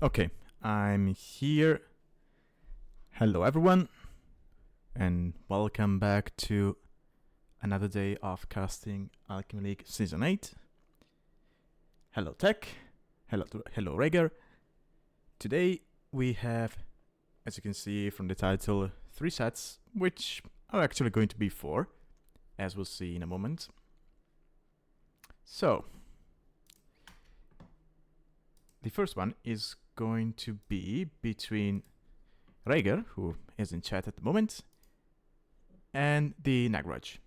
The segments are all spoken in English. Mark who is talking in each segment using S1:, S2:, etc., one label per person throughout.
S1: Okay, I'm here. Hello everyone, and welcome back to another day of casting Alchemy League Season 8. Hello Tech, hello Raiger. Today we have, as you can see from the title, 3 sets, which are actually going to be 4, as we'll see in a moment. So, the first one is going to be between Raiger, who is in chat at the moment, and TheNagraj.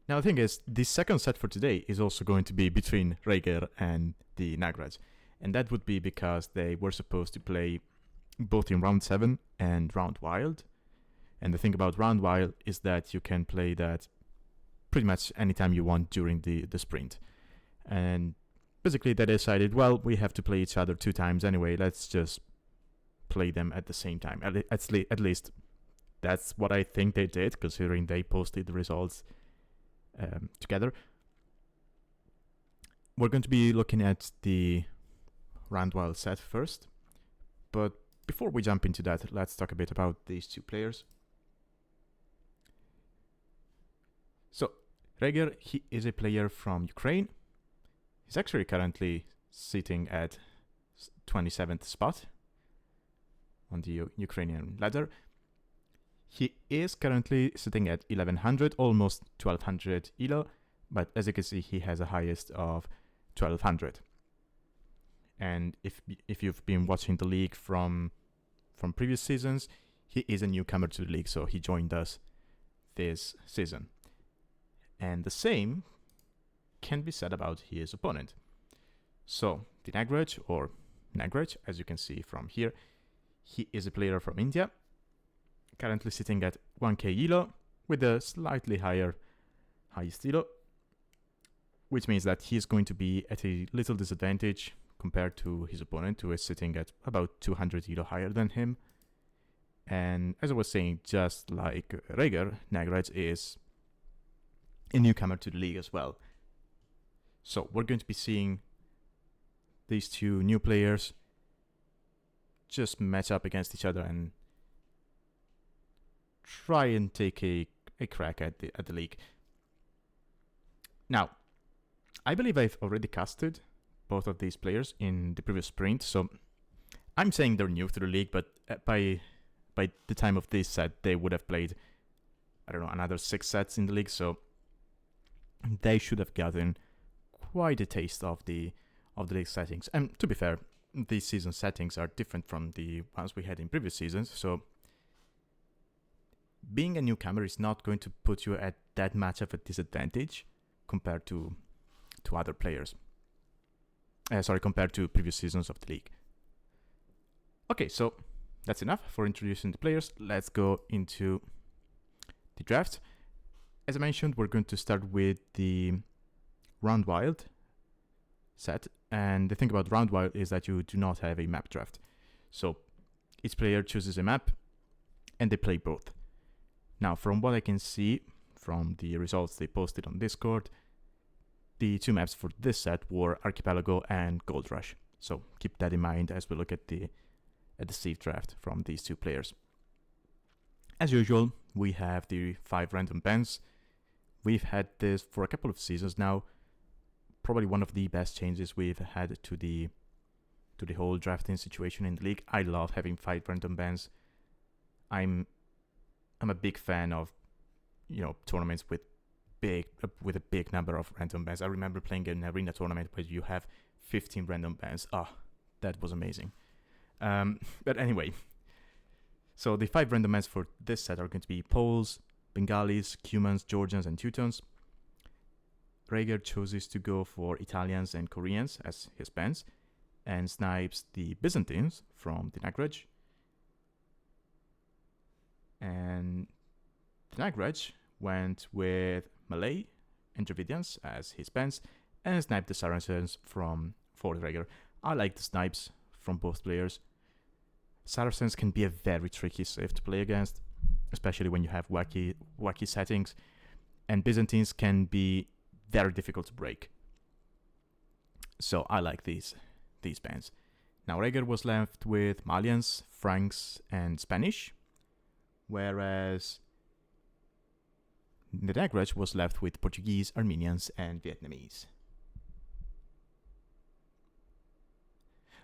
S1: Now the thing is, the second set for today is also going to be between Raiger and TheNagraj, and that would be because they were supposed to play both in round 7 and round wild. And the thing about round wild is that you can play that pretty much anytime you want during the sprint. And basically they decided, well, we have to play each other 2 times anyway, let's just play them at the same time. At least that's what I think they did, considering they posted the results together. We're going to be looking at the round wild set first, but before we jump into that, let's talk a bit about these 2 players. So Raiger, he is a player from Ukraine. He's actually currently sitting at 27th spot on the Ukrainian ladder. He is currently sitting at 1100, almost 1200 elo, but as you can see, he has a highest of 1200. And if you've been watching the league from previous seasons, he is a newcomer to the league, so he joined us this season. And the same can be said about his opponent. So TheNagraj, or Nagraj, as you can see from here, he is a player from India, currently sitting at 1k elo with a slightly higher highest elo, which means that he is going to be at a little disadvantage compared to his opponent, who is sitting at about 200 elo higher than him. And as I was saying, just like Raiger, Nagraj is a newcomer to the league as well. So we're going to be seeing these 2 new players just match up against each other and try and take a crack at the league. Now, I believe I've already casted both of these players in the previous sprint, so I'm saying they're new to the league, but by the time of this set, they would have played, I don't know, another 6 sets in the league, so they should have gotten quite a taste of the league settings. And to be fair, these season settings are different from the ones we had in previous seasons, so being a newcomer is not going to put you at that much of a disadvantage compared to other players. Compared to previous seasons of the league. Okay, so that's enough for introducing the players. Let's go into the draft. As I mentioned, we're going to start with the round wild set, and the thing about round wild is that you do not have a map draft. So each player chooses a map and they play both. Now, from what I can see from the results they posted on Discord, the 2 maps for this set were Archipelago and Gold Rush. So keep that in mind as we look at the safe draft from these 2 players. As usual, we have the 5 random bans. We've had this for a couple of seasons now. Probably one of the best changes we've had to the whole drafting situation in the league. I love having 5 random bans. I'm a big fan of, tournaments with a big number of random bans. I remember playing an arena tournament where you have 15 random bans. That was amazing. But anyway, so the 5 random bans for this set are going to be Poles, Bengalis, Cumans, Georgians, and Teutons. Raiger chooses to go for Italians and Koreans as his bans, and snipes the Byzantines from TheNagraj. And TheNagraj went with Malay and Dravidians as his bans, and sniped the Saracens from ForteRaiger. I like the snipes from both players. Saracens can be a very tricky save to play against, especially when you have wacky settings, and Byzantines can be very difficult to break. So I like these these bans. Now Raiger was left with Malians, Franks, and Spanish, whereas TheNagraj was left with Portuguese, Armenians, and Vietnamese.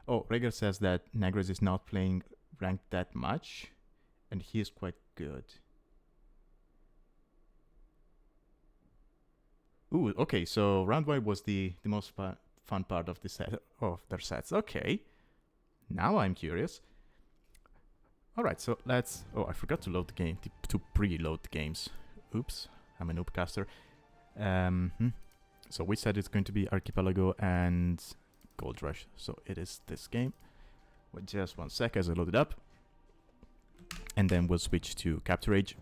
S1: Oh, Raiger says that Nagraj is not playing ranked that much, and he is quite good. Ooh, okay, so round 1 was the most fun part of the set of their sets. Okay, now I'm curious. Alright, so let's... Oh, I forgot to load the game, to preload the games. Oops, I'm a noobcaster. So we said it's going to be Archipelago and Gold Rush. So it is this game. Wait just 1 sec as I load it up. And then we'll switch to ForteRaiger.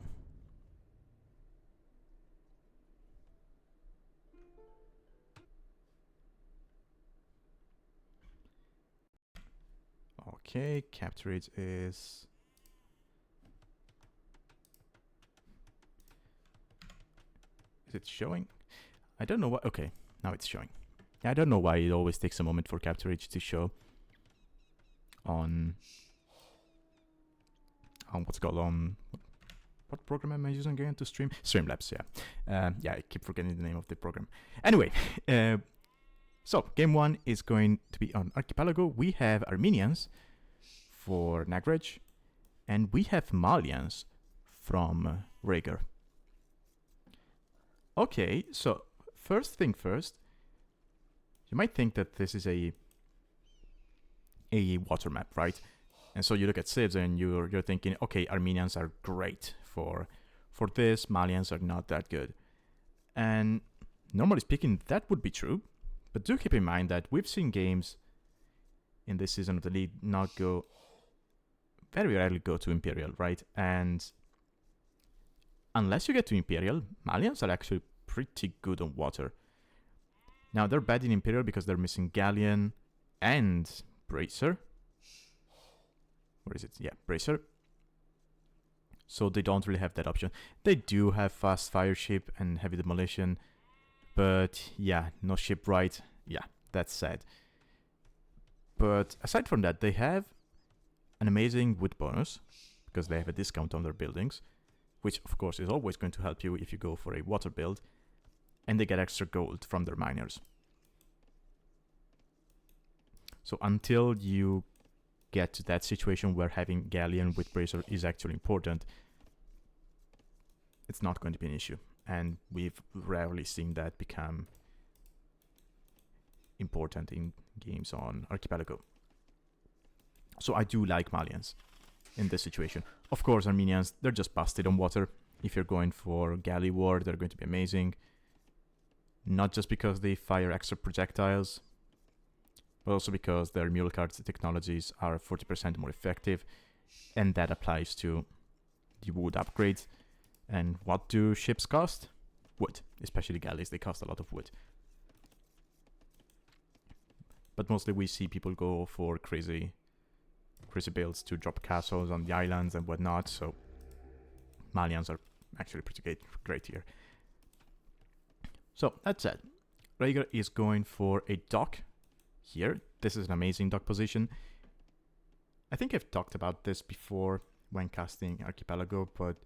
S1: Okay, ForteRaiger is... Is it showing? I don't know what... Okay, now it's showing. I don't know why it always takes a moment for ForteRaiger to show on what's called on... What program am I using again to stream? Streamlabs, yeah. Yeah, I keep forgetting the name of the program. Anyway, so game 1 is going to be on Archipelago. We have Armenians for TheNagraj, and we have Malians from Raiger. Okay, so first thing first, you might think that this is a water map, right? And so you look at civs and you're thinking, okay, Armenians are great for this, Malians are not that good. And normally speaking, that would be true. But do keep in mind that we've seen games in this season of the league not go, very rarely go to Imperial, right? And unless you get to Imperial, Malians are actually pretty good on water. Now, they're bad in Imperial because they're missing Galleon and Bracer. Where is it? Yeah, Bracer. So they don't really have that option. They do have fast fire ship and heavy demolition. But yeah, no shipwright. Yeah, that's sad. But aside from that, they have an amazing wood bonus because they have a discount on their buildings, which of course is always going to help you if you go for a water build, and they get extra gold from their miners. So until you get to that situation where having Galleon with Bracer is actually important, it's not going to be an issue. And we've rarely seen that become important in games on Archipelago. So I do like Malians in this situation. Of course, Armenians, they're just busted on water. If you're going for Galley War, they're going to be amazing. Not just because they fire extra projectiles, but also because their mule cards technologies are 40% more effective, and that applies to the wood upgrades. And what do ships cost? Wood. Especially galleys, they cost a lot of wood. But mostly we see people go for crazy builds to drop castles on the islands and whatnot, so Malians are actually pretty great here. So, that said, Raiger is going for a dock here. This is an amazing dock position. I think I've talked about this before when casting Archipelago, but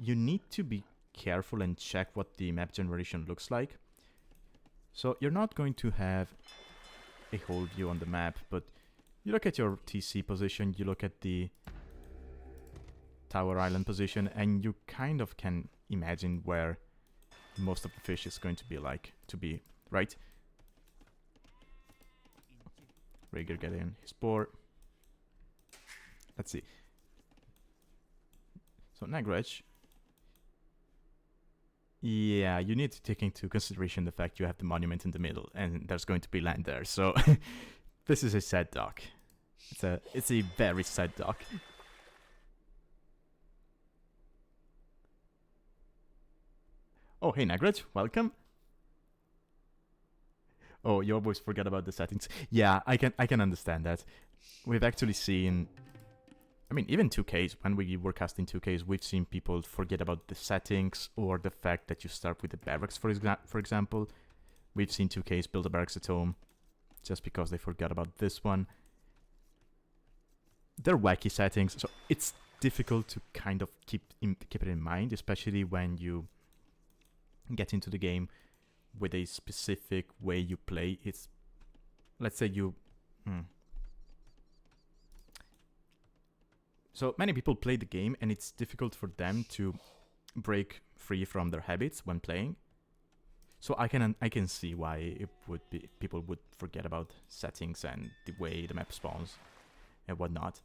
S1: you need to be careful and check what the map generation looks like. So you're not going to have a whole view on the map, but you look at your TC position, you look at the Tower Island position, and you kind of can imagine where most of the fish is going to be right? Raiger getting his boar. Let's see. So TheNagraj. Yeah, you need to take into consideration the fact you have the monument in the middle, and there's going to be land there. So this is a sad dock. It's a very sad dock. Oh, hey TheNagraj, welcome. Oh, you always forget about the settings. Yeah, I can understand that. We've actually seen, I mean, even 2Ks, when we were casting 2Ks, we've seen people forget about the settings or the fact that you start with the barracks, for example. We've seen 2Ks build a barracks at home just because they forgot about this one. They're wacky settings, so it's difficult to kind of keep it in mind, especially when you get into the game with a specific way you play. It's, let's say you... So many people play the game and it's difficult for them to break free from their habits when playing. So I can see why it would be people would forget about settings and the way the map spawns and whatnot.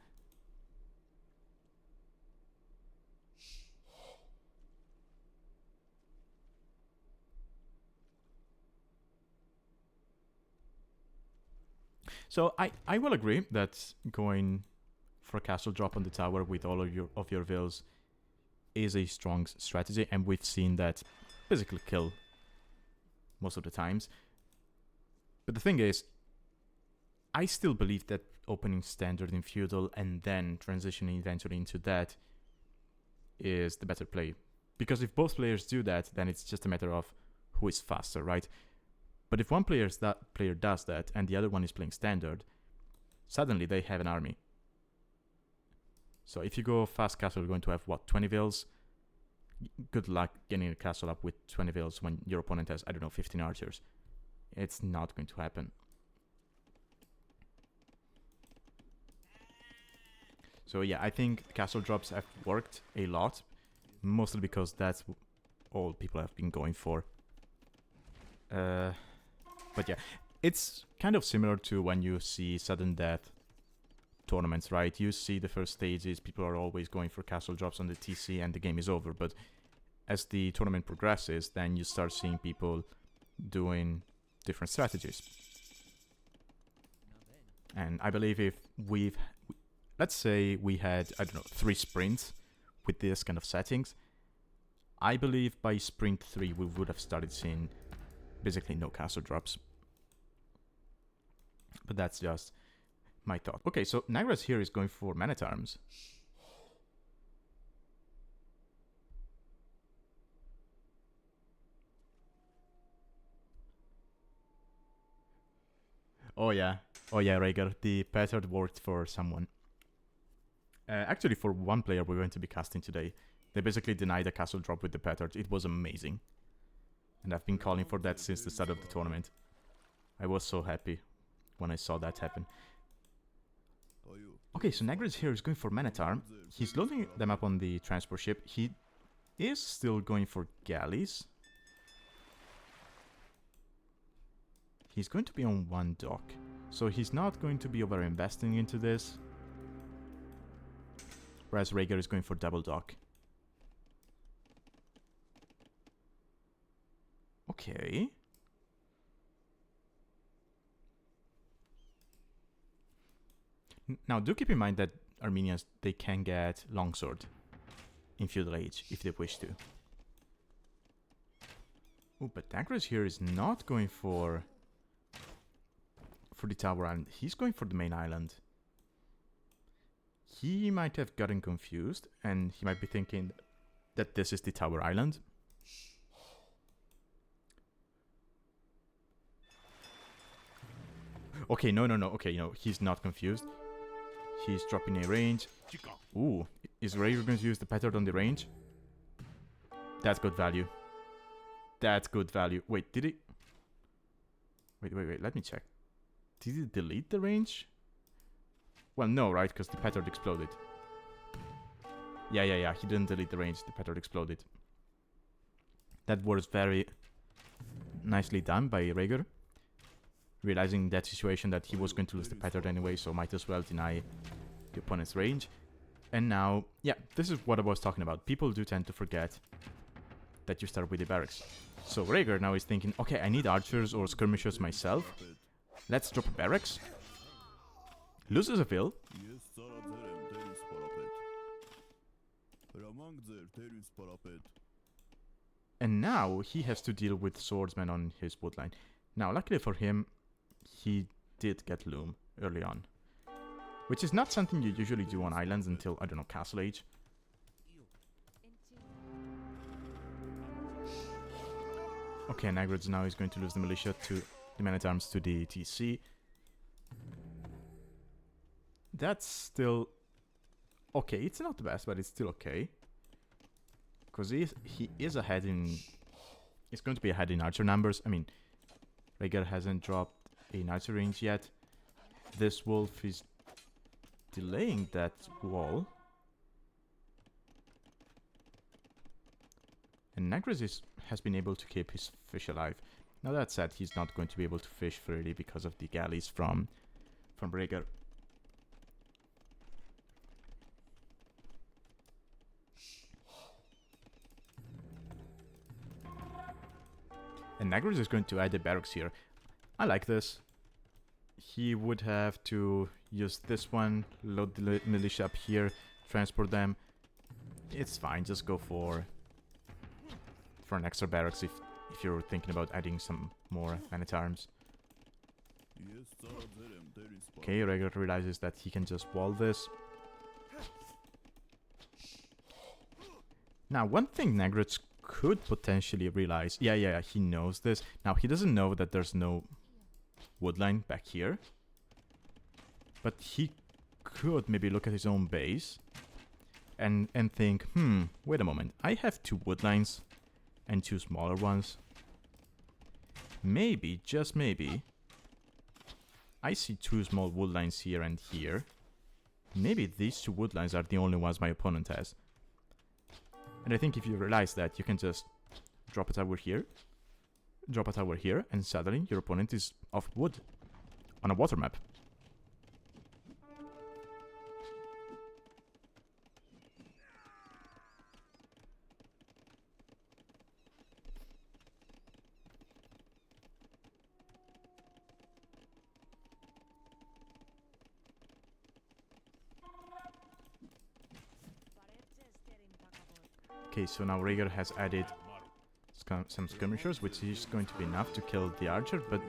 S1: So I will agree that going for a castle drop on the tower with all of your vills is a strong strategy, and we've seen that basically kill most of the times. But the thing is, I still believe that opening standard in feudal and then transitioning eventually into that is the better play. Because if both players do that, then it's just a matter of who is faster, right? But if one player does that and the other one is playing standard, suddenly they have an army. So if you go fast castle, you're going to have, what, 20 vills? Good luck getting a castle up with 20 vills when your opponent has, I don't know, 15 archers. It's not going to happen. So yeah, I think castle drops have worked a lot, mostly because that's all people have been going for. But yeah, it's kind of similar to when you see sudden death tournaments, right? You see the first stages, people are always going for castle drops on the TC and the game is over. But as the tournament progresses, then you start seeing people doing different strategies. And I believe if let's say we had, I don't know, 3 sprints with this kind of settings, I believe by sprint 3 we would have started seeing basically no castle drops. But that's just my thought. Okay, so TheNagraj here is going for Man-at-Arms. Oh yeah, Raiger, the pattern worked for someone. Actually, for one player we're going to be casting today, they basically denied a castle drop with the pattern. It was amazing. And I've been calling for that since the start of the tournament. I was so happy when I saw that happen. Okay, so TheNagraj here is going for Man-at-Arm. He's loading them up on the transport ship. He is still going for galleys. He's going to be on 1 dock. So he's not going to be over-investing into this. Whereas Raiger is going for double dock. Okay. Now, do keep in mind that Armenians, they can get longsword in feudal age if they wish to. Oh, but TheNagraj here is not going for the tower island. He's going for the main island. He might have gotten confused, and he might be thinking that this is the tower island. Okay, no. Okay, no, he's not confused. He's dropping a range. Ooh, is Raiger going to use the pattern on the range? That's good value. That's good value. Wait, did he? Wait, let me check. Did he delete the range? Well, no, right? Because the pattern exploded. Yeah. He didn't delete the range. The pattern exploded. That was very nicely done by Raiger. Realizing that situation that he was going to lose the pattern anyway, so might as well deny the opponent's range. And now, yeah, this is what I was talking about. People do tend to forget that you start with the barracks. So Raiger now is thinking, okay, I need archers or skirmishers myself. Let's drop a barracks. Loses a vill. And now he has to deal with swordsmen on his woodline. Now, luckily for him, he did get loom early on. Which is not something you usually do on islands until, I don't know, Castle Age. Okay, TheNagraj now is going to lose the militia to the Man-at-Arms to the TC. That's still okay. It's not the best, but it's still okay. Because he is ahead in... He's going to be ahead in archer numbers. I mean, Raiger hasn't dropped in archer range yet. This wolf is delaying that wall. And TheNagraj has been able to keep his fish alive. Now that said, he's not going to be able to fish freely because of the galleys from Raiger. And TheNagraj is going to add the barracks here. I like this. He would have to use this one, load the militia up here, transport them. It's fine, just go for an extra barracks if you're thinking about adding some more man-at-arms. Okay, Raiger realizes that he can just wall this. Now, one thing TheNagraj could potentially realize... Yeah, he knows this. Now, he doesn't know that there's no woodline back here. But he could maybe look at his own base and think, wait a moment. I have 2 woodlines and 2 smaller ones. Maybe, just maybe, I see 2 small woodlines here and here. Maybe these 2 woodlines are the only ones my opponent has. And I think if you realize that, you can just drop a tower here, drop a tower here, and suddenly your opponent is off wood on a water map. Okay, so now Raiger has added some skirmishers, which is going to be enough to kill the archer, but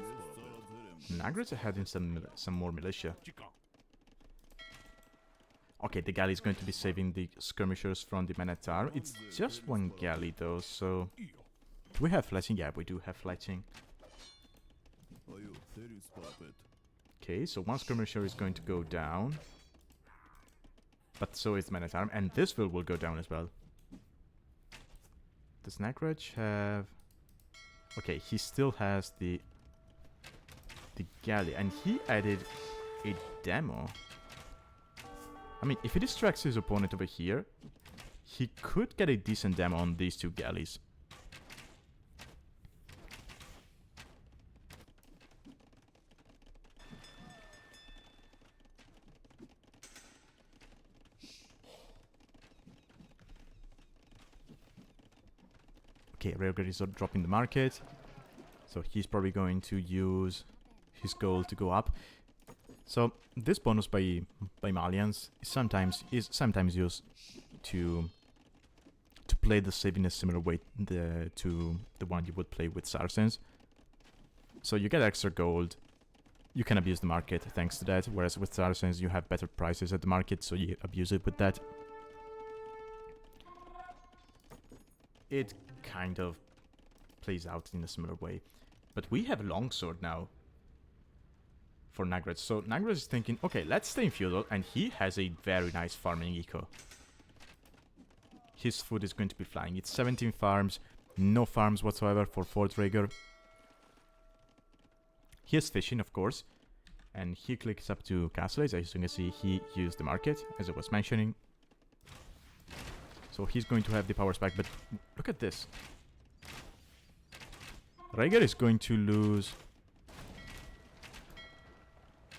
S1: TheNagraj is adding some more militia. Okay, the galley is going to be saving the skirmishers from the man-at-arms. It's just 1 galley though, so... Do we have fletching? Yeah, we do have fletching. Okay, so 1 skirmisher is going to go down. But so is man-at-arms, and this will go down as well. Does TheNagraj have... Okay, he still has the galley, and he added a demo. I mean, if he distracts his opponent over here, he could get a decent demo on these 2 galleys. Okay, Raiger is dropping the market, so he's probably going to use his gold to go up. So this bonus by Malians is sometimes used to play the save in a similar way to the one you would play with Saracens. So you get extra gold, you can abuse the market thanks to that, whereas with Saracens you have better prices at the market, so you abuse it with that. It kind of plays out in a similar way. But we have a longsword now for TheNagraj. So TheNagraj is thinking, okay, let's stay in feudal, and he has a very nice farming eco. His food is going to be flying. It's 17 farms, no farms whatsoever for ForteRaiger. He is fishing, of course, and he clicks up to Castle Age. As you can see, he used the market, as I was mentioning. So he's going to have the power spike, but look at this. Raiger is going to lose...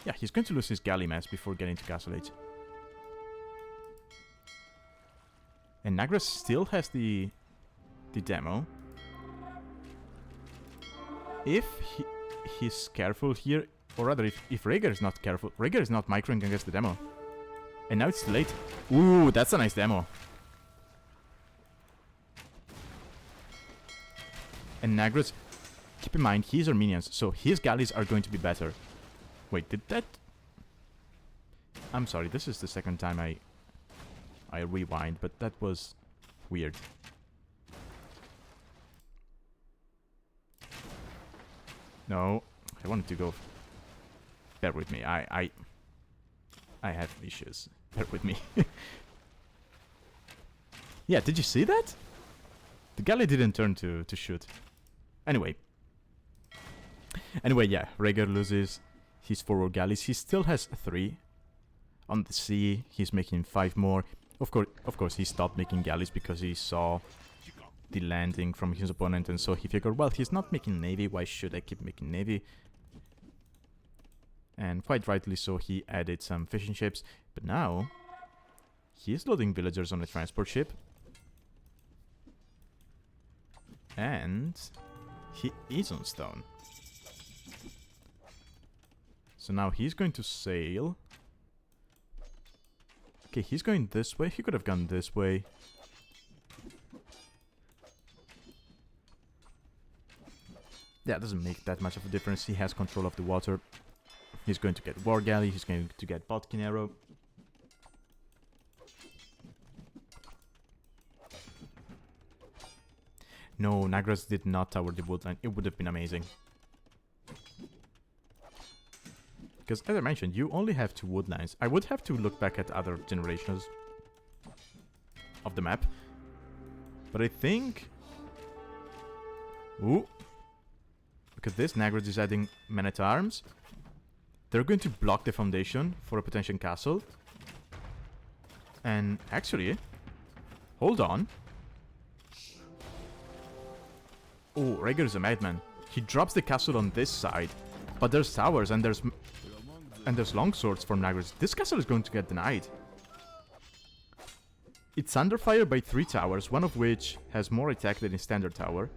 S1: Yeah, he's going to lose his galley mass before getting to Castle Age. And TheNagraj still has the demo. If he's careful here, or rather if Raiger is not careful, Raiger is not microing against the demo. And now it's too late. Ooh, that's a nice demo. And TheNagraj, keep in mind, he's Armenians, so his galleys are going to be better. Wait, did that... I'm sorry, this is the second time I rewind, but that was weird. No, I wanted to go... Bear with me, I have issues. Bear with me. Yeah, did you see that? The galley didn't turn to shoot. Anyway, yeah, Raiger loses his forward galleys. He still has 3 on the sea. He's making 5 more. Of course, he stopped making galleys because he saw the landing from his opponent, and so he figured, well, he's not making navy. Why should I keep making navy? And quite rightly so, he added some fishing ships. But now he's loading villagers on a transport ship. And he is on stone. So now he's going to sail. Okay, he's going this way. He could have gone this way. Yeah, it doesn't make that much of a difference. He has control of the water. He's going to get War Galley. He's going to get Bodkin Arrow. No, Nagraj did not tower the woodline. It would have been amazing. Because, as I mentioned, you only have 2 woodlines. I would have to look back at other generations of the map. But I think... Ooh. Look at this. Nagraj is adding men-at-arms. They're going to block the foundation for a potential castle. And actually... Hold on. Oh, Raiger is a madman. He drops the castle on this side. But there's towers and there's longswords from Nagraj. This castle is going to get denied. It's under fire by 3 towers, one of which has more attack than a standard tower.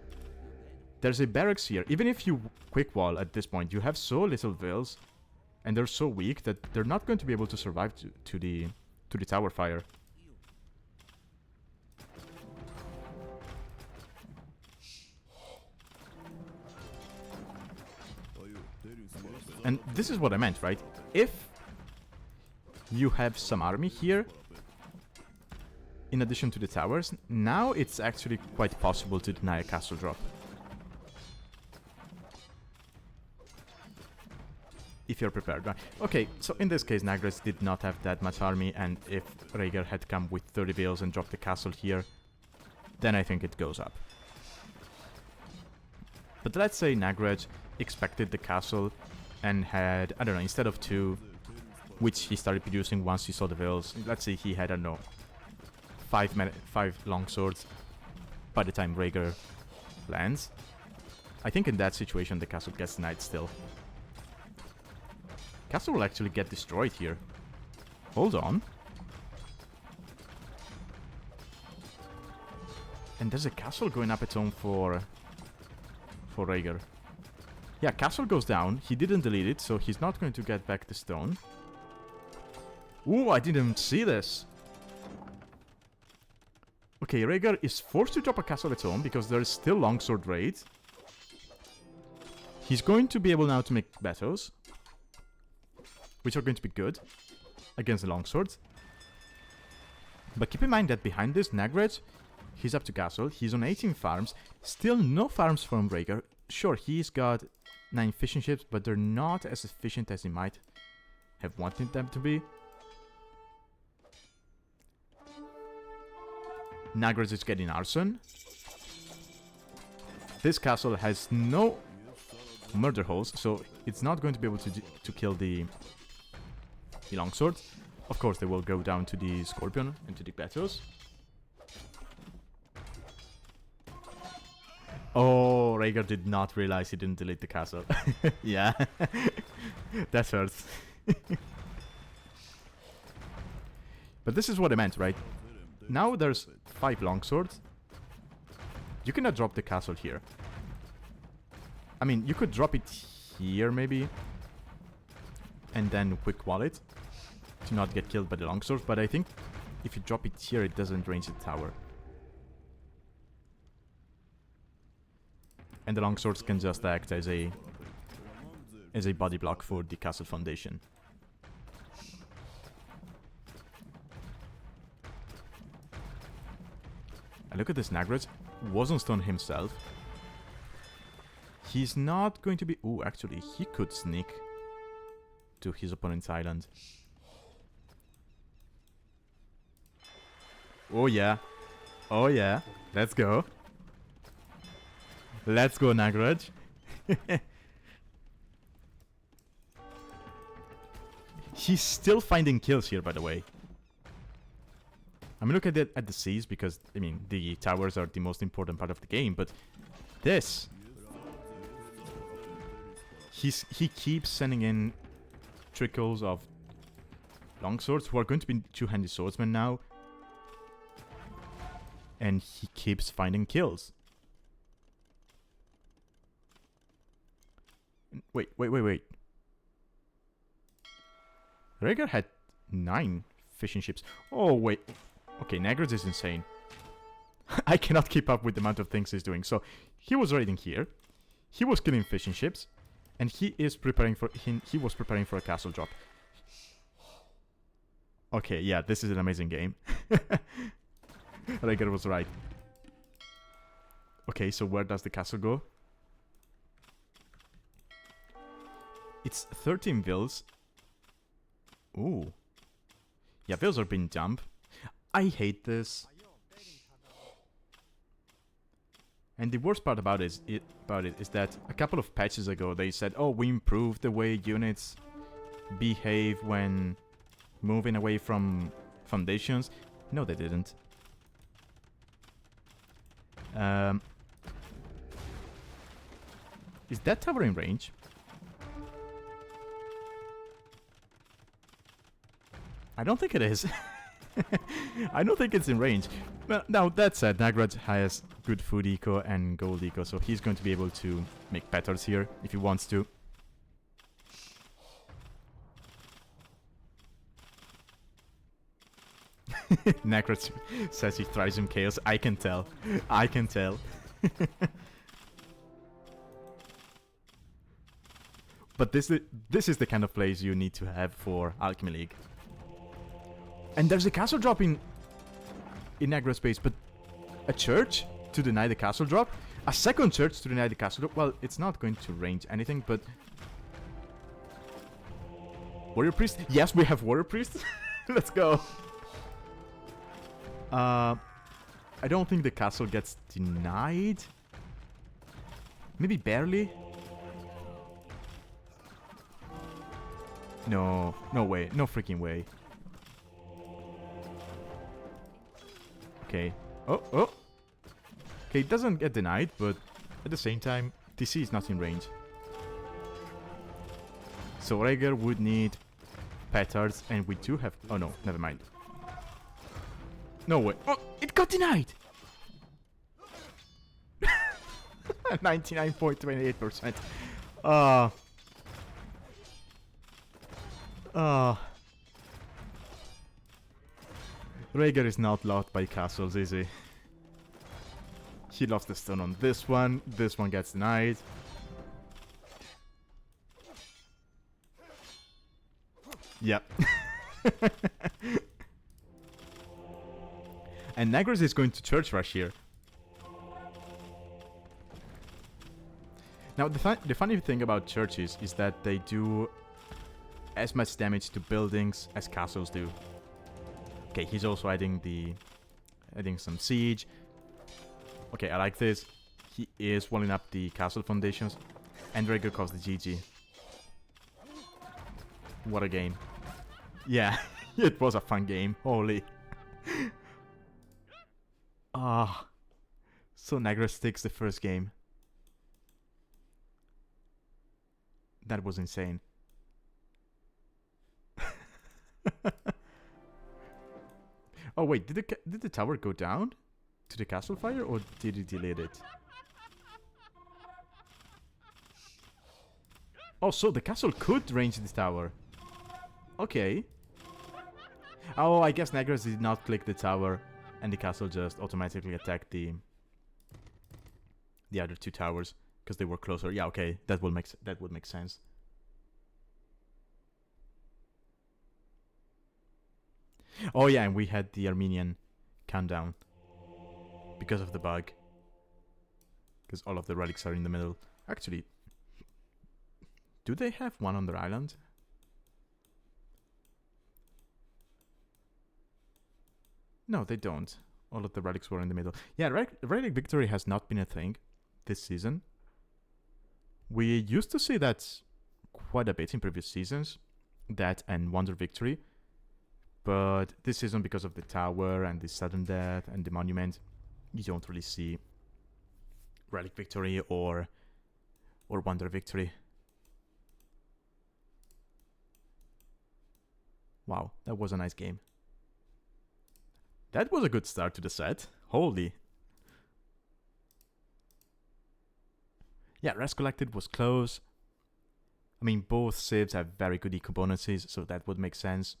S1: There's a barracks here. Even if you quick wall at this point, you have so little vills, and they're so weak that they're not going to be able to survive to the tower fire. And this is what I meant, right? If you have some army here, in addition to the towers, now it's actually quite possible to deny a castle drop. If you're prepared, right? Okay, so in this case, Nagraj did not have that much army, and if Raiger had come with 30 vills and dropped the castle here, then I think it goes up. But let's say Nagraj expected the castle and had, I don't know, instead of 2, which he started producing once he saw the vills, let's say he had, I don't know, 5 longswords by the time Raiger lands. I think in that situation the castle gets denied still. Castle will actually get destroyed here. Hold on. And there's a castle going up its own for Raiger. Yeah, castle goes down. He didn't delete it, so he's not going to get back the stone. Ooh, I didn't see this. Okay, Raiger is forced to drop a castle of its own because there is still longsword raid. He's going to be able now to make battles, which are going to be good against the longswords. But keep in mind that behind this, Nagraj, he's up to castle. He's on 18 farms. Still no farms from Raiger. Sure, he's got 9 fishing ships, but they're not as efficient as he might have wanted them to be. Nagraj is getting arson. This castle has no murder holes, so it's not going to be able to kill the longsword. Of course, they will go down to the Scorpion and to the Petrus. Oh, Raiger did not realize he didn't delete the castle. Yeah, that hurts. But this is what I meant, right? Now there's 5 longswords. You cannot drop the castle here. I mean, you could drop it here maybe, and then quick wall it to not get killed by the longswords, but I think if you drop it here, it doesn't range the tower. And the longswords can just act as a body block for the castle foundation. And look at this, Nagraj was on stone himself. He's not going to be... Ooh, actually, he could sneak to his opponent's island. Oh yeah. Oh yeah. Let's go. Let's go, Nagraj. He's still finding kills here, by the way. I mean, look at the Cs, because, I mean, the towers are the most important part of the game, but this... He keeps sending in trickles of longswords, who are going to be two-handed swordsmen now. And he keeps finding kills. Wait. Rhaegar had 9 fishing ships. Oh, wait. Okay, Nagraj is insane. I cannot keep up with the amount of things he's doing. So, he was raiding here. He was killing fishing ships. And he is preparing for... He was preparing for a castle drop. Okay, yeah, this is an amazing game. Rhaegar was right. Okay, so where does the castle go? It's 13 vills. Ooh. Yeah, vills are being dumped. I hate this. And the worst part about it is that a couple of patches ago they said, oh, we improved the way units behave when moving away from foundations. No, they didn't. Is that tower in range? I don't think it is. I don't think it's in range. Well, now that said, Nagraj has good food eco and gold eco, so he's going to be able to make petards here if he wants to. Nagraj says he thrives in chaos. I can tell. I can tell. But this is the kind of place you need to have for Alchemy League. And there's a castle drop in Nagraj space, but a church to deny the castle drop? A second church to deny the castle drop? Well, it's not going to range anything, but... Warrior Priest? Yes, we have Warrior Priest. Let's go. I don't think the castle gets denied. Maybe barely. No, no way, no freaking way. Okay. Oh. Okay, it doesn't get denied, but at the same time, TC is not in range. So Rhaegar would need petards, and we do have... Oh no, never mind. No way. Oh, it got denied! 99.28%. Rhaegar is not locked by castles, is he? He lost the stone on this one gets denied. Yep. And Nagraj is going to church rush here. Now, the funny thing about churches is that they do as much damage to buildings as castles do. Okay, he's also adding some siege. Okay, I like this. He is walling up the castle foundations. And Rhaegar calls the GG. What a game. Yeah, it was a fun game. Holy. So Nagraj takes the first game. That was insane. Oh wait, did the tower go down to the castle fire, or did he delete it? Oh, so the castle could range the tower. Okay. Oh, I guess Nagraj did not click the tower, and the castle just automatically attacked the other two towers because they were closer. Yeah, okay, that would make sense. Oh yeah, and we had the Armenian countdown because of the bug. Because all of the relics are in the middle. Actually, do they have one on their island? No, they don't. All of the relics were in the middle. Yeah, relic victory has not been a thing this season. We used to see that quite a bit in previous seasons, that and Wonder Victory. But this season, because of the tower and the sudden death and the monument, you don't really see relic victory or Wonder Victory. Wow, that was a nice game. That was a good start to the set. Holy. Yeah, Rest Collected was close. I mean, both civs have very good eco-bonuses, so that would make sense.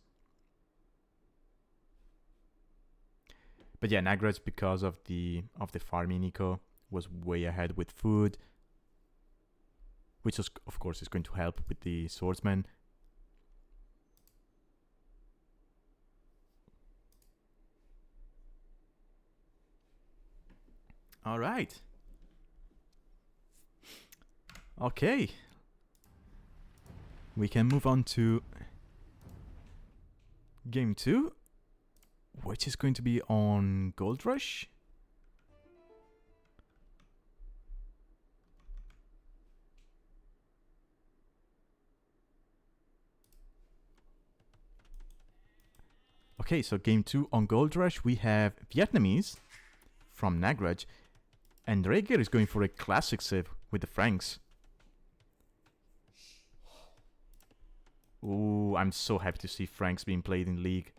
S1: But yeah, Nagraj, because of the farming eco, was way ahead with food, which is, of course is going to help with the swordsman. All right. Okay. We can move on to game 2, which is going to be on Gold Rush. Okay, so game 2 on Gold Rush, we have Vietnamese from Nagraj, and Raiger is going for a classic civ with the Franks. Ooh, I'm so happy to see Franks being played in League.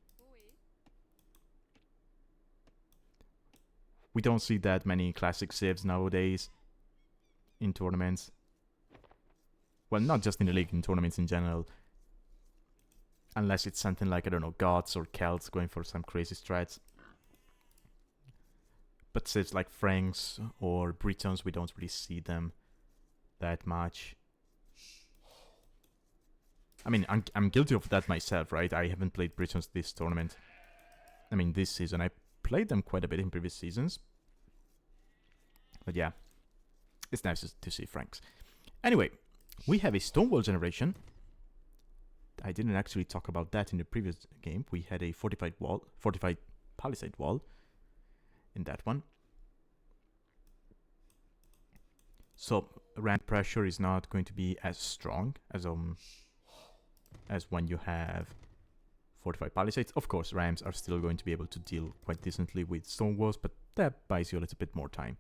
S1: We don't see that many classic civs nowadays in tournaments. Well, not just in the League, in tournaments in general. Unless it's something like, I don't know, Goths or Celts going for some crazy strats. But civs like Franks or Britons, we don't really see them that much. I mean, I'm guilty of that myself, right? I haven't played Britons this tournament. I mean, this season. I played them quite a bit in previous seasons. But yeah, it's nice to see Franks. Anyway, we have a Stonewall generation. I didn't actually talk about that in the previous game. We had a fortified palisade wall in that one. So ram pressure is not going to be as strong as when you have fortified palisades. Of course, rams are still going to be able to deal quite decently with stone walls, but that buys you a little bit more time.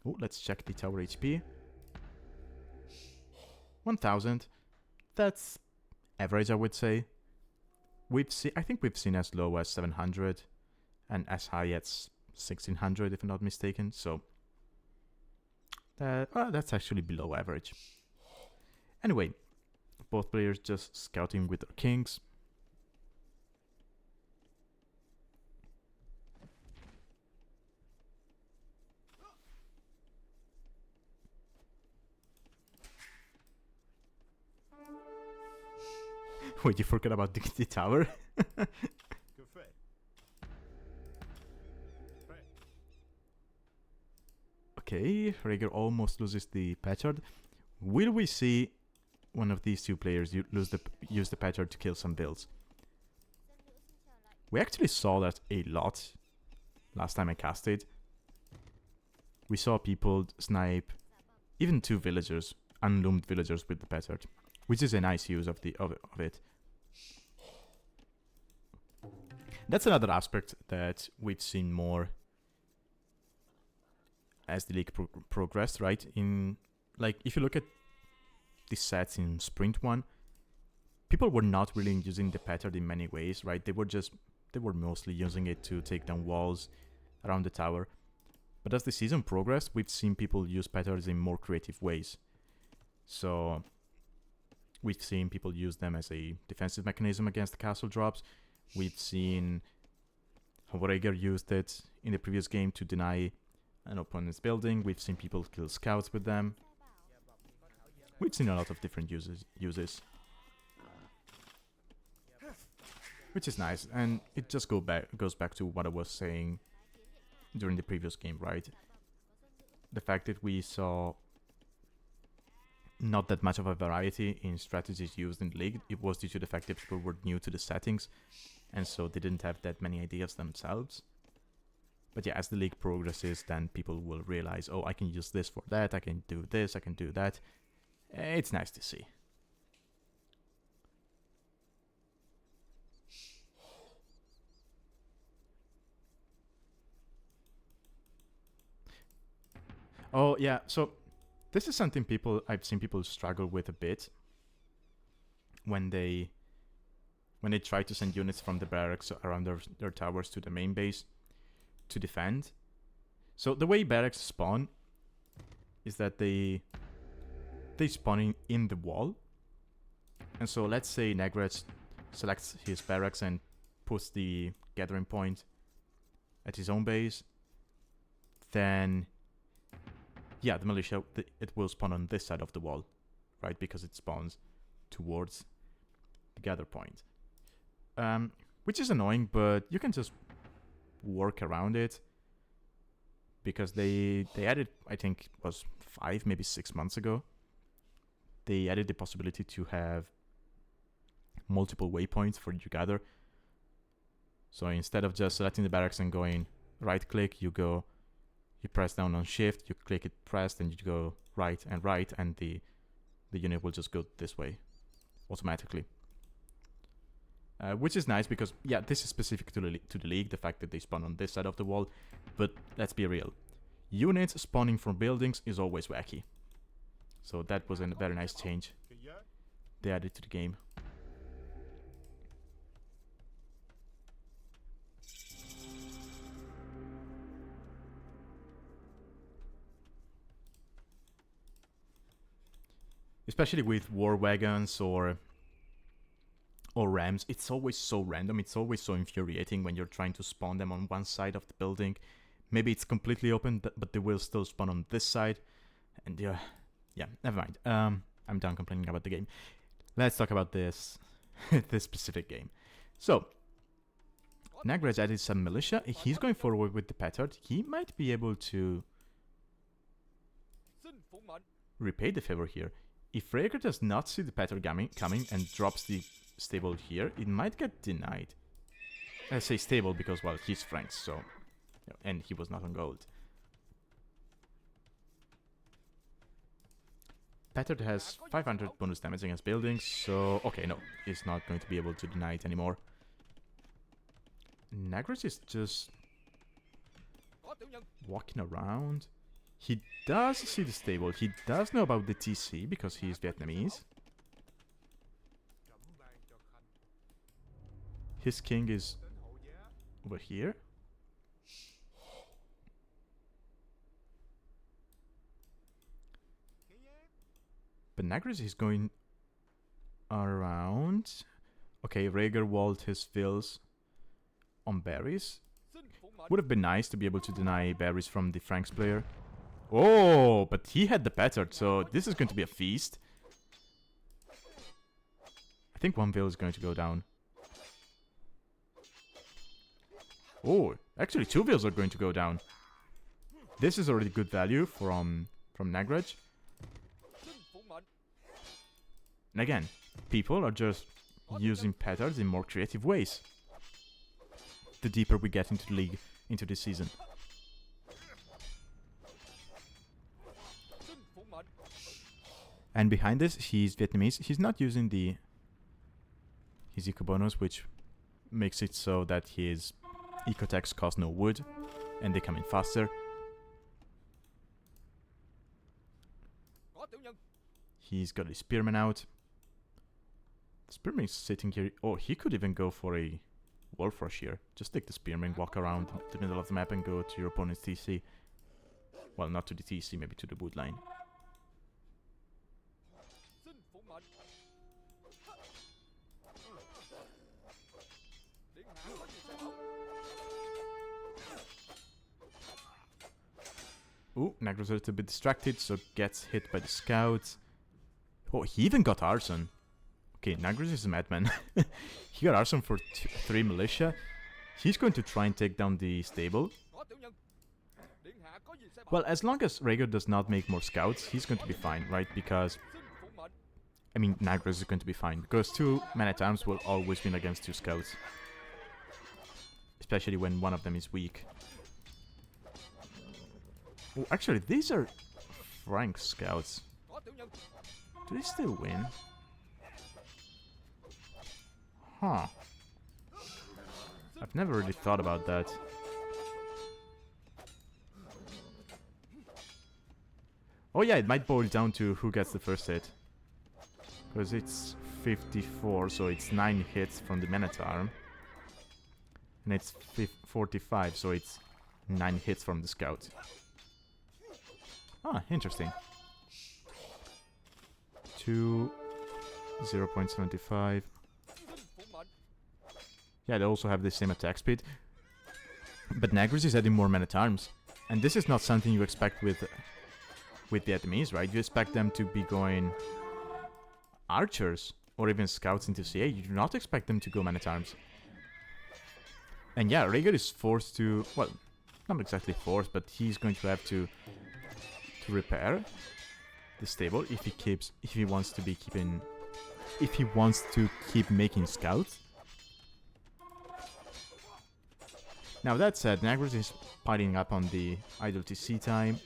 S1: Oh, let's check the tower HP. 1000. That's average, I would say. I think we've seen as low as 700 and as high as 1600, if I'm not mistaken. So that's actually below average. Anyway, both players just scouting with their kings. Wait, you forgot about the tower? Okay, Raiger almost loses the Patchard. Will we see one of these two players use the Patchard to kill some builds? We actually saw that a lot last time I casted. We saw people snipe even 2 villagers, unloomed villagers with the Patchard, which is a nice use of it. That's another aspect that we've seen more as the league progressed, right? If you look at the sets in Sprint 1, people were not really using the Patchard in many ways, right? They were mostly using it to take down walls around the tower. But as the season progressed, we've seen people use Patchards in more creative ways. So we've seen people use them as a defensive mechanism against the castle drops. We've seen ForteRaiger used it in the previous game to deny an opponent's building. We've seen people kill scouts with them. We've seen a lot of different uses, which is nice. And it just goes back to what I was saying during the previous game, right? The fact that we saw not that much of a variety in strategies used in the league. It was due to the fact that people were new to the settings, and so they didn't have that many ideas themselves. But yeah, as the league progresses, then people will realize, oh, I can use this for that, I can do this, I can do that. It's nice to see. Oh yeah, so this is something I've seen people struggle with a bit when they try to send units from the barracks around their towers to the main base to defend. So the way barracks spawn is that they spawn in the wall. And so let's say TheNagraj selects his barracks and puts the gathering point at his own base. Then yeah, the militia, it will spawn on this side of the wall, right? Because it spawns towards the gather point. Which is annoying, but you can just work around it. Because they added, I think it was 5, maybe 6 months ago, they added the possibility to have multiple waypoints for you to gather. So instead of just selecting the barracks and going right click, you press down on shift, you click it pressed, and you go right, and the unit will just go this way automatically. Which is nice because, yeah, this is specific to the league, the fact that they spawn on this side of the wall. But let's be real. Units spawning from buildings is always wacky. So that was a very nice change they added to the game. Especially with war wagons or rams, it's always so random, it's always so infuriating when you're trying to spawn them on one side of the building. Maybe it's completely open, but they will still spawn on this side. And yeah, never mind. I'm done complaining about the game. Let's talk about this this specific game. So, TheNagraj added some militia. He's going forward with the petard. He might be able to repay the favor here. If ForteRaiger does not see the petard coming and drops the stable here, it might get denied. I say stable because, well, he's Franks, so... and he was not on gold. Petard has 500 bonus damage against buildings, so... okay, no, he's not going to be able to deny it anymore. TheNagraj is just... walking around. He does see the stable. He does know about the TC because he is Vietnamese. His king is over here. But TheNagraj is going around. Okay, Raiger walled his fills on berries. Would have been nice to be able to deny berries from the Franks player. Oh, but he had the petard, so this is going to be a feast. I think one veil is going to go down. Oh, actually 2 veils are going to go down. This is already good value from TheNagraj. And again, people are just using petards in more creative ways. The deeper we get into the league, into this season. And behind this, he's Vietnamese. He's not using his eco bonus, which makes it so that his eco tags cost no wood, and they come in faster. He's got his spearman out. The spearman is sitting here. Oh, he could even go for a wolf rush here. Just take the spearman, walk around the middle of the map, and go to your opponent's TC. Well, not to the TC, maybe to the wood line. Ooh, TheNagraj is a little bit distracted, so gets hit by the scouts. Oh, he even got arson. Okay, TheNagraj is a madman. He got arson for 3 militia. He's going to try and take down the stable. Well, as long as Raiger does not make more scouts, he's going to be fine, right? Because I mean, TheNagraj is going to be fine, because 2 man-at-arms will always win against 2 scouts. Especially when one of them is weak. Oh, actually, these are Frank scouts. Do they still win? Huh. I've never really thought about that. Oh yeah, it might boil down to who gets the first hit. Because it's 54, so it's 9 hits from the man-at-arm. And it's 45, so it's 9 hits from the scout. Ah, interesting. 2, 0.75. Yeah, they also have the same attack speed. But TheNagraj is adding more man-at-arms. And this is not something you expect with the enemies, right? You expect them to be going archers or even scouts into CA. You do not expect them to go man-at-arms. And yeah, Raiger is forced to, well, not exactly forced, but he's going to have to repair the stable if he wants to keep making scouts. Now that said, TheNagraj is piling up on the idle TC time.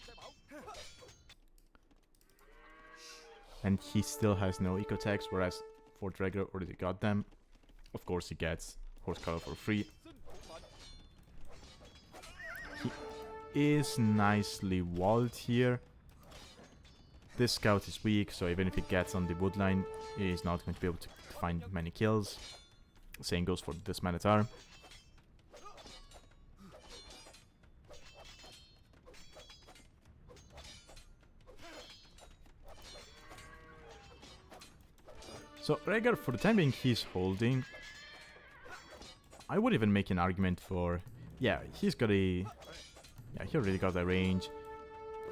S1: And he still has no eco tags, whereas ForteRaiger already got them. Of course he gets Horse Color for free. He is nicely walled here. This scout is weak, so even if he gets on the wood line, he is not going to be able to find many kills. Same goes for this man-at-arm. So Raiger, for the time being, he's holding. I would even make an argument for, yeah, he's got a, yeah, he already got a range.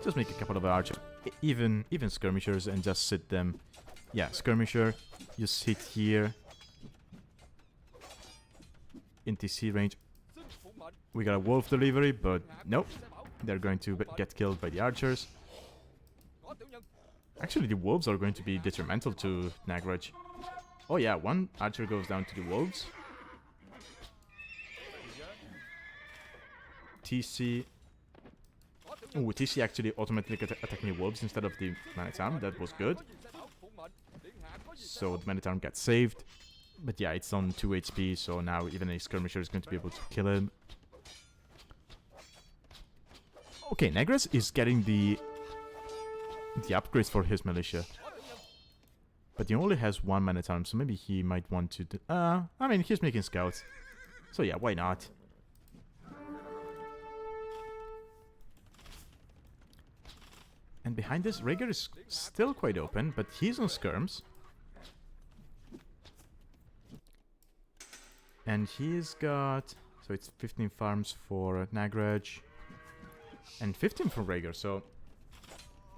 S1: Just make a couple of archers, even skirmishers, and just sit them. Yeah, skirmisher, you sit here in TC range. We got a wolf delivery, but nope, they're going to get killed by the archers. Actually, the wolves are going to be detrimental to TheNagraj. Oh yeah, one archer goes down to the wolves. TC. Oh, TC actually automatically attacking the wolves instead of the man-at-arm. That was good. So the man-at-arm gets saved. But yeah, it's on 2 HP, so now even a skirmisher is going to be able to kill him. Okay, TheNagraj is getting the upgrades for his militia. But he only has 1 man-at-arm, so maybe he might want to do, I mean, he's making scouts. So yeah, why not? And behind this, Raiger is still quite open, but he's on skirms. And he's got, so it's 15 farms for TheNagraj and 15 for Raiger, so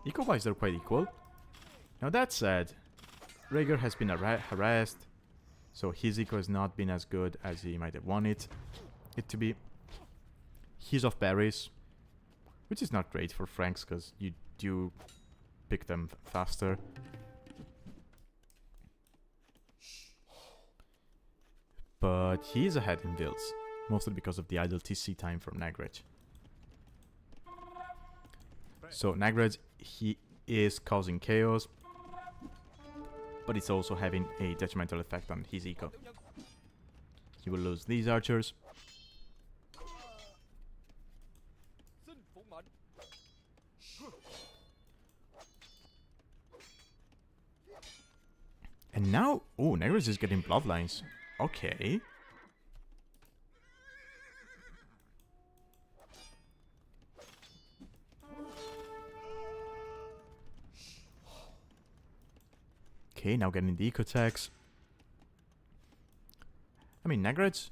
S1: eco-wise they're quite equal. Now that said, Raiger has been harassed, so his eco has not been as good as he might have wanted it to be. He's off berries, which is not great for Franks because you do pick them faster. But he is ahead in builds, mostly because of the idle TC time from TheNagraj. So TheNagraj, he is causing chaos, but it's also having a detrimental effect on his eco. He will lose these archers. And now, oh, TheNagraj is getting bloodlines. Okay. Okay, now getting the eco tags. I mean, TheNagraj,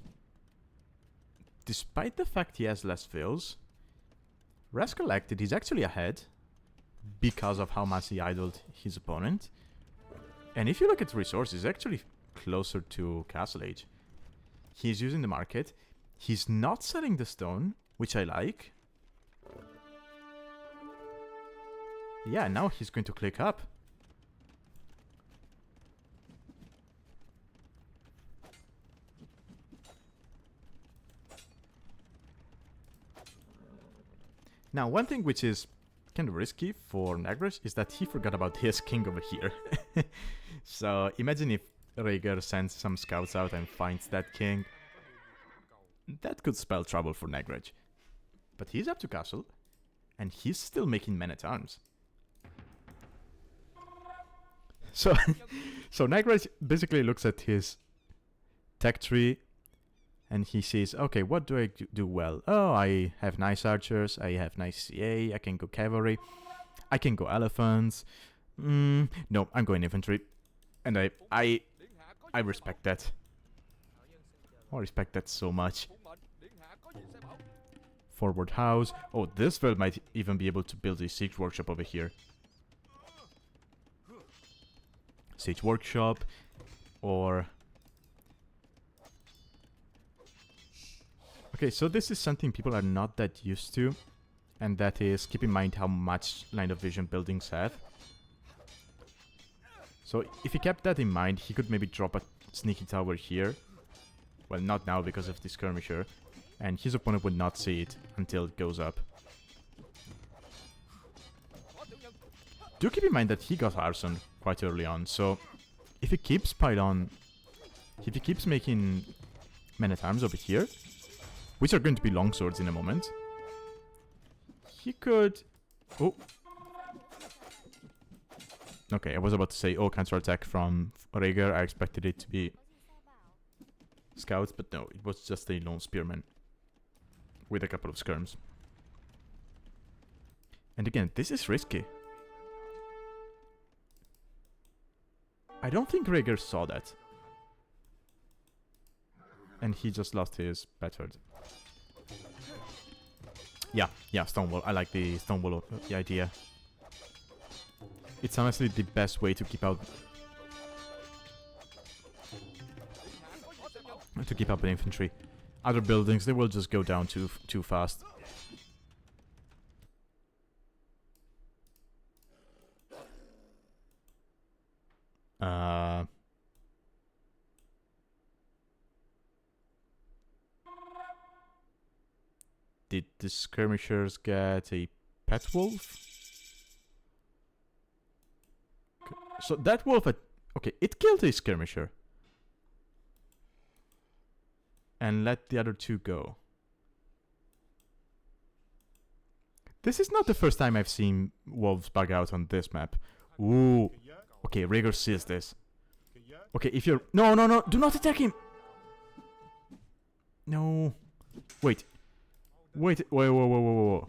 S1: despite the fact he has less fills, Res Collected, he's actually ahead because of how much he idled his opponent. And if you look at resources, he's actually closer to Castle Age. He's using the market. He's not selling the stone, which I like. Yeah, now he's going to click up. Now, one thing which is kind of risky for TheNagraj is that he forgot about his king over here. So imagine if Raiger sends some scouts out and finds that king. That could spell trouble for TheNagraj. But he's up to castle, and he's still making men-at-arms. So, so TheNagraj basically looks at his tech tree, and he says, okay, what do I do well? Oh, I have nice archers, I have nice CA, I can go cavalry, I can go elephants. No, I'm going infantry. And I respect that. I respect that so much. Forward house. Oh, this build might even be able to build a siege workshop over here. Siege workshop, or... Okay, so this is something people are not that used to, and that is, keep in mind how much line of vision buildings have. So if he kept that in mind, he could maybe drop a sneaky tower here. Well, not now because of the skirmisher, and his opponent would not see it until it goes up. Do keep in mind that he got arson quite early on, so if he keeps pylon, if he keeps making men-at-arms over here, which are going to be longswords in a moment, he could... Oh. Okay, I was about to say, oh, counter-attack from Raiger. I expected it to be scouts, but no, it was just a lone spearman with a couple of skirms. And again, this is risky. I don't think Raiger saw that. And he just lost his Bedford. Yeah, Stonewall. I like the Stonewall the idea. It's honestly the best way to keep out... to keep up an infantry. Other buildings, they will just go down too fast. Did the skirmishers get a pet wolf? So that wolf had... Okay, it killed a skirmisher. And let the other two go. This is not the first time I've seen wolves bug out on this map. Ooh. Okay, Raiger sees this. Okay, if you're... No, no, no! Do not attack him! No. Wait. Wait, whoa.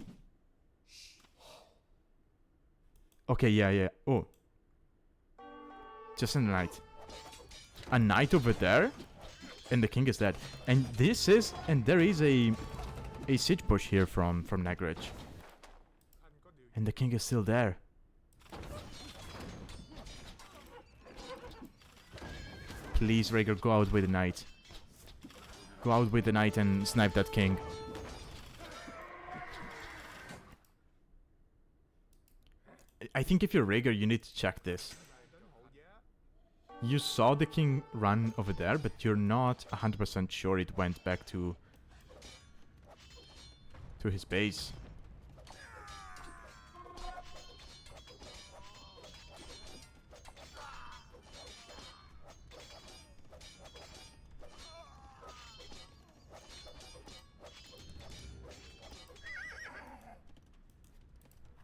S1: Okay, yeah. Oh. Just a knight. A knight over there? And the king is dead. And this is... And there is a siege push here from TheNagraj. And the king is still there. Please, Raiger, go out with the knight. Go out with the knight and snipe that king. I think if you're Raiger, you need to check this. You saw the king run over there, but you're not 100% sure it went back to his base.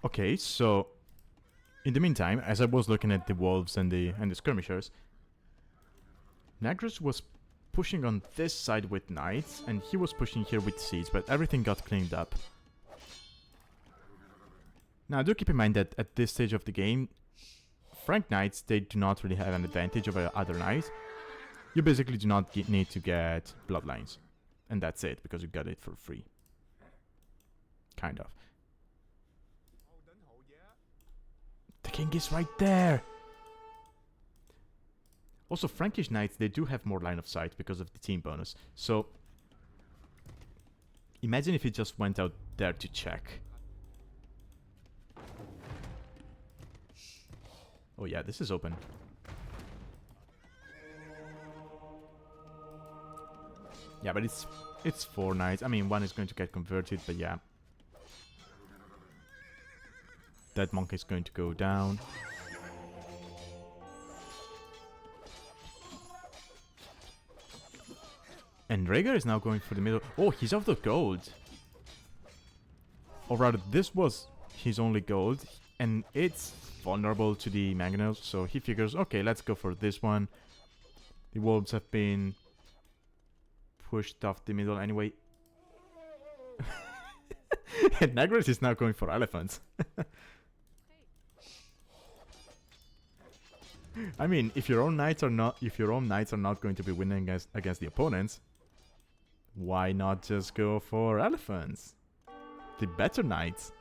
S1: Okay, so in the meantime, as I was looking at the wolves and the skirmishers, TheNagraj was pushing on this side with knights, and he was pushing here with siege, but everything got cleaned up. Now, do keep in mind that at this stage of the game, Frank knights, they do not really have an advantage over other knights. You basically do not need to get bloodlines, and that's it, because you got it for free. Kind of. The king is right there! Also, Frankish knights, they do have more line of sight because of the team bonus. So, imagine if he just went out there to check. Oh yeah, this is open. Yeah, but it's 4 knights. I mean, one is going to get converted, but yeah. that monk is going to go down. And Raiger is now going for the middle. Oh, he's off the gold. Or rather, this was his only gold. And it's vulnerable to the mangonels. So he figures, okay, let's go for this one. The wolves have been pushed off the middle anyway. And TheNagraj is now going for elephants. I mean, if your own knights are not going to be winning against the opponents, why not just go for elephants? The better knights.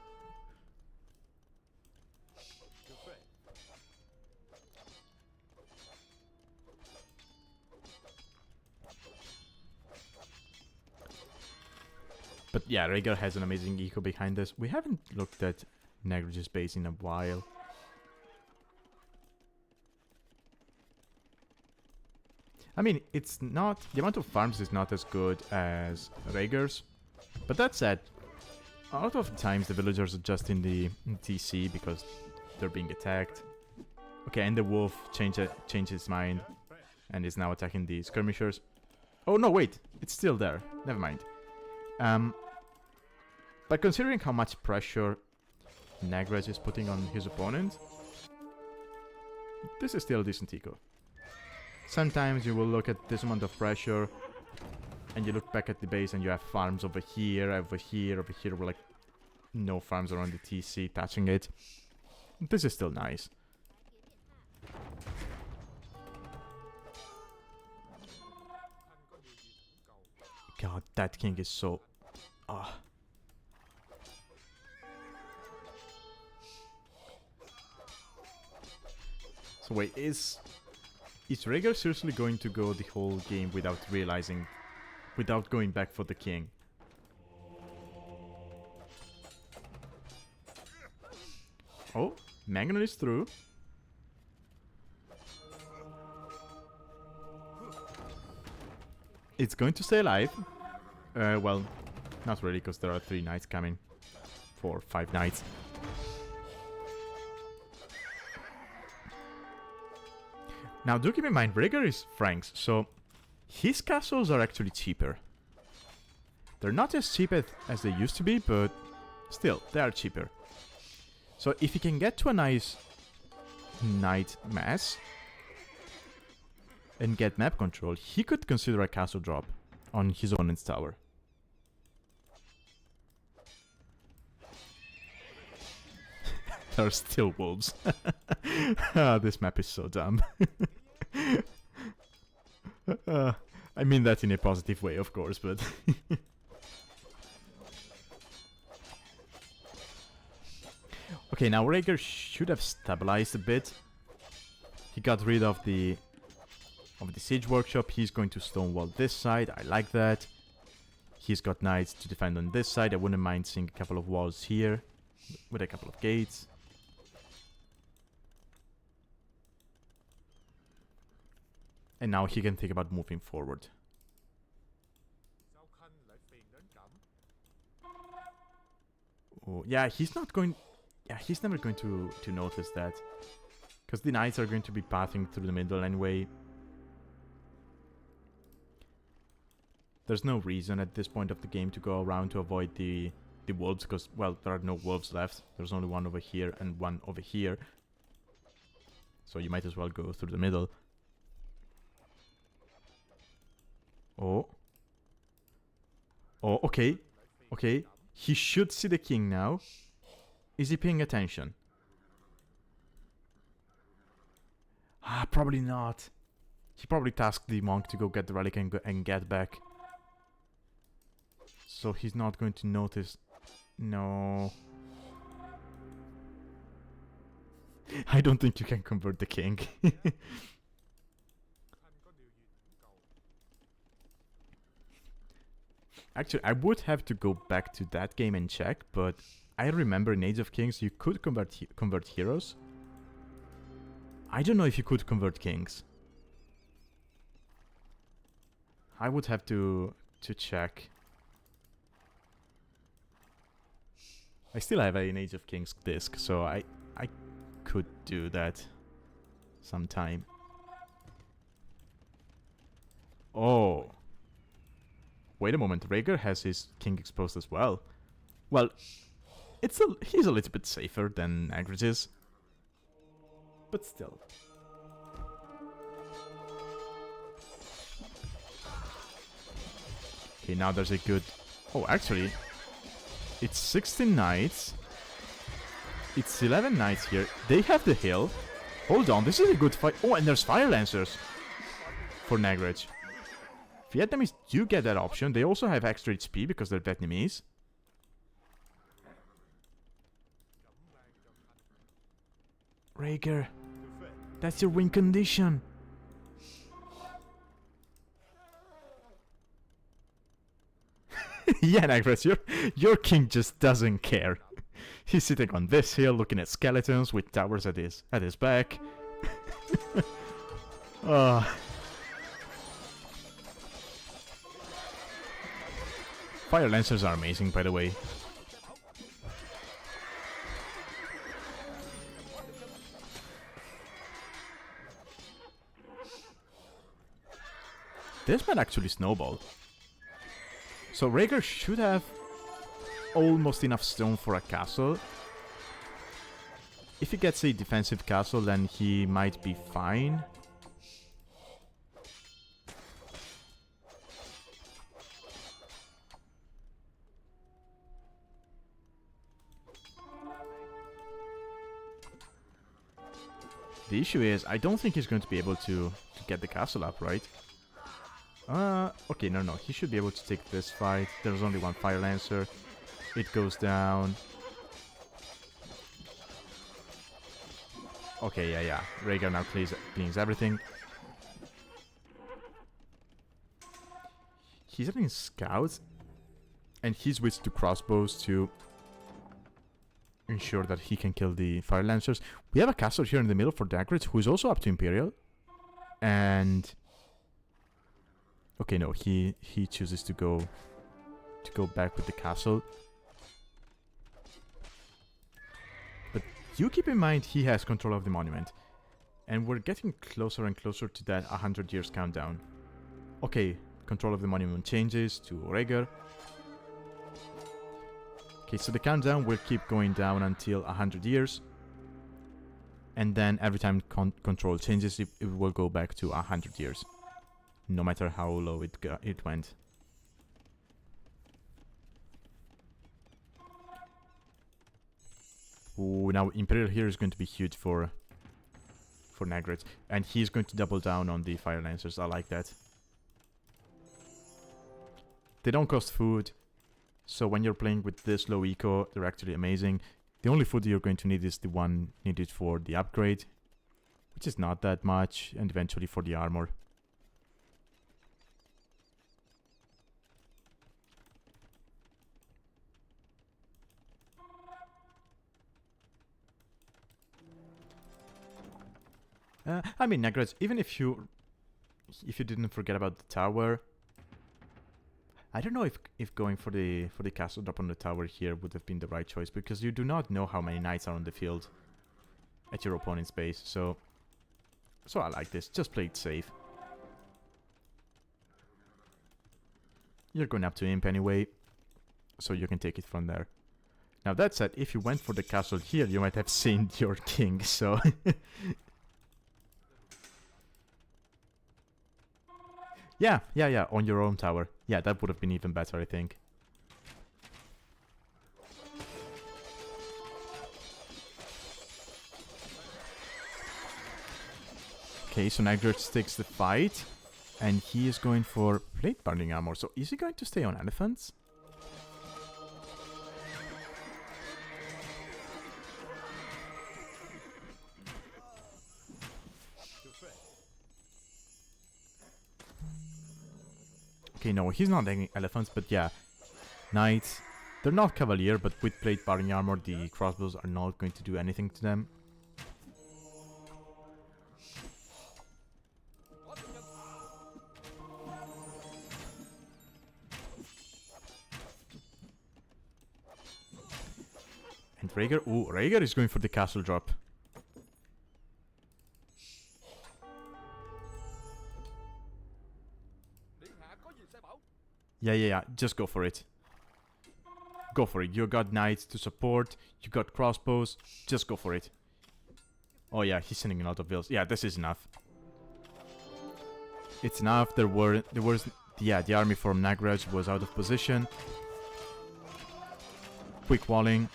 S1: But yeah, Raiger has an amazing eco behind us. We haven't looked at TheNagraj's base in a while. I mean, it's not... The amount of farms is not as good as Raiger's. But that said, a lot of times the villagers are just in the TC because they're being attacked. Okay, and the wolf changed his mind and is now attacking the skirmishers. Oh no, wait! It's still there. Never mind. But considering how much pressure TheNagraj is putting on his opponent, this is still a decent eco. Sometimes you will look at this amount of pressure and you look back at the base and you have farms over here, over here, over here, where like no farms around the TC touching it. This is still nice. God, that king is so... So wait, is Raiger seriously going to go the whole game without realizing, without going back for the king? Oh, Mangonel is through. It's going to stay alive. Well, not really, because there are 3 knights coming. 4, 5 knights. Now, do keep in mind, Raiger is Franks, so his castles are actually cheaper. They're not as cheap as they used to be, but still, they are cheaper. So if he can get to a nice knight mass and get map control, he could consider a castle drop on his opponent's tower. There are still wolves. This map is so dumb. I mean that in a positive way, of course, but... Okay, now Raiger should have stabilized a bit. He got rid of the siege workshop. He's going to stonewall this side. I like that. He's got knights to defend on this side. I wouldn't mind seeing a couple of walls here with a couple of gates. And now he can think about moving forward. Oh, yeah, he's not going... Yeah, he's never going to notice that. Because the knights are going to be pathing through the middle anyway. There's no reason at this point of the game to go around to avoid the wolves. Because, well, there are no wolves left. There's only one over here and one over here. So you might as well go through the middle. Oh. Oh, okay. Okay. He should see the king now. Is he paying attention? Ah, probably not. He probably tasked the monk to go get the relic and get back. So he's not going to notice. No. I don't think you can convert the king. Actually, I would have to go back to that game and check, but I remember in Age of Kings you could convert heroes. I don't know if you could convert kings. I would have to check. I still have an Age of Kings disc, so I could do that sometime. Oh. Wait a moment, Raiger has his king exposed as well. Well, he's a little bit safer than TheNagraj is. But still. Okay, now there's a good... Oh, actually, it's 16 knights. It's 11 knights here. They have the hill. Hold on, this is a good fight. Oh, and there's fire lancers for TheNagraj. Vietnamese do get that option. They also have extra HP because they're Vietnamese. Raiger, that's your win condition. Yeah, TheNagraj, your king just doesn't care. He's sitting on this hill looking at skeletons with towers at his back. Fire lancers are amazing, by the way. This might actually snowball. So Raiger should have almost enough stone for a castle. If he gets a defensive castle, then he might be fine. The issue is, I don't think he's going to be able to get the castle up, right? Okay, no, he should be able to take this fight. There's only one Fire Lancer. It goes down. Okay, yeah. Raiger now cleans everything. He's having scouts. And he switched to crossbows to ensure that he can kill the Fire Lancers. We have a castle here in the middle for TheNagraj, who is also up to Imperial. And... okay, no, he chooses to go back with the castle. But you keep in mind he has control of the monument. And we're getting closer and closer to that 100 years countdown. Okay, control of the monument changes to Raiger. Okay, so the countdown will keep going down until 100 years. And then every time control changes, it will go back to 100 years. No matter how low it went. Ooh, now Imperial here is going to be huge for TheNagraj. And he's going to double down on the Fire Lancers. I like that. They don't cost food. So when you're playing with this low eco, they're actually amazing. The only food you're going to need is the one needed for the upgrade. Which is not that much. And eventually for the armor. I mean, TheNagraj, even if you didn't forget about the tower, I don't know if going for the castle drop on the tower here would have been the right choice, because you do not know how many knights are on the field at your opponent's base. So I like this. Just play it safe. You're going up to Imp anyway, so you can take it from there. Now that said, if you went for the castle here, you might have seen your king. So. Yeah, on your own tower. Yeah, that would have been even better, I think. Okay, so TheNagraj takes the fight. And he is going for plate binding armor. So is he going to stay on elephants? Okay, no, he's not taking elephants, but yeah. Knights. They're not cavalier, but with plate barring armor, the crossbows are not going to do anything to them. And Raiger, ooh, Raiger is going for the castle drop. Yeah, just go for it. Go for it. You got knights to support, you got crossbows, just go for it. Oh yeah, he's sending a lot of vills. Yeah, this is enough. It's enough. There was yeah, the army from Nagraj was out of position. Quick walling.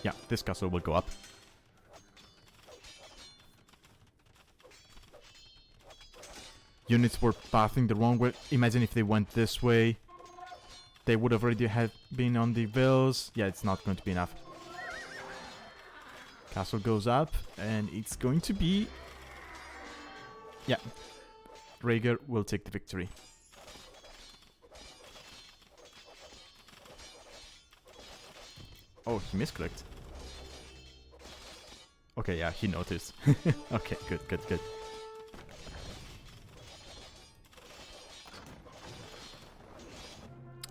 S1: Yeah, this castle will go up. Units were pathing the wrong way. Imagine if they went this way. They would have already have been on the vills. Yeah, it's not going to be enough. Castle goes up, and it's going to be... Yeah. Raiger will take the victory. Oh, he misclicked. Okay, yeah, he noticed. Okay, good.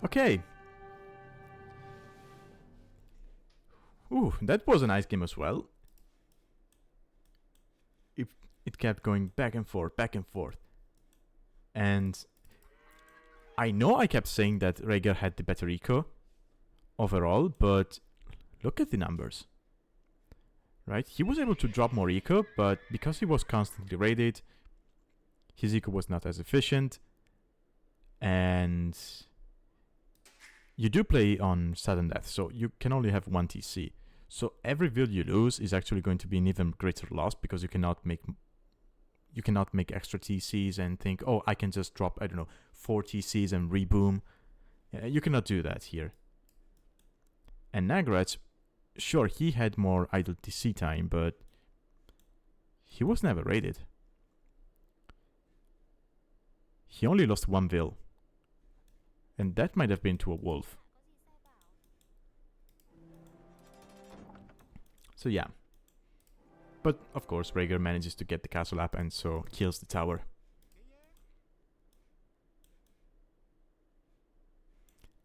S1: Okay. Ooh, that was a nice game as well. It kept going back and forth. And I know I kept saying that Raiger had the better eco overall, but look at the numbers. Right? He was able to drop more eco, but because he was constantly raided, his eco was not as efficient. And you do play on sudden death, so you can only have 1 TC. So every build you lose is actually going to be an even greater loss, because you cannot make extra TCs and think, oh, I can just drop, I don't know, 4 TCs and reboom. You cannot do that here. And Nagraj, sure, he had more idle TC time, but he was never raided. He only lost 1 vill. And that might have been to a wolf. So yeah. But of course Raiger manages to get the castle up and so kills the tower.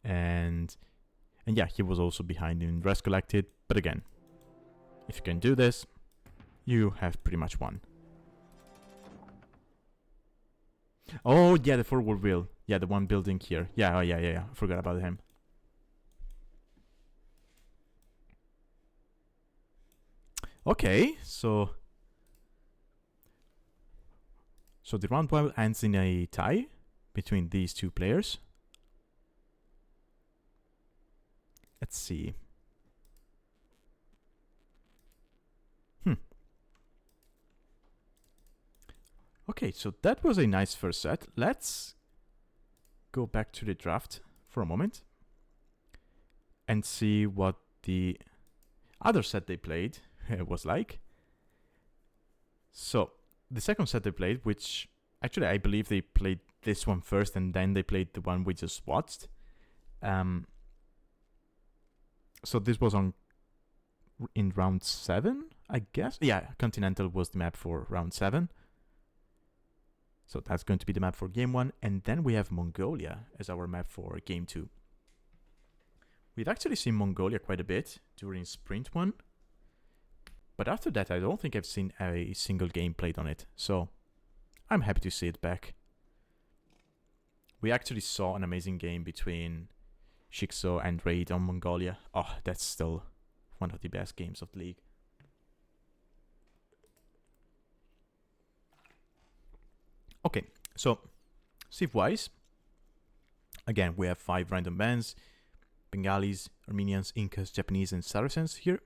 S1: And yeah, he was also behind in rest collected, but again, if you can do this, you have pretty much won. Oh yeah, the forward wheel. Yeah, the one building here. Yeah, oh yeah. I forgot about him. Okay, so the round 12 ends in a tie between these two players. Let's see. Okay, so that was a nice first set. Let's go back to the draft for a moment and see what the other set they played was like. So the second set they played, which actually I believe they played this one first and then they played the one we just watched. So this was in round 7, I guess. Yeah, Continental was the map for round 7. So that's going to be the map for game 1. And then we have Mongolia as our map for game 2. We've actually seen Mongolia quite a bit during Sprint 1. But after that, I don't think I've seen a single game played on it. So I'm happy to see it back. We actually saw an amazing game between ShiXo and Raid on Mongolia. Oh, that's still one of the best games of the league. Okay, so Civ-wise, again, we have 5 random bands: Bengalis, Armenians, Incas, Japanese, and Saracens here.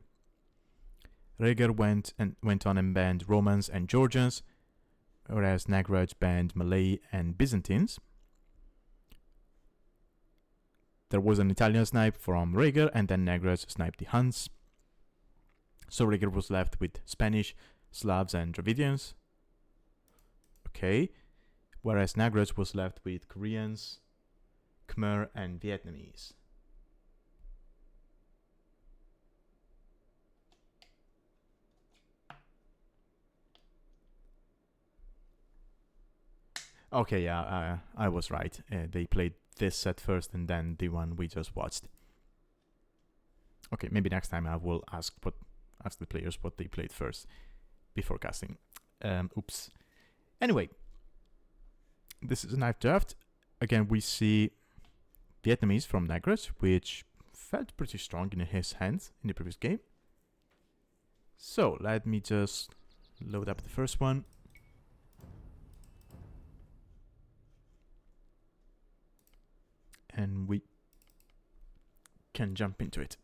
S1: Raiger went on and banned Romans and Georgians, whereas Nagraj banned Malay and Byzantines. There was an Italian snipe from Raiger, and then Nagraj sniped the Huns. So Raiger was left with Spanish, Slavs, and Dravidians. Okay. Whereas Nagraj was left with Koreans, Khmer, and Vietnamese. Okay, yeah, I was right. They played this set first and then the one we just watched. Okay, maybe next time I will ask the players what they played first before casting. Oops. Anyway, this is a knife draft. Again, we see Vietnamese from TheNagraj, which felt pretty strong in his hands in the previous game. So let me just load up the first one. And we can jump into it.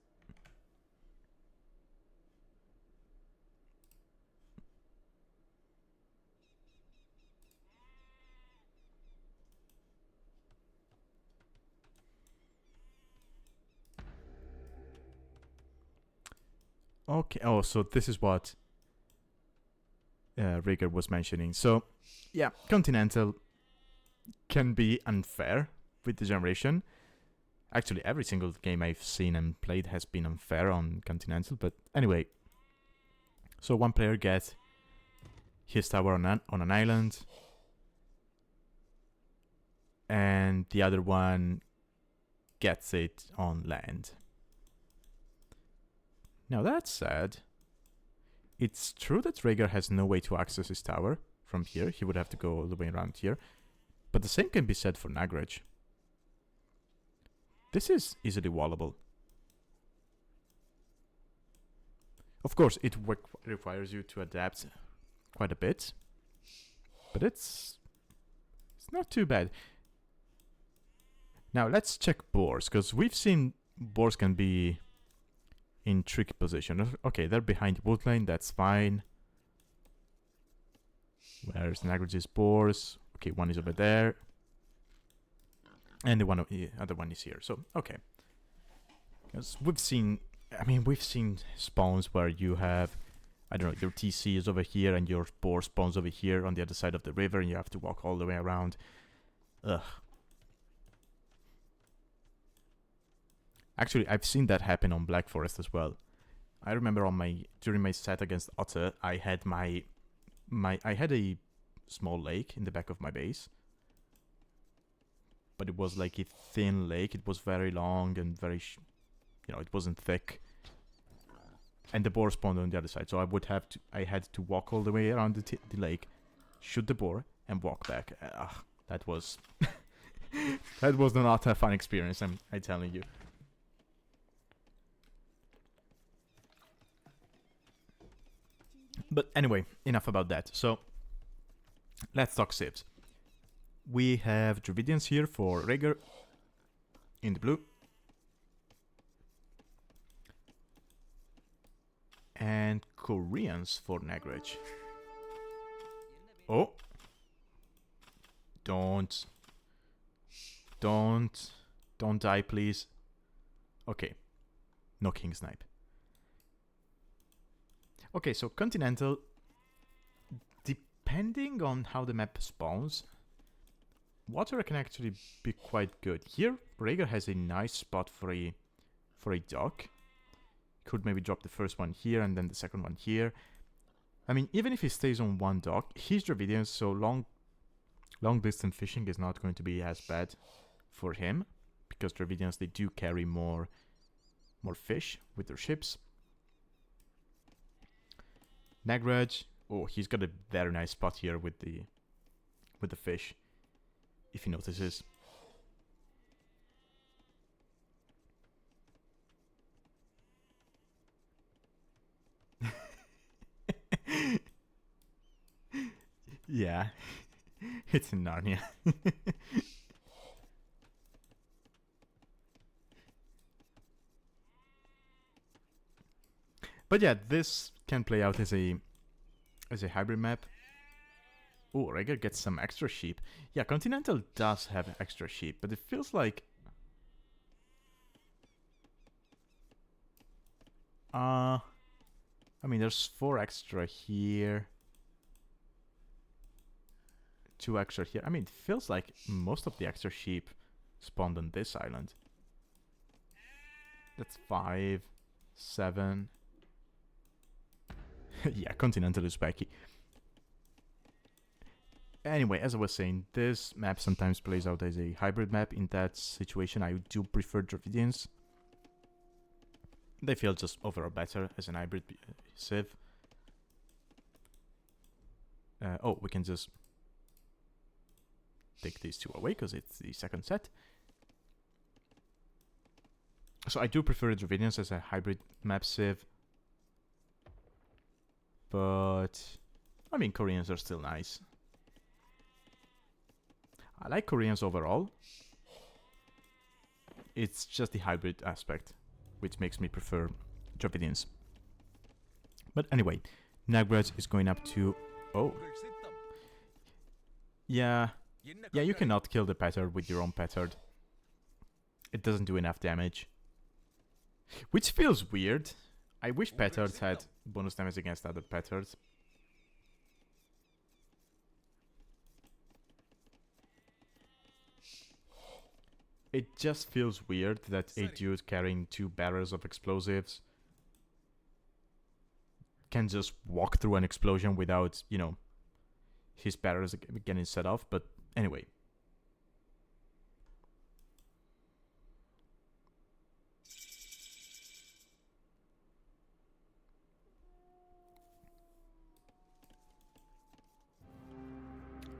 S1: Okay, oh, so this is what Raiger was mentioning. So, yeah, Continental can be unfair with the generation. Actually, every single game I've seen and played has been unfair on Continental, but anyway. So one player gets his tower on an island, and the other one gets it on land. Now that said, it's true that Raiger has no way to access his tower from here. He would have to go all the way around here. But the same can be said for TheNagraj. This is easily wallable. Of course, it requires you to adapt quite a bit, but it's not too bad. Now let's check boars, because we've seen boars can be in tricky position. Okay, they're behind the wood lane, that's fine. Where's TheNagraj's boars? Okay, one is over there. And the other one is here. So, okay. Because we've seen spawns where you have, I don't know, your TC is over here and your boar spawns over here on the other side of the river and you have to walk all the way around. Ugh. Actually, I've seen that happen on Black Forest as well. I remember during my set against Otter, I had I had a small lake in the back of my base. But it was like a thin lake. It was very long and very, it wasn't thick. And the boar spawned on the other side. So I had to walk all the way around the lake, shoot the boar, and walk back. That was, that was not a fun experience, I'm telling you. But anyway, enough about that. So, let's talk civs. We have Dravidians here for Raiger in the blue. And Koreans for TheNagraj. Oh. Don't die, please. Okay. No king snipe. Okay, so Continental, depending on how the map spawns, water can actually be quite good. Here, Raiger has a nice spot for a dock. Could maybe drop the first one here and then the second one here. I mean, even if he stays on one dock, he's Dravidian, so long distance fishing is not going to be as bad for him, because Dravidians, they do carry more fish with their ships. TheNagraj, oh, he's got a very nice spot here with the fish, if he notices. Yeah, it's in Narnia. But yeah, this can play out as a hybrid map. Oh, Raiger gets some extra sheep. Yeah, Continental does have extra sheep, but it feels like I mean, there's 4 extra here. 2 extra here. I mean, it feels like most of the extra sheep spawned on this island. That's 5, 7. Yeah, Continental is wacky. Anyway, as I was saying, this map sometimes plays out as a hybrid map. In that situation, I do prefer Dravidians. They feel just overall better as an hybrid civ. Oh, we can just take these two away because it's the second set. So I do prefer Dravidians as a hybrid map civ. But, I mean, Koreans are still nice. I like Koreans overall. It's just the hybrid aspect which makes me prefer Dravidians. But anyway, Nagraj is going up to... Oh. Yeah, you cannot kill the Petard with your own Petard. It doesn't do enough damage. Which feels weird. I wish Petards had bonus damage against other Petards. It just feels weird that a dude carrying 2 barrels of explosives can just walk through an explosion without, you know, his barrels getting set off. But anyway.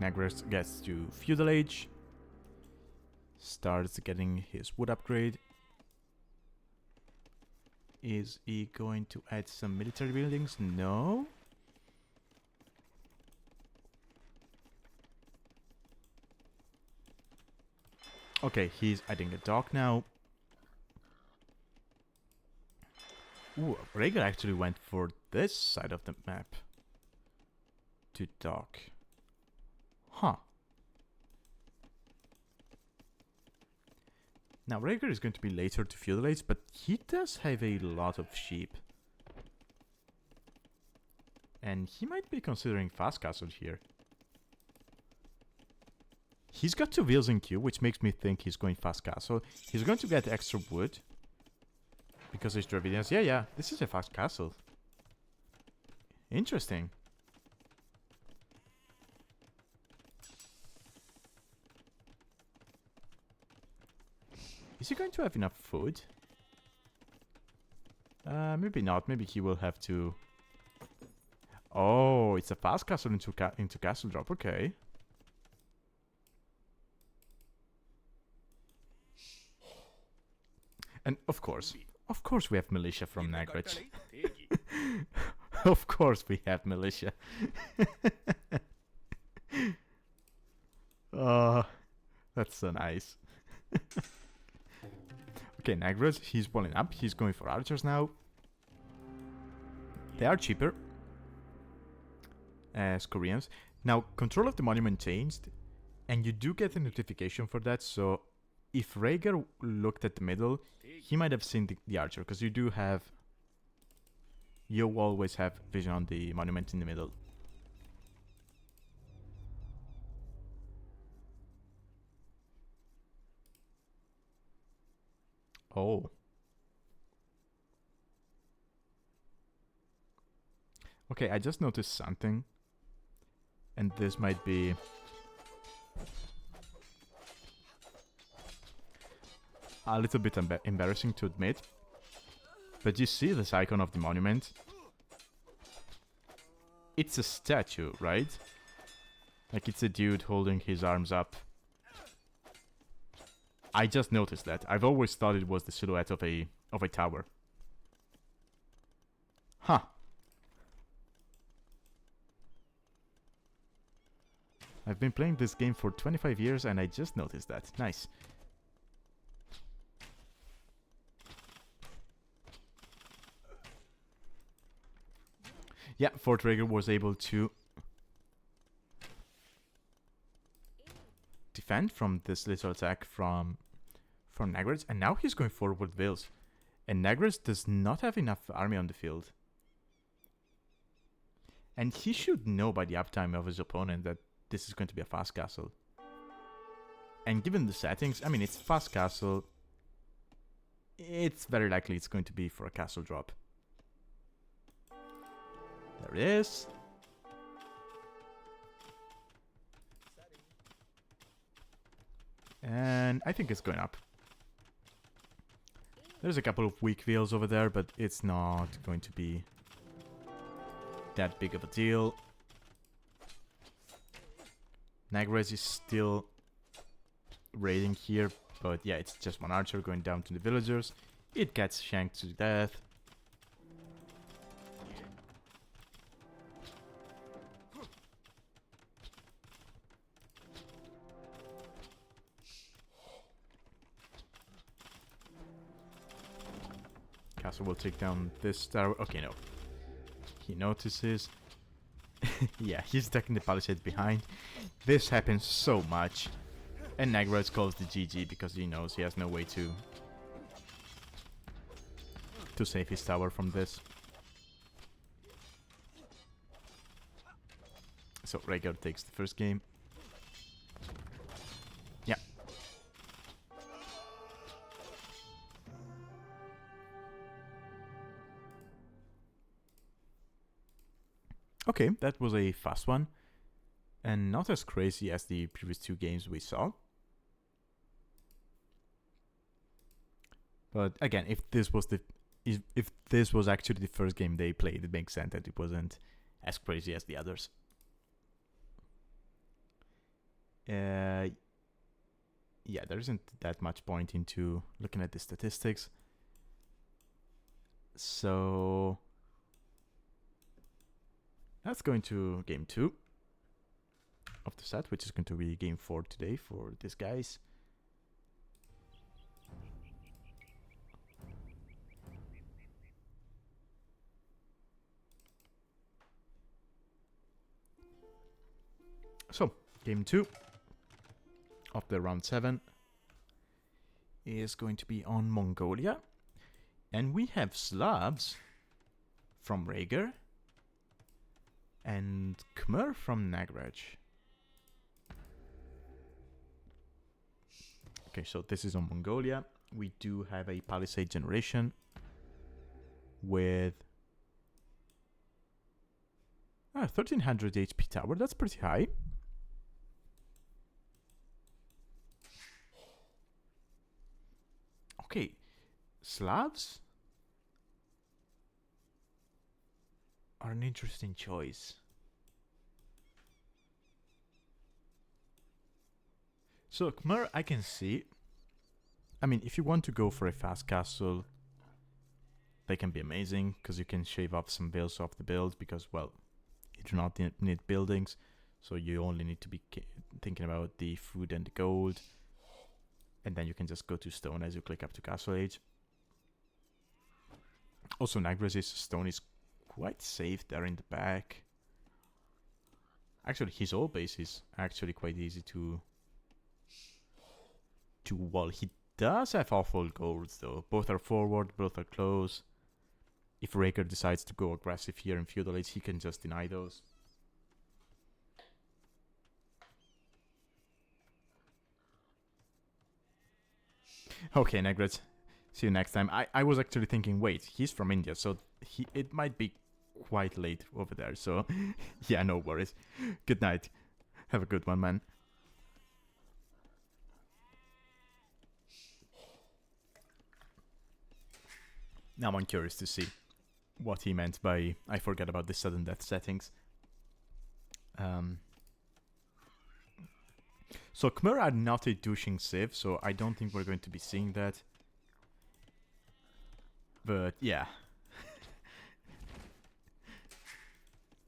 S1: Nagraj gets to Feudal Age. Starts getting his wood upgrade. Is he going to add some military buildings? No. Okay, he's adding a dock now. Ooh, Raiger actually went for this side of the map to dock. Huh. Now, Raiger is going to be later to Feudal Age, but he does have a lot of sheep. And he might be considering fast castle here. He's got 2 wheels in queue, which makes me think he's going fast castle. He's going to get extra wood. Because he's Dravidians. Yeah, this is a fast castle. Interesting. Is he going to have enough food? Maybe not. Maybe he will have to... Oh, it's a fast castle into castle drop. Okay. And of course we have militia from Nagraj. Of course we have militia. Oh, that's so nice. Okay, Nagraj, he's balling up. He's going for archers now. They are cheaper as Koreans. Now, control of the monument changed, and you do get a notification for that. So, if Raiger looked at the middle, he might have seen the archer, because you always have vision on the monument in the middle. Oh. Okay, I just noticed something. And this might be... a little bit embarrassing to admit. But you see this icon of the monument? It's a statue, right? Like it's a dude holding his arms up. I just noticed that. I've always thought it was the silhouette of a tower. Huh. I've been playing this game for 25 years and I just noticed that. Nice. Yeah, ForteRaiger was able to defend from this little attack from Nagraj, and now he's going forward with Vils. And Nagraj does not have enough army on the field. And he should know by the uptime of his opponent that this is going to be a fast castle. And given the settings, I mean, it's fast castle. It's very likely it's going to be for a castle drop. There it is. And I think it's going up. There's a couple of weak wheels over there, but it's not going to be that big of a deal. TheNagraj is still raiding here, but yeah, it's just one archer going down to the villagers. It gets shanked to death. Castle will take down this tower. Okay, no. He notices. Yeah, he's attacking the palisade behind. This happens so much. And TheNagraj calls the GG because he knows he has no way to save his tower from this. So Raiger takes the first game. Yeah. Okay, that was a fast one. And not as crazy as the previous two games we saw. But again, if this was actually the first game they played, it makes sense that it wasn't as crazy as the others. Yeah, there isn't that much point into looking at the statistics. So let's go into game 2 of the set, which is going to be game 4 today for these guys. So, game 2 of the round 7 is going to be on Mongolia. And we have Slavs from Raiger and Khmer from TheNagraj. Okay, so this is on Mongolia. We do have a palisade generation with 1300 HP tower. That's pretty high. Okay, Slavs are an interesting choice. So Khmer, I can see. I mean, if you want to go for a fast castle, they can be amazing because you can shave off some bills off the build because, well, you do not need buildings, so you only need to be thinking about the food and the gold. And then you can just go to stone as you click up to castle age. Also, TheNagraj's stone is quite safe there in the back. Actually, his old base is actually quite easy to wall. He does have awful golds though. Both are forward, both are close. If Raiger decides to go aggressive here in feudal age, he can just deny those. Okay, TheNagraj. See you next time. I was actually thinking, wait, he's from India, so it might be quite late over there. So, yeah, no worries. Good night. Have a good one, man. Now I'm curious to see what he meant by I forget about the sudden death settings. So Khmer are not a douching civ, so I don't think we're going to be seeing that. But yeah.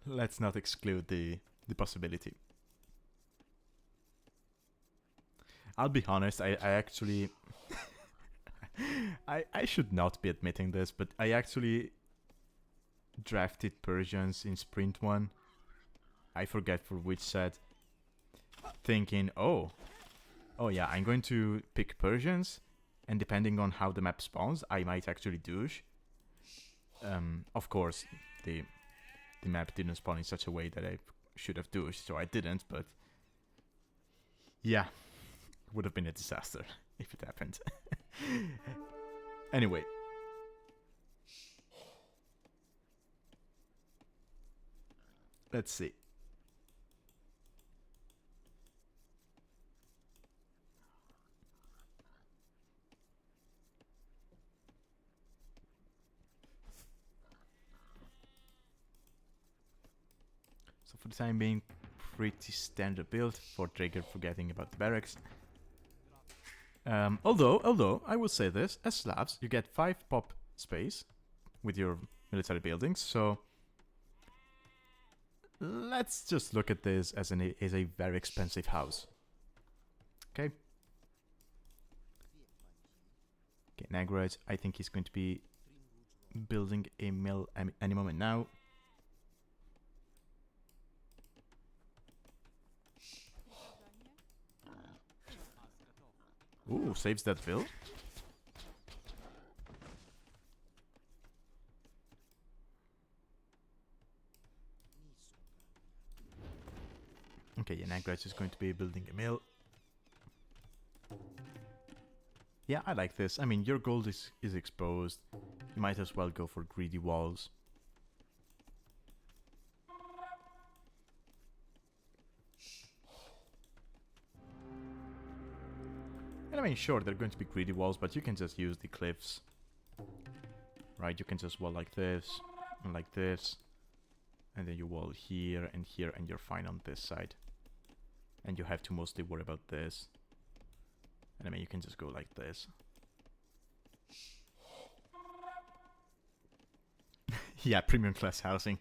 S1: Let's not exclude the possibility. I'll be honest, I actually... I should not be admitting this, but I actually drafted Persians in Sprint 1. I forget for which set. Thinking, oh yeah, I'm going to pick Persians, and depending on how the map spawns, I might actually douche. Of course, the map didn't spawn in such a way that I should have douched, so I didn't, but yeah, it would have been a disaster if it happened. Anyway. Let's see. for the time being, pretty standard build. ForteRaiger forgetting about the barracks. Although, I will say this, as Slavs, you get 5 pop space with your military buildings, so let's just look at this as a very expensive house. Okay. Okay, TheNagraj, I think he's going to be building a mill any moment now. Ooh, saves that bill. Okay, yeah, TheNagraj is going to be building a mill. Yeah, I like this. I mean, your gold is exposed. You might as well go for greedy walls. And I mean, sure, they're going to be greedy walls, but you can just use the cliffs. Right, you can just wall like this, and like this. And then you wall here, and you're fine on this side. And you have to mostly worry about this. And I mean, you can just go like this. Yeah, premium class housing.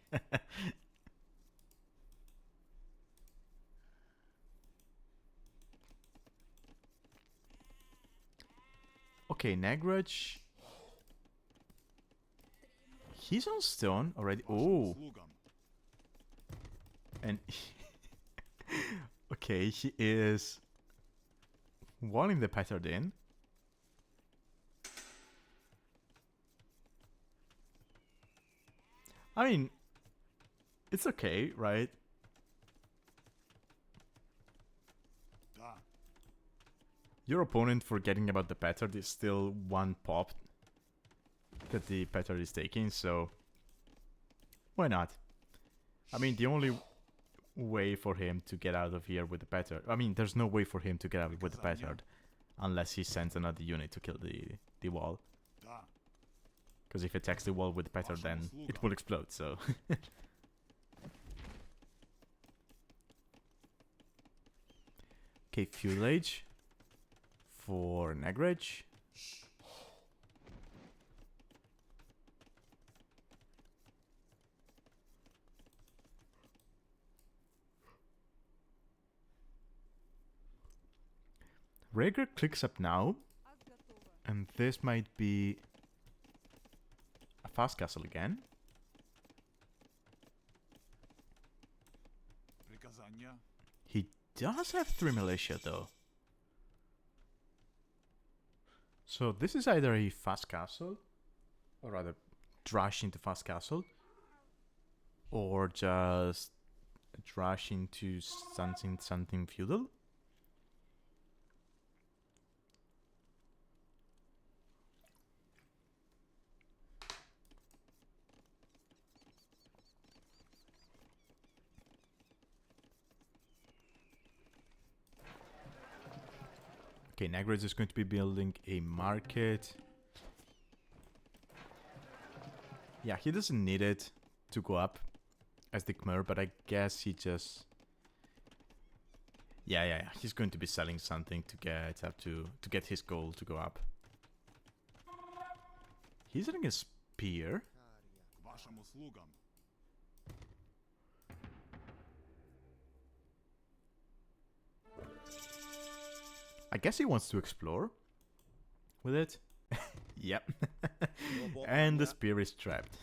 S1: Okay, TheNagraj. He's on stone already. Oh. And okay, he is walling the pattern in. I mean, it's okay, right? Your opponent forgetting about the pattern is still one pop that the pattern is taking, so why not? I mean, the only way for him to get out of here with the pattern, I mean, there's no way for him to get out with the pattern unless he sends another unit to kill the wall. Because if it attacks the wall with the pattern, then it will explode, so... Okay, Fuel Age for TheNagraj. Raiger clicks up now, and this might be a fast castle again. He does have 3 militia though. So this is either a fast castle, or rather drash into fast castle, or just drash into something feudal. Okay, TheNagraj is going to be building a market. Yeah, he doesn't need it to go up as the Khmer, but I guess he just... Yeah. He's going to be selling something to get up to get his goal to go up. He's selling a spear. I guess he wants to explore with it. Yep. And the spear is trapped.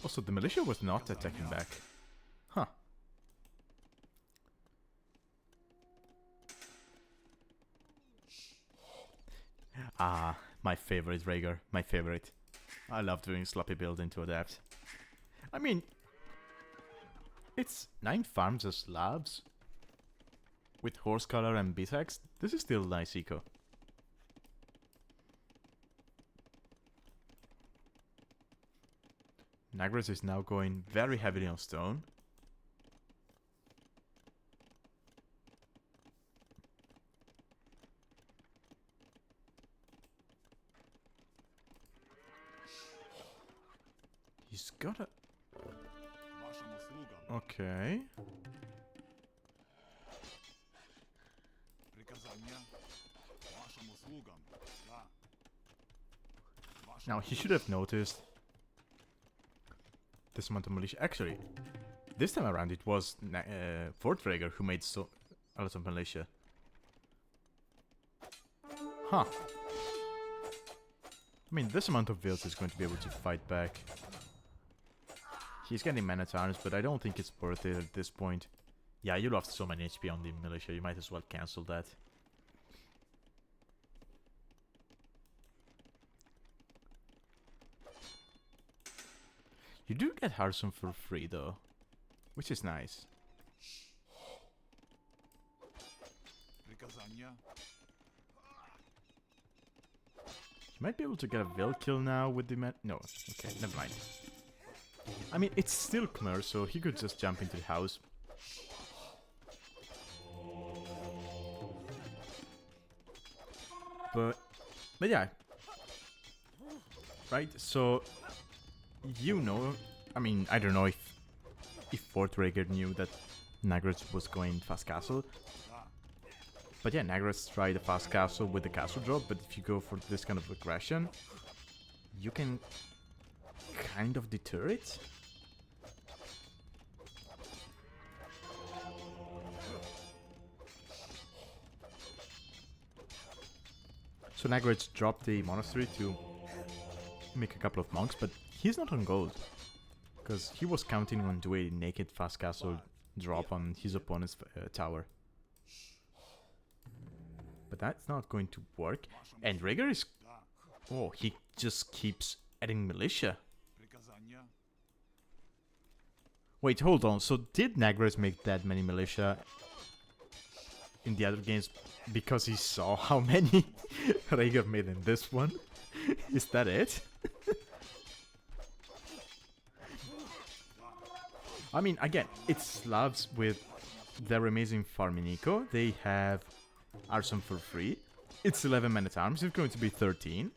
S1: Also, the militia was not attacking back. Huh. Ah, my favorite Raiger. My favorite. I love doing sloppy build into Adapt. I mean, it's 9 farms as slabs with horse color and B-Tax. This is still nice eco. TheNagraj is now going very heavily on stone. He's got a... Okay. Now, he should have noticed this amount of militia. Actually, this time around it was ForteRaiger who made a lot of militia. Huh. I mean, this amount of vills is going to be able to fight back. He's getting man-at-arms, but I don't think it's worth it at this point. Yeah, you lost so many HP on the militia, you might as well cancel that. You do get Harson for free, though, which is nice. You might be able to get a Vil kill now with the no, okay, never mind. I mean, it's still Khmer, so he could just jump into the house. But yeah. Right, so... You know... I mean, I don't know if ForteRaiger knew that TheNagraj was going fast castle. But yeah, TheNagraj tried a fast castle with the castle drop, but if you go for this kind of aggression, you can kind of deter it. So TheNagraj dropped the monastery to make a couple of monks, but he's not on gold. Because he was counting on doing a naked fast castle drop on his opponent's tower. But that's not going to work. And Raiger is... Oh, he just keeps adding militia. Wait, hold on. So did TheNagraj make that many militia in the other games because he saw how many Raiger made in this one? Is that it? I mean, again, it's Slavs with their amazing farming eco. They have Arson for free. It's 11 man-at-arms. It's going to be 13.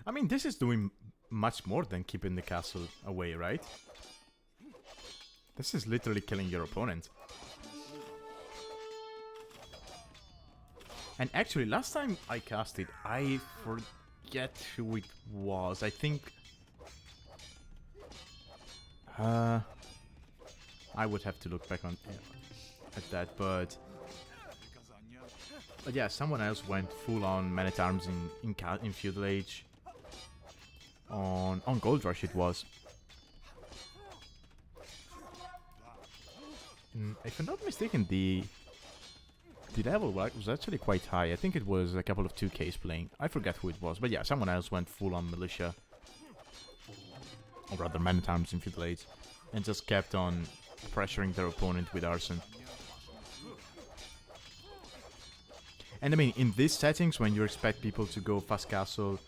S1: I mean, this is doing much more than keeping the castle away, right? This is literally killing your opponent. And actually, last time I cast it, I forget who it was. I think... I would have to look back on at that, but yeah, someone else went full on man-at-arms in Feudal Age. On Gold Rush it was. And if I'm not mistaken, the level was actually quite high. I think it was a couple of 2Ks playing. I forget who it was, but yeah, someone else went full on militia. Or rather man-at-arms in Feudal Age. And just kept on pressuring their opponent with arson. And I mean, in these settings, when you expect people to go fast castle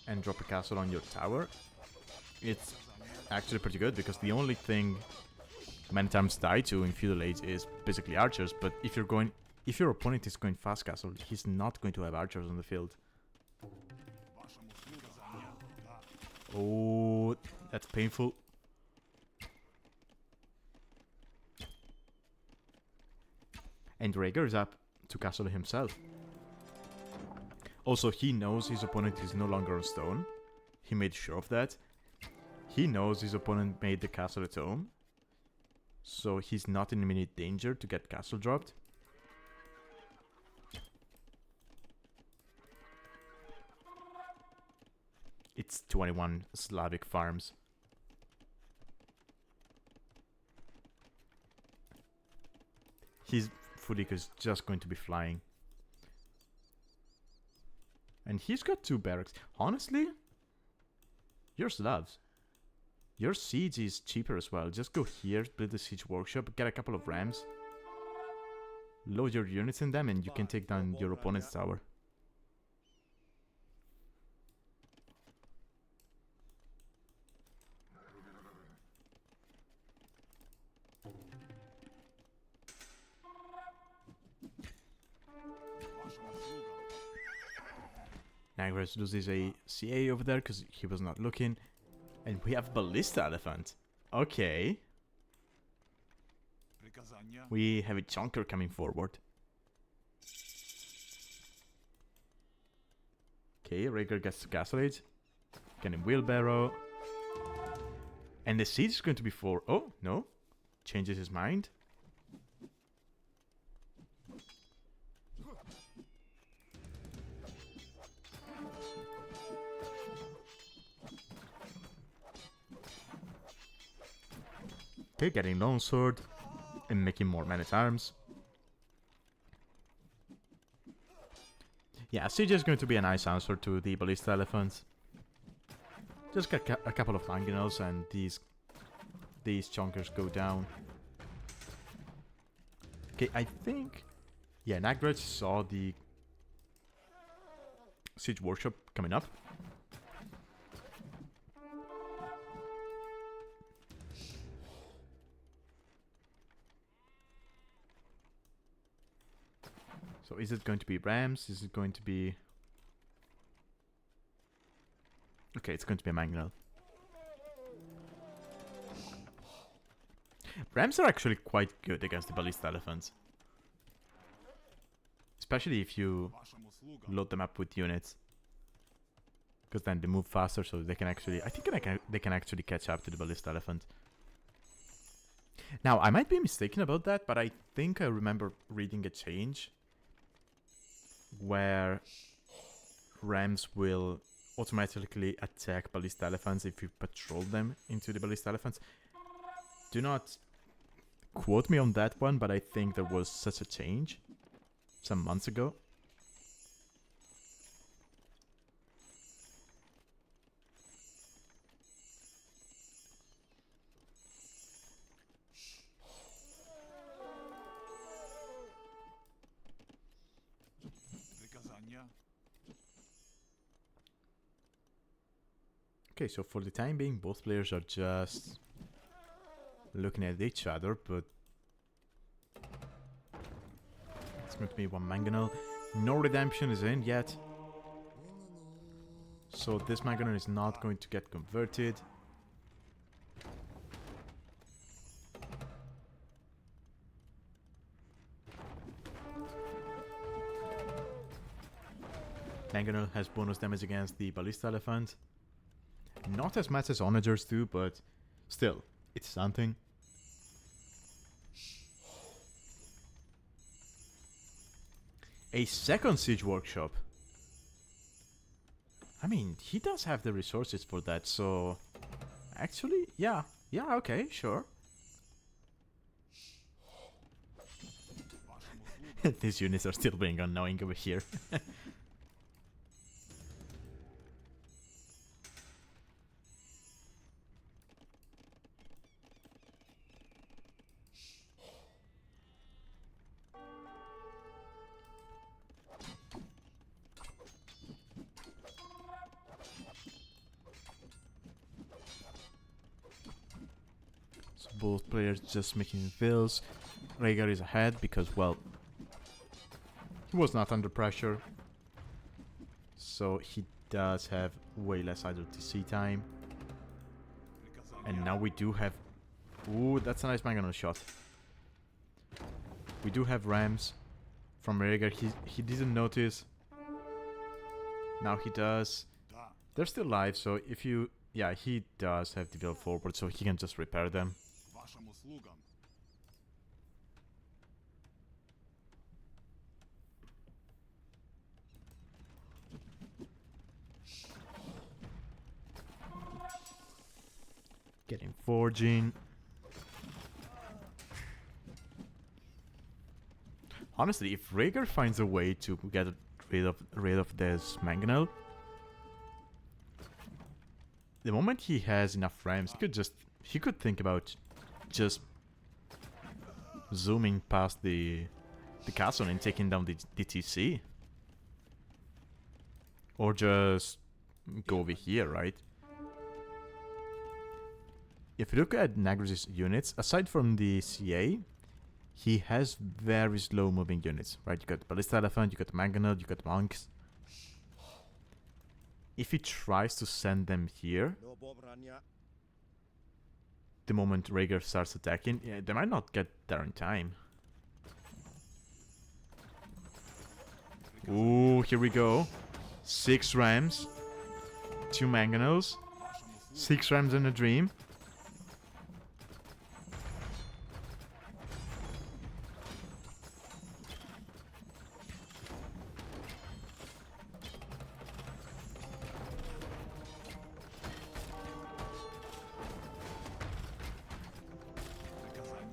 S1: and drop a castle on your tower, it's actually pretty good, because the only thing man-at-arms die to in Feudal Age is basically archers. But if your opponent is going fast castle, he's not going to have archers on the field. Oh, that's painful. And Raiger is up to castle himself. Also, he knows his opponent is no longer on stone. He made sure of that. He knows his opponent made the castle at home. So he's not in immediate danger to get castle dropped. It's 21 Slavic farms. His Fulik is just going to be flying. And he's got 2 barracks. Honestly, you're Slavs. Your siege is cheaper as well. Just go here, build the siege workshop, get a couple of rams, load your units in them, and you can take down your opponent's tower. Nagraj loses a CA over there because he was not looking. And we have Ballista Elephant. Okay. We have a chunker coming forward. Okay, Raiger gets the Castle Age. Getting Wheelbarrow. And the siege is going to be for... Oh, no. Changes his mind. Okay, getting Longsword and making more Man-at-Arms. Yeah, Siege is going to be a nice answer to the Ballista Elephants. Just get a couple of Mangonels and these chunkers go down. Okay, I think... Yeah, Nagraj saw the Siege Workshop coming up. So is it going to be Rams? Is it going to be... Okay, it's going to be a Mangonel. Rams are actually quite good against the Ballista Elephants. Especially if you load them up with units. Because then they move faster, so they can actually... I think they can actually catch up to the Ballista Elephant. Now, I might be mistaken about that, but I think I remember reading a change where Rams will automatically attack Ballista Elephants if you patrol them into the Ballista Elephants. Do not quote me on that one, but I think there was such a change some months ago. Okay, so for the time being, both players are just looking at each other, but it's going to be one Mangonel. No redemption is in yet. So this Mangonel is not going to get converted. Mangonel has bonus damage against the Ballista Elephant. Not as much as Onagers do, but still, it's something. A second Siege Workshop. I mean, he does have the resources for that, so... Actually, yeah, okay, sure. These units are still being annoying over here. Both players just making fills. Raiger is ahead because, well, he was not under pressure. So he does have way less IWTC time. And now we do have... Ooh, that's a nice Mangonel shot. We do have Rams from Raiger. He didn't notice. Now he does. They're still live, so if you... Yeah, he does have the build forward, so he can just repair them. Getting forging. Honestly, if Raiger finds a way to get rid of this Mangonel, the moment he has enough ramps, he could think about just zooming past the castle and taking down the TC. Or just go over here, right? If you look at TheNagraj's units, aside from the CA, he has very slow moving units, right? You got Ballista Elephant, you got Mangonel, you got Monks. If he tries to send them here, the moment Raiger starts attacking, yeah, they might not get there in time. Ooh, here we go. 6 rams, 2 mangonels, 6 rams in a dream.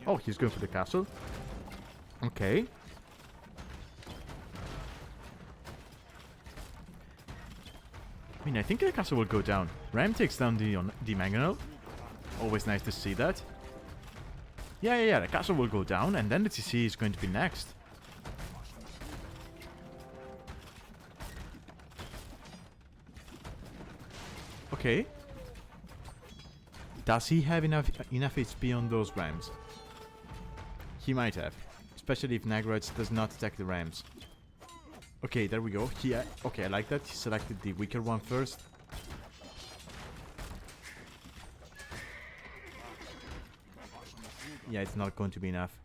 S1: Oh, he's going for the castle. Okay. I mean, I think the castle will go down. Ram takes down the Mangonel. Always nice to see that. Yeah, the castle will go down, and then the TC is going to be next. Okay. Does he have enough HP on those rams? He might have. Especially if TheNagraj does not attack the rams. Okay, there we go. Okay, I like that. He selected the weaker one first. Yeah, it's not going to be enough.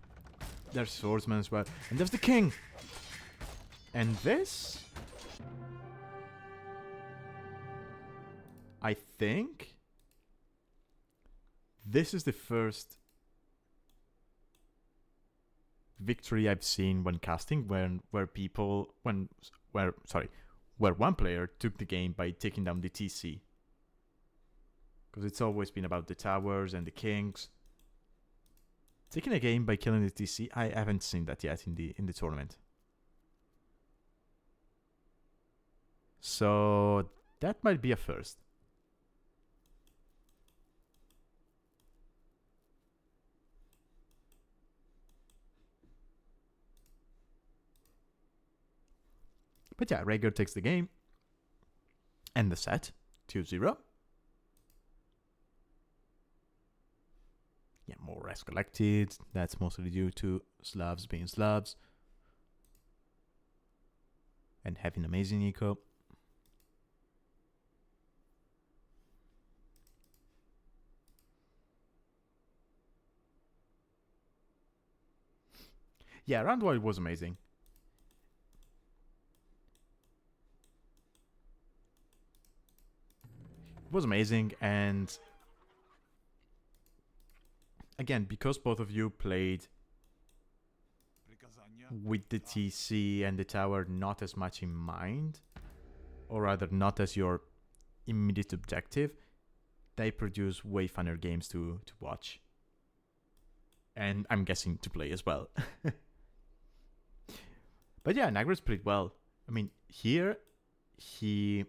S1: There's swordsman as well. And there's the king! And this? I think this is the first victory I've seen when casting where one player took the game by taking down the TC. Because it's always been about the towers and the kings. Taking a game by killing the TC, I haven't seen that yet in the tournament. So that might be a first. But yeah, Raiger takes the game. And the set. 2-0. Yeah, more rest collected. That's mostly due to Slavs being Slavs. And having amazing eco. Yeah, round 1 was amazing. It was amazing, and again, because both of you played with the TC and the tower not as much in mind, or rather not as your immediate objective, they produce way funner games to watch. And I'm guessing to play as well. But yeah, TheNagraj played well. I mean, here, he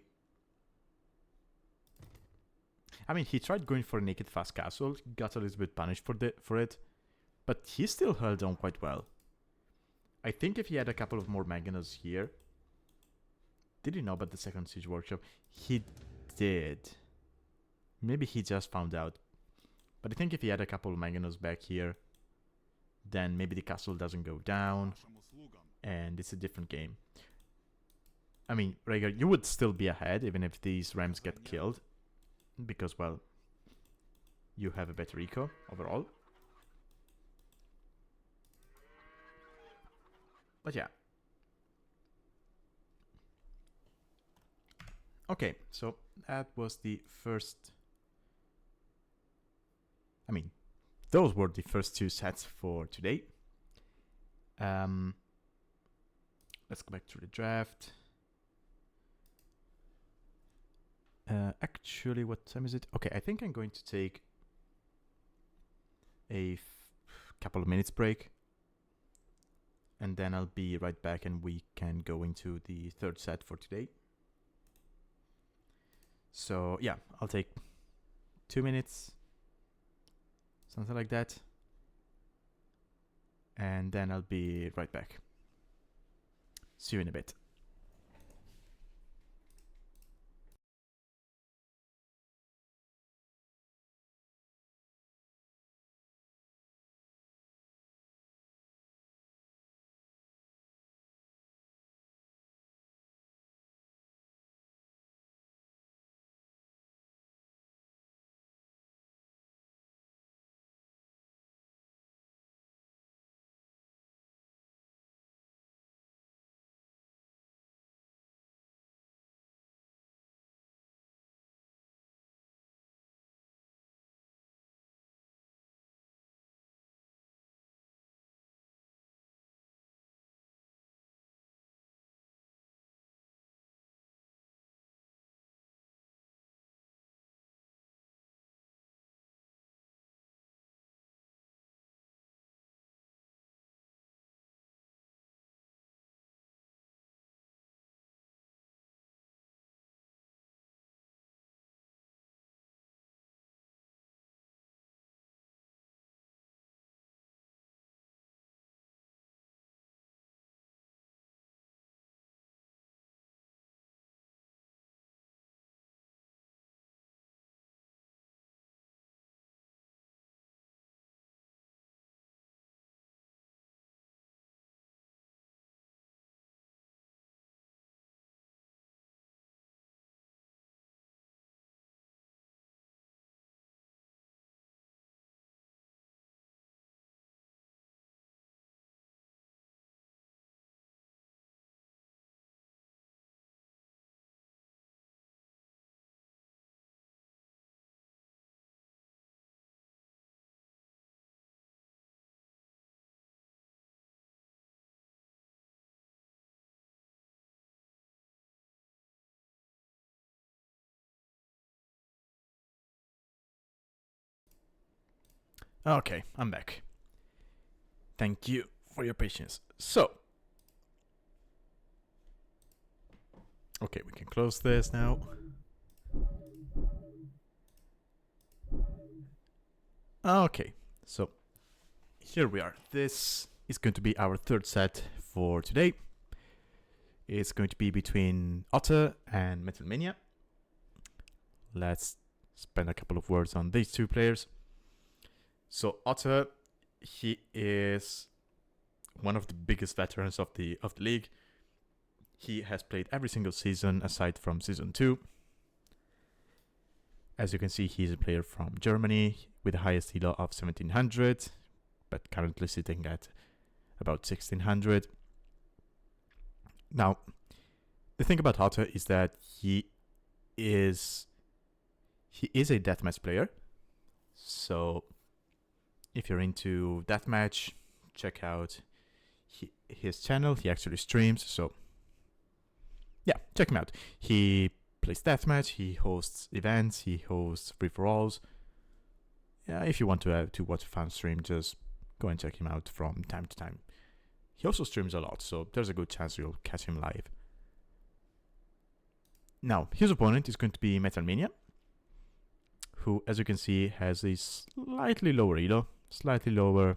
S1: tried going for a naked fast castle, got a little bit punished for it, but he still held on quite well. I think if he had a couple of more mangonels here... Did he know about the second siege workshop? He did. Maybe he just found out. But I think if he had a couple of mangonels back here, then maybe the castle doesn't go down, and it's a different game. I mean, Raiger, you would still be ahead even if these rams get killed. Because, well, you have a better eco overall. But yeah. Okay, so that was the first... I mean, those were the first 2 sets for today. Let's go back to the draft. Actually, what time is it? Okay, I think I'm going to take a couple of minutes break. And then I'll be right back and we can go into the third set for today. So, yeah, I'll take 2 minutes, something like that. And then I'll be right back. See you in a bit. Okay, I'm back. Thank you for your patience. So, okay, we can close this now. Okay, so here we are. This is going to be our third set for today. It's going to be between Otter and Metalmania. Let's spend a couple of words on these two players. So Otter, he is one of the biggest veterans of the league. He has played every single season aside from season 2. As you can see, he's a player from Germany with the highest elo of 1700, but currently sitting at about 1600. Now, the thing about Otter is that he is a deathmatch player. So if you're into deathmatch, check out his channel. He actually streams, so yeah, check him out. He plays deathmatch, he hosts events, he hosts free-for-alls. Yeah, if you want to watch a fun stream, just go and check him out from time to time. He also streams a lot, so there's a good chance you'll catch him live. Now, his opponent is going to be Metalmania, who, as you can see, has a slightly lower elo, slightly lower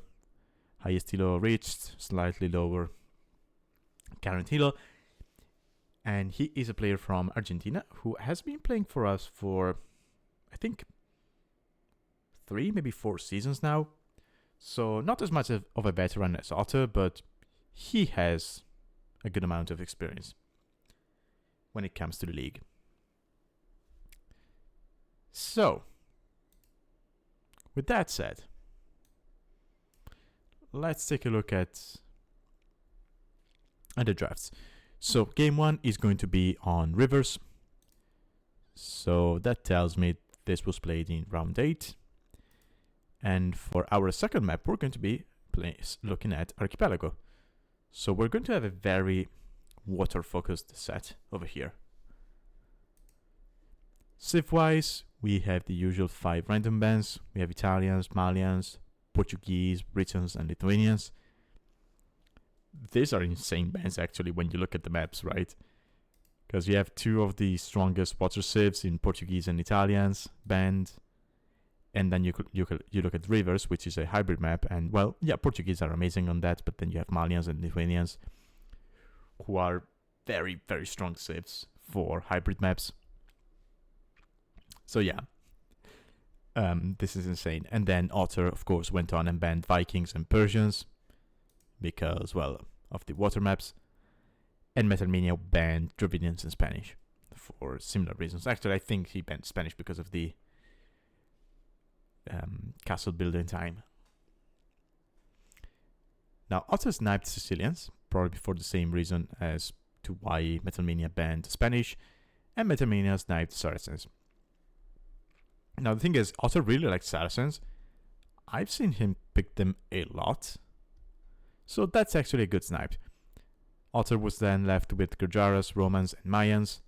S1: highest elo reached, slightly lower current elo. And he is a player from Argentina who has been playing for us for, I think, 3, maybe 4 seasons now. So not as much of a veteran as Otter, but he has a good amount of experience when it comes to the league. So, with that said, let's take a look at the drafts. So game 1 is going to be on rivers. So that tells me this was played in round 8. And for our second map, we're going to be looking at Archipelago. So we're going to have a very water-focused set over here. Civ-wise, we have the usual 5 random bands. We have Italians, Malians, Portuguese, Britons, and Lithuanians. These are insane bands, actually, when you look at the maps, right? Because you have 2 of the strongest water civs in Portuguese and Italians band. And then you look at Rivers, which is a hybrid map, and well, yeah, Portuguese are amazing on that, but then you have Malians and Lithuanians who are very, very strong civs for hybrid maps. So yeah, this is insane. And then Otter, of course, went on and banned Vikings and Persians because, well, of the water maps. And Metalmania banned Dravidians and Spanish for similar reasons. Actually, I think he banned Spanish because of the castle building time. Now, Otter sniped Sicilians, probably for the same reason as to why Metalmania banned Spanish, and Metalmania sniped Saracens. Now, the thing is, Otter really likes Saracens. I've seen him pick them a lot, so that's actually a good snipe. Otter was then left with Gurjaras, Romans, and Mayans.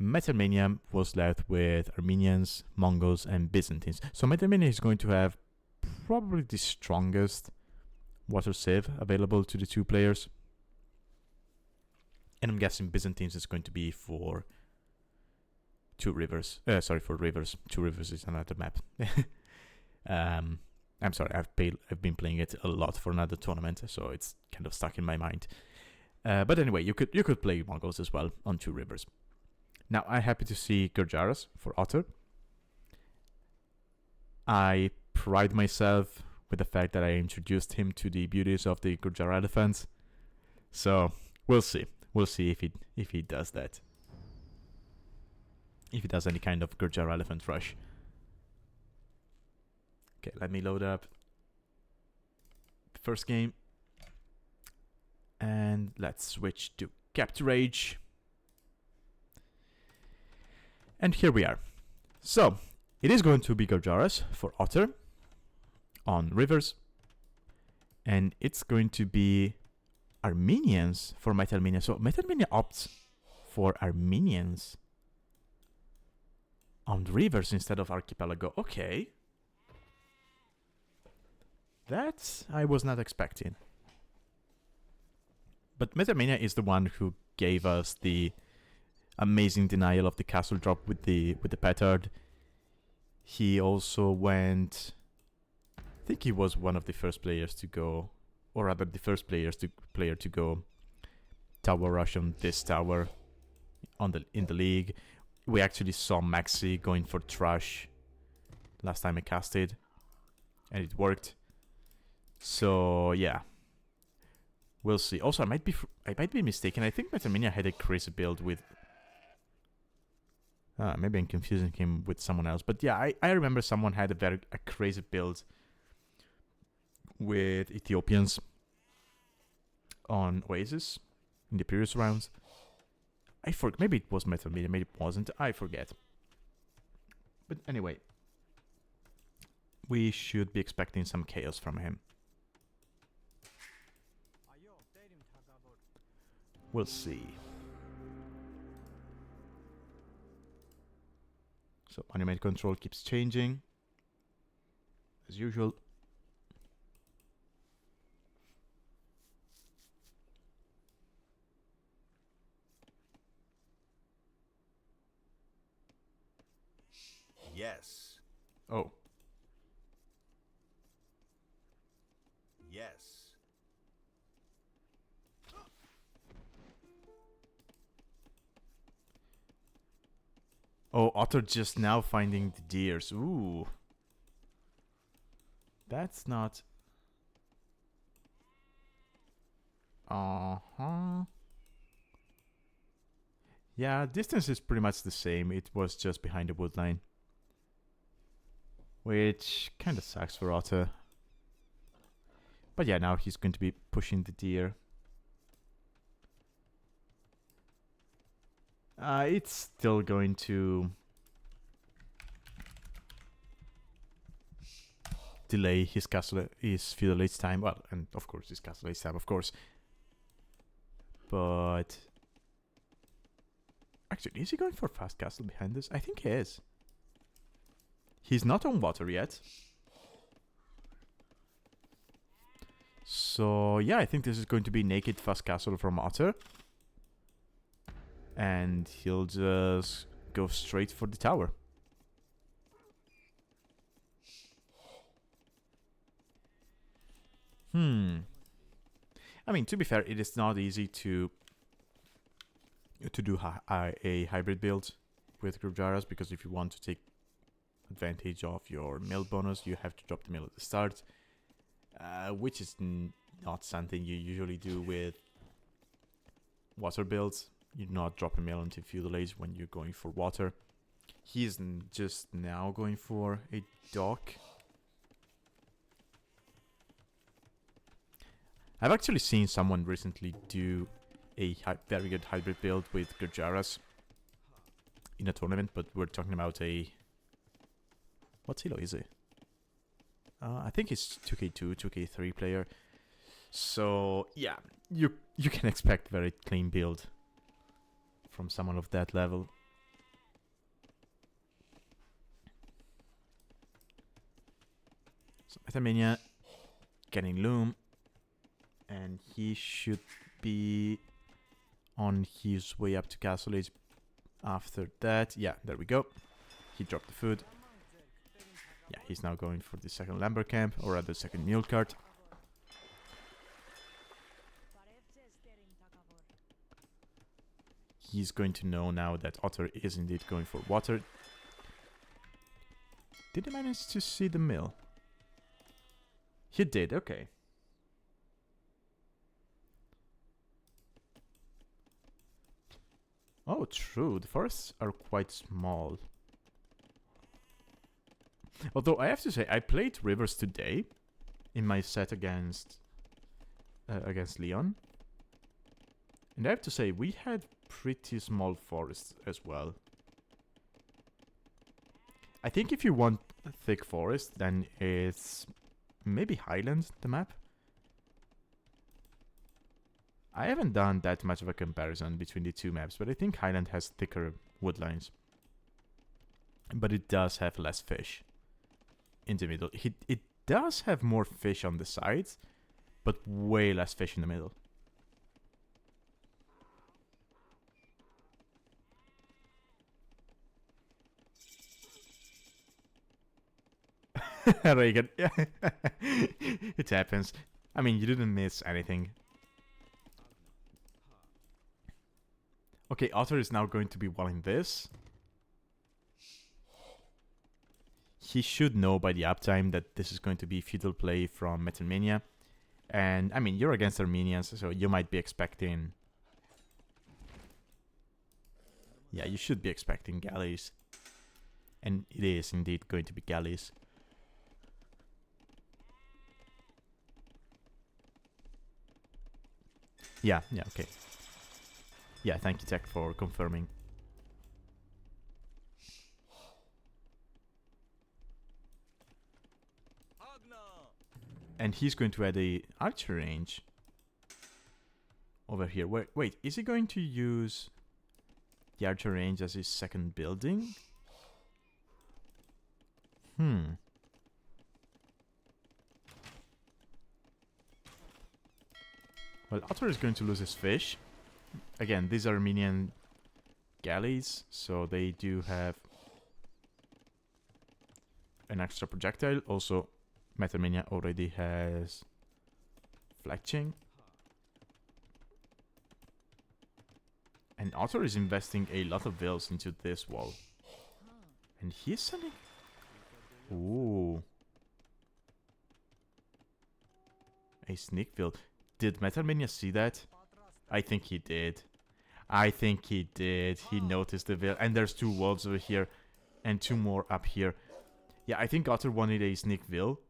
S1: Metalmania was left with Armenians, Mongols, and Byzantines. So Metalmania is going to have probably the strongest water civ available to the two players. And I'm guessing Byzantines is going to be for Two Rivers. For Rivers. Two Rivers is another map. I'm sorry, I've been playing it a lot for another tournament, so it's kind of stuck in my mind. But anyway, you could play Mongols as well on Two Rivers. Now, I'm happy to see Gurjaras for Otter. I pride myself with the fact that I introduced him to the beauties of the Gurjara elephants. So, we'll see. We'll see if he does that. If he does any kind of Gurjara elephant rush. Okay, let me load up the first game. And let's switch to ForteRaiger. And here we are. So, it is going to be Gurjaras for Otter on Rivers. And it's going to be Armenians for Metalmania. So, Metalmania opts for Armenians on Rivers instead of Archipelago. Okay. That I was not expecting. But Metalmania is the one who gave us the amazing denial of the castle drop with the petard. He also went, I think he was one of the first players to go, or rather the first player to go tower rush on this tower in the league. We actually saw Maxi going for trash last time I casted, and it worked. So yeah, we'll see. Also, I might be mistaken. I think Metalmania had a crazy build with. Maybe I'm confusing him with someone else. But yeah, I remember someone had a crazy build with Ethiopians on Oasis in the previous rounds. Maybe it was Metalmania, maybe it wasn't. I forget. But anyway, we should be expecting some chaos from him. We'll see. So animate control keeps changing as usual.
S2: Yes.
S1: Oh.
S2: Yes.
S1: Oh, Otter just now finding the deers. Ooh. That's not... Uh-huh. Yeah, distance is pretty much the same. It was just behind the wood line. Which kind of sucks for Otter. But yeah, now he's going to be pushing the deer. It's still going to delay his feudal age time. Well, and of course his castle age time, of course. But actually, is he going for fast castle behind this? I think he is. He's not on water yet. So yeah, I think this is going to be naked fast castle from Otter. And he'll just go straight for the tower. I mean, to be fair, it is not easy to do a hybrid build with Gurjaras, because if you want to take advantage of your mill bonus, you have to drop the mill at the start, which is not something you usually do with water builds. You do not drop a mill until feudal age when you're going for water. He's just now going for a dock. I've actually seen someone recently do a very good hybrid build with Gurjaras in a tournament, but we're talking about a... What elo is it? I think it's 2k2, 2k3 player. So, yeah, you can expect very clean build from someone of that level. So, Metalmania getting Loom. And he should be on his way up to Castle Age after that. Yeah, there we go. He dropped the food. Yeah, he's now going for the second Lumber Camp, or rather second Mule Cart. He's going to know now that Otter is indeed going for water. Did he manage to see the mill? He did, okay. Oh, true. The forests are quite small. Although I have to say, I played Rivers today in my set against Leon, and I have to say we had pretty small forests as well. I think if you want a thick forest, then it's maybe Highland, the map. I haven't done that much of a comparison between the two maps, but I think Highland has thicker woodlines. But it does have less fish in the middle. It does have more fish on the sides, but way less fish in the middle. Raiger. It happens. I mean, you didn't miss anything. Okay, Otter is now going to be walling this. He should know by the uptime that this is going to be feudal play from Metalmania. And, I mean, you're against Armenians, so you might be expecting... Yeah, you should be expecting galleys. And it is indeed going to be galleys. Yeah, okay. Yeah, thank you, Tech, for confirming. And he's going to add a archer range over here. Wait, is he going to use the archer range as his second building? Well, Otter is going to lose his fish. Again, these are Armenian galleys, so they do have an extra projectile. Also, Metalmania already has fletching. And Otter is investing a lot of vills into this wall. And he's sending... Ooh. A sneak vill. Did Metalmania see that? I think he did. He noticed the vill. And there's two walls over here. And two more up here. Yeah, I think Otter wanted a sneak vill.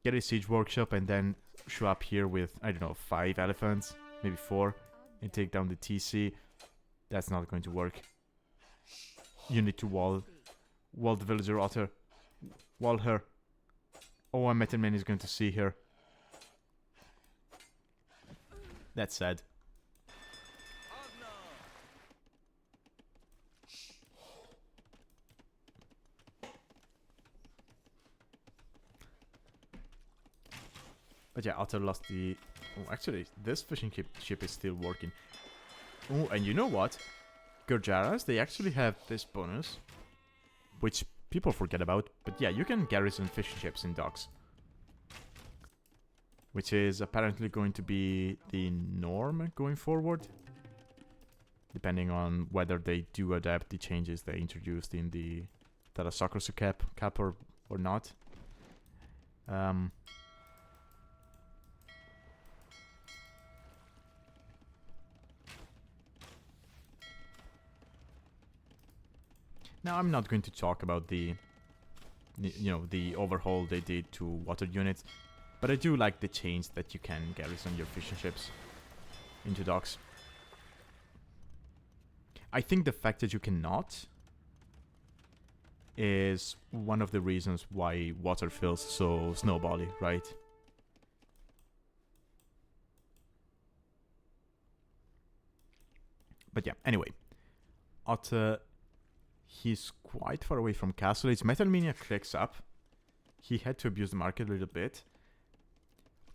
S1: Get a siege workshop and then show up here with, I don't know, 5 elephants. Maybe 4. And take down the TC. That's not going to work. You need to wall. Wall the villager, Otter. Wall her. Oh, and Metalmania is going to see her. That's sad. But yeah, Otter lost the... Oh, actually, this fishing ship is still working. Oh, and you know what? Gurjaras, they actually have this bonus, which people forget about. But yeah, you can garrison fishing ships in docks. which is apparently going to be the norm going forward, depending on whether they do adapt the changes they introduced in the Tarasakurasu cap or not. Now, I'm not going to talk about the overhaul they did to water units, but I do like the change that you can garrison your fishing ships into docks. I think the fact that you cannot is one of the reasons why water feels so snowbally, right? But yeah, anyway. Otter, he's quite far away from Castle Age. Metalmania clicks up. He had to abuse the market a little bit.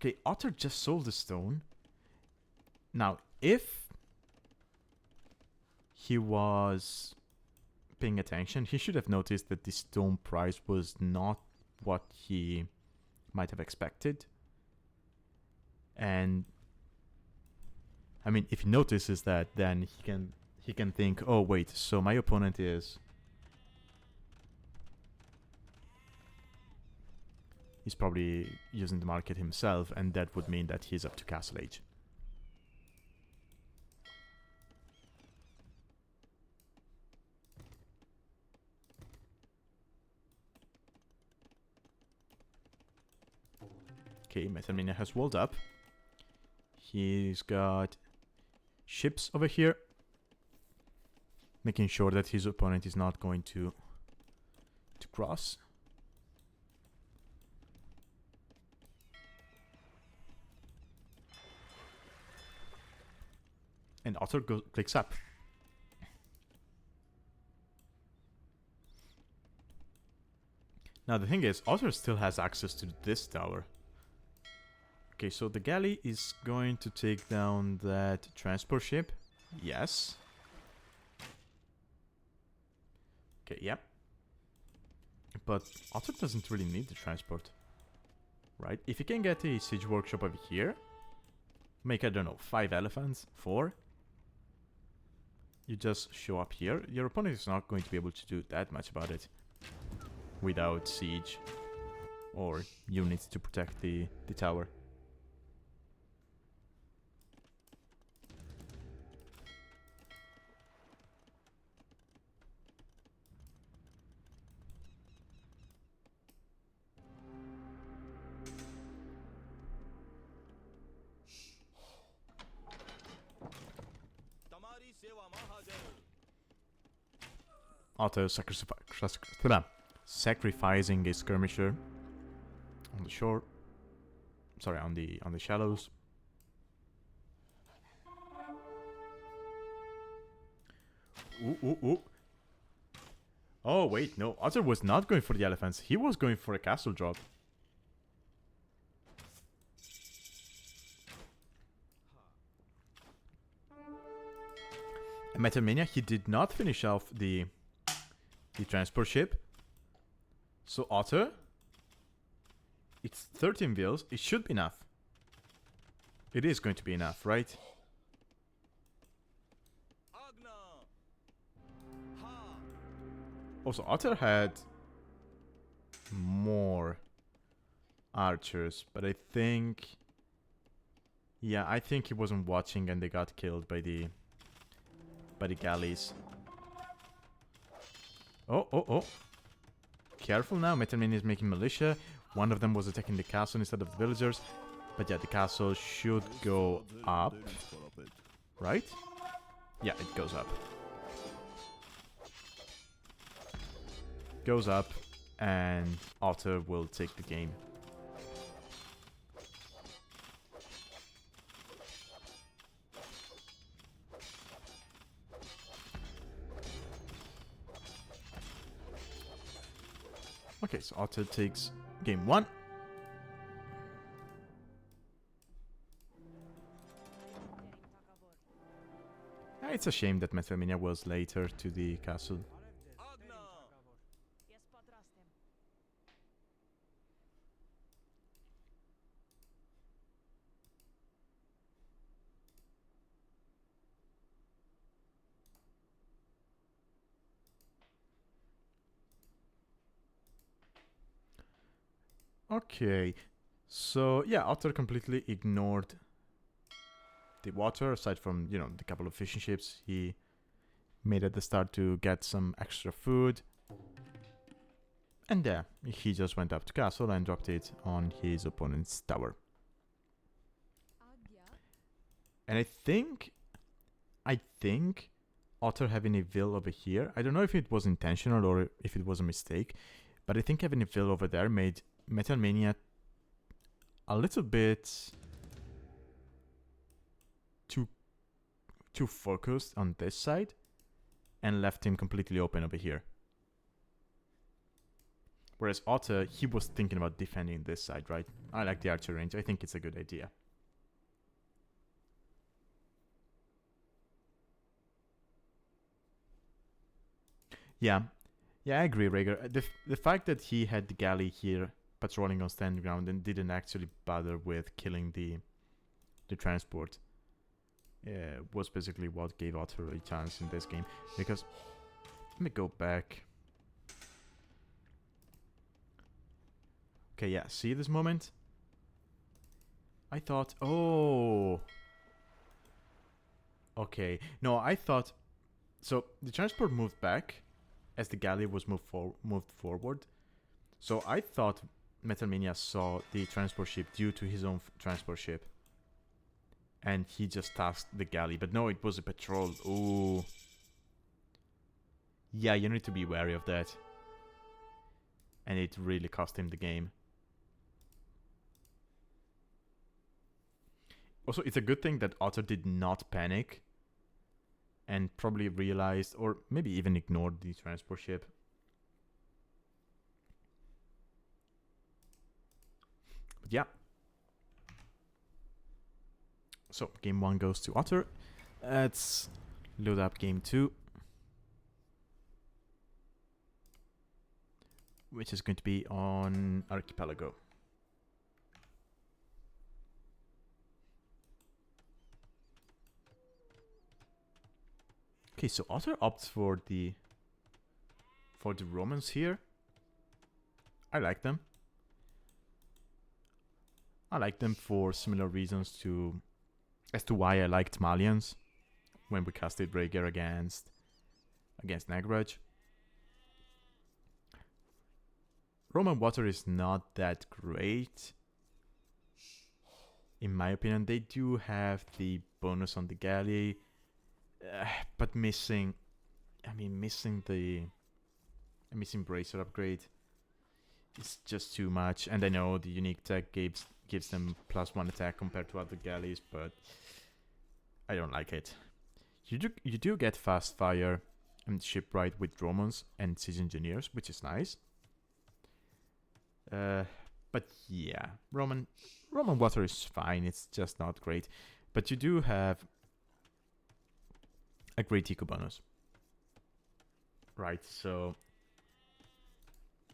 S1: Okay, Otter just sold the stone. Now, if he was paying attention, he should have noticed that the stone price was not what he might have expected. And I mean, if he notices that, then he can think, oh wait, so my opponent is he's probably using the market himself, and that would mean that he's up to Castle Age. Okay, Metalmania has walled up. He's got ships over here, making sure that his opponent is not going to cross. And Otter clicks up. Now the thing is, Otter still has access to this tower. Okay, so the galley is going to take down that transport ship. Yes. Okay, yep. But Otter doesn't really need the transport. Right? If you can get a siege workshop over here, make, I don't know, 5 elephants, 4. You just show up here. Your opponent is not going to be able to do that much about it without siege or units to protect the tower. Otter sacrificing a skirmisher on the shore. Sorry, on the shallows. Ooh, ooh, ooh. Oh wait, no. Otter was not going for the elephants. He was going for a castle drop. And Metalmania, he did not finish off the transport ship. So Otter, it's 13 bills. It should be enough. It is going to be enough, right? Also, Otter had more archers, but I think, yeah, I think he wasn't watching and they got killed by the galleys. Oh, oh, oh. Careful now, Metalmania is making militia. One of them was attacking the castle instead of the villagers. But yeah, the castle should go up. Right? Yeah, it goes up. Goes up, and Otter will take the game. Okay, so Otter takes game 1. It's a shame that Metalmania was later to the castle. Okay, so yeah, Otter completely ignored the water, aside from, you know, the couple of fishing ships he made at the start to get some extra food. And yeah, he just went up to castle and dropped it on his opponent's tower. And I think Otter having a Vil over here, I don't know if it was intentional or if it was a mistake, but I think having a Vil over there made Metalmania a little bit too focused on this side and left him completely open over here. Whereas Otter, he was thinking about defending this side, right? I like the archer range. I think it's a good idea. Yeah, I agree, Raiger. The fact that he had the galley here patrolling on stand ground and didn't actually bother with killing the transport was basically what gave Otter a chance in this game. Because, let me go back. Okay, yeah, see this moment? I thought, oh. Okay, no, I thought, so the transport moved back as the galley was moved forward. So I thought Metalmania saw the transport ship due to his own transport ship. And he just tasked the galley. But no, it was a patrol. Ooh. Yeah, you need to be wary of that. And it really cost him the game. Also, it's a good thing that Otter did not panic. And probably realized, or maybe even ignored the transport ship. But yeah. So, game 1 goes to Otter. Let's load up game 2. Which is going to be on Archipelago. Okay, so Otter opts for the Romans here. I like them. I like them for similar reasons as to why I liked Malians when we casted Raiger against TheNagraj. Roman water is not that great, in my opinion. They do have the bonus on the galley, but missing Bracer upgrade is just too much. And I know the unique tech gives them +1 attack compared to other galleys, but I don't like it. You do get fast fire and shipwright with Romans and siege engineers, which is nice. But yeah, Roman water is fine. It's just not great. But you do have a great eco bonus, right? So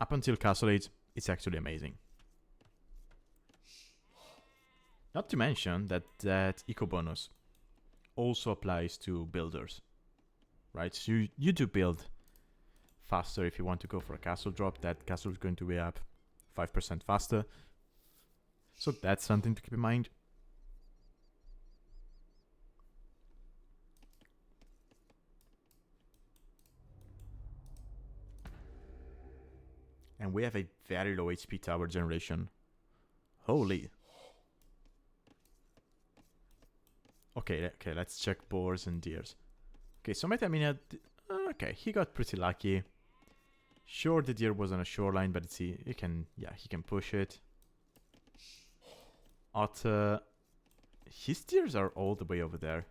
S1: up until Castle Age, it's actually amazing. Not to mention that eco bonus also applies to builders, right? So you do build faster if you want to go for a castle drop. That castle is going to be up 5% faster. So that's something to keep in mind. And we have a very low HP tower generation. Holy. Okay, let's check boars and deers. Okay, so Metalmania, okay, he got pretty lucky. Sure, the deer was on a shoreline, but he can push it. Otter, his deers are all the way over there.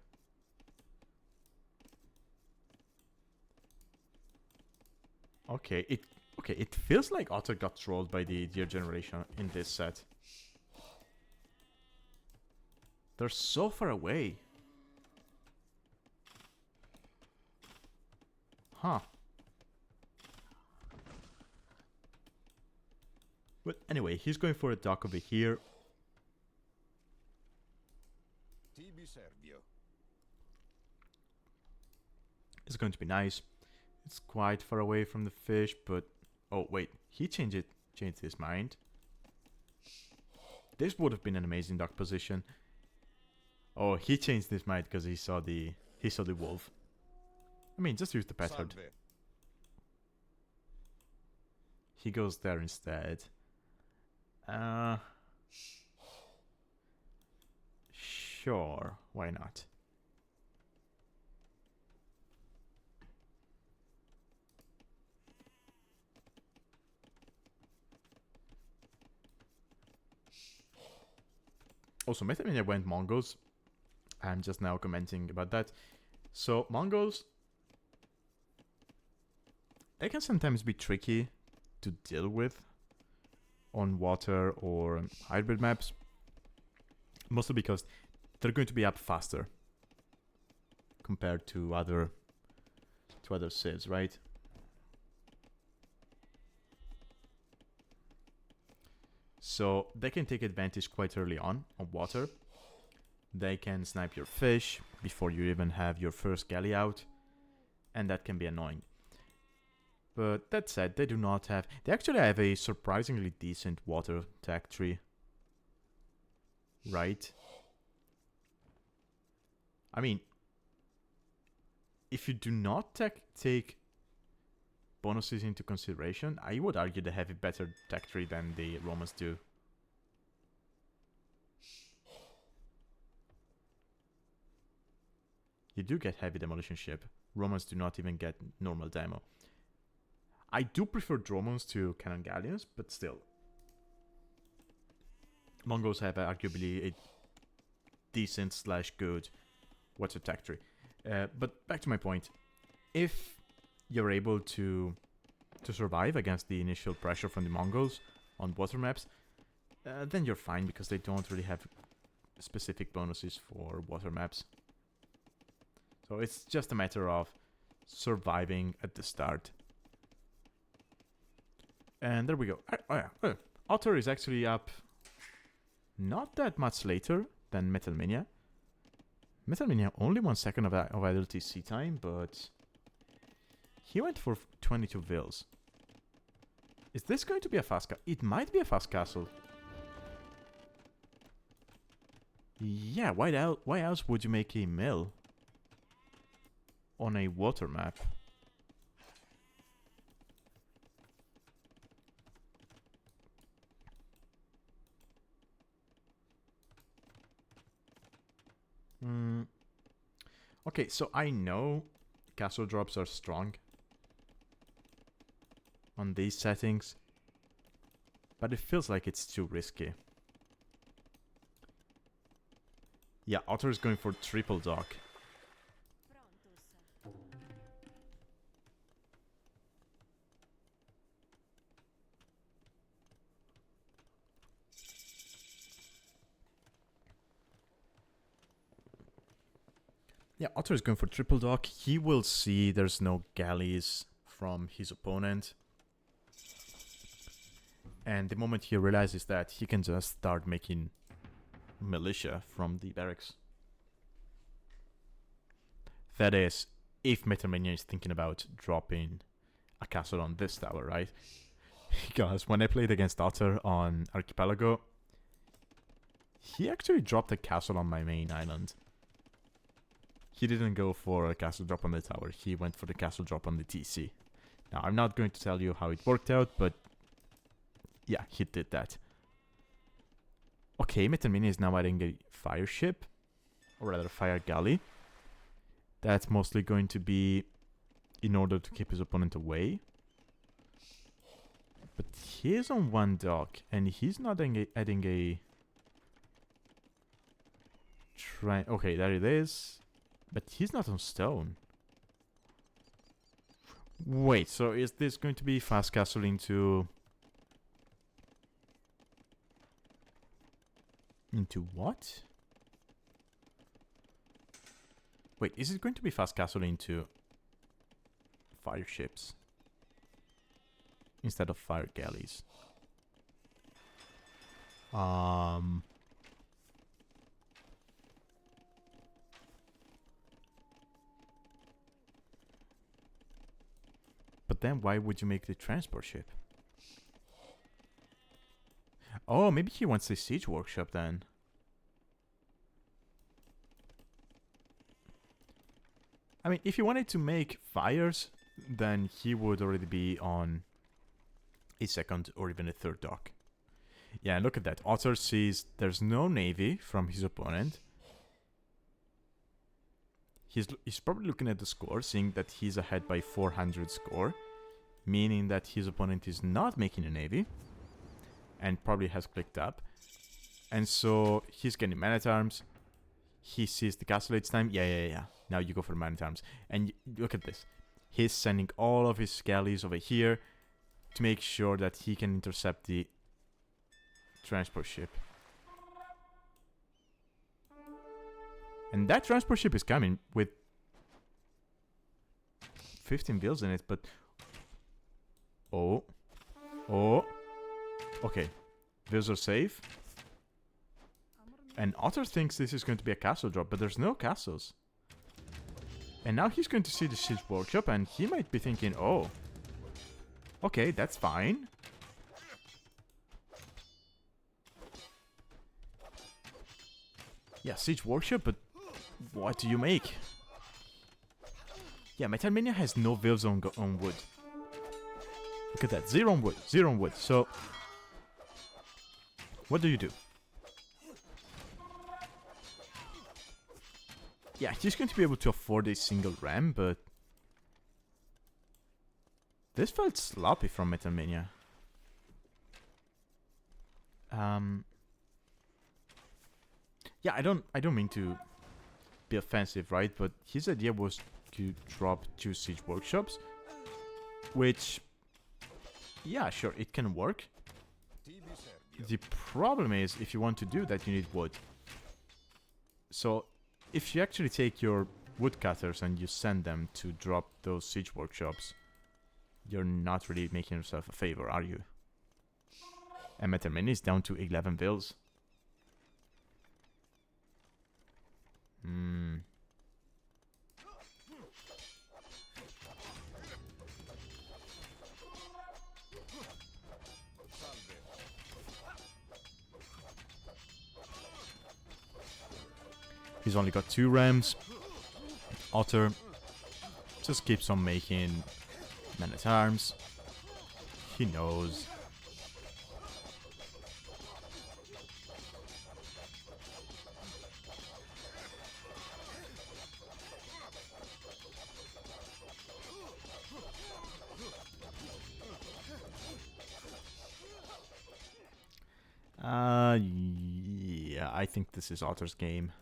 S1: Okay, it feels like Otter got trolled by the deer generation in this set. They're so far away. Huh. But anyway, he's going for a dock over here. It's going to be nice. It's quite far away from the fish, but oh wait, he changed his mind. This would have been an amazing dock position. Oh, he changed his mind because he saw the wolf. I mean, just use the Petard. He goes there instead. Sure, why not? Also, Metalmania went Mongols. I'm just now commenting about that. So, Mongols, they can sometimes be tricky to deal with on water or hybrid maps. Mostly because they're going to be up faster compared to other civs, right? So they can take advantage quite early on water. They can snipe your fish before you even have your first galley out, and that can be annoying. But that said, they do not have... They actually have a surprisingly decent water tech tree. Right? I mean, if you do not take bonuses into consideration, I would argue they have a better tech tree than the Romans do. You do get heavy demolition ship. Romans do not even get normal demo. I do prefer drones to cannon galleons, but still. Mongols have arguably a decent / good water tech tree. But back to my point. If you're able to survive against the initial pressure from the Mongols on water maps, then you're fine because they don't really have specific bonuses for water maps. So it's just a matter of surviving at the start. And there we go. Otter is actually up not that much later than Metalmania. Metalmania only 1 second of idle TC time, but he went for 22 vills. Is this going to be a fast castle? It might be a fast castle. Yeah, why else would you make a mill on a water map? Okay, so I know castle drops are strong on these settings, but it feels like it's too risky. Yeah, Otter is going for triple dock. Yeah, Otter is going for triple dock. He will see there's no galleys from his opponent. And the moment he realizes that, he can just start making militia from the barracks. That is, if Metalmania is thinking about dropping a castle on this tower, right? Because when I played against Otter on Archipelago, he actually dropped a castle on my main island. He didn't go for a castle drop on the tower, he went for the castle drop on the TC. Now, I'm not going to tell you how it worked out, but yeah, he did that. Okay, Metalmania is now adding a fire ship, or rather a fire galley. That's mostly going to be in order to keep his opponent away. But he is on 1 dock, and he's not adding a... Okay, there it is. But he's not on stone. Wait, so is this going to be fast castle into... Into what? Wait, is it going to be fast castle into fire ships instead of fire galleys? But then why would you make the transport ship? Oh, maybe he wants a siege workshop then. I mean, if he wanted to make fires, then he would already be on a second or even a third dock. Yeah, look at that. Otter sees there's no navy from his opponent. He's probably looking at the score, seeing that he's ahead by 400 score, meaning that his opponent is not making a navy, and probably has clicked up. And so he's getting man-at-arms. He sees the castle each time. Yeah. Now you go for man-at-arms. And look at this. He's sending all of his skellies over here to make sure that he can intercept the transport ship. And that transport ship is coming with 15 bills in it, but... Oh. Okay. Bills are safe. And Otter thinks this is going to be a castle drop, but there's no castles. And now he's going to see the siege workshop, and he might be thinking, oh, okay, that's fine. Yeah, siege workshop, but what do you make? Yeah, Metalmania has no vills on wood. Look at that, 0 on wood, 0 on wood. So, what do you do? Yeah, he's going to be able to afford a single ram, but this felt sloppy from Metalmania. Yeah, I don't mean to be offensive, right? But his idea was to drop 2 siege workshops, which, yeah, sure, it can work. The problem is, if you want to do that, you need wood. So, if you actually take your woodcutters and you send them to drop those siege workshops, you're not really making yourself a favor, are you? And Metalmania is down to 11 vills. He's only got 2 rams. Otter just keeps on making men-at-arms. He knows. Yeah, I think this is Otter's game.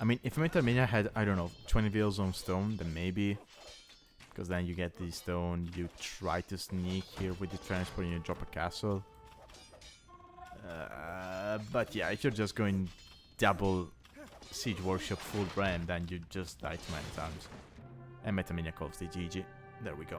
S1: I mean, if Metalmania had, I don't know, 20 vills on stone, then maybe. Because then you get the stone, you try to sneak here with the transport and you drop a castle. But yeah, if you're just going double siege workshop full ram, then you just die too many times. And Metalmania calls the GG. There we go.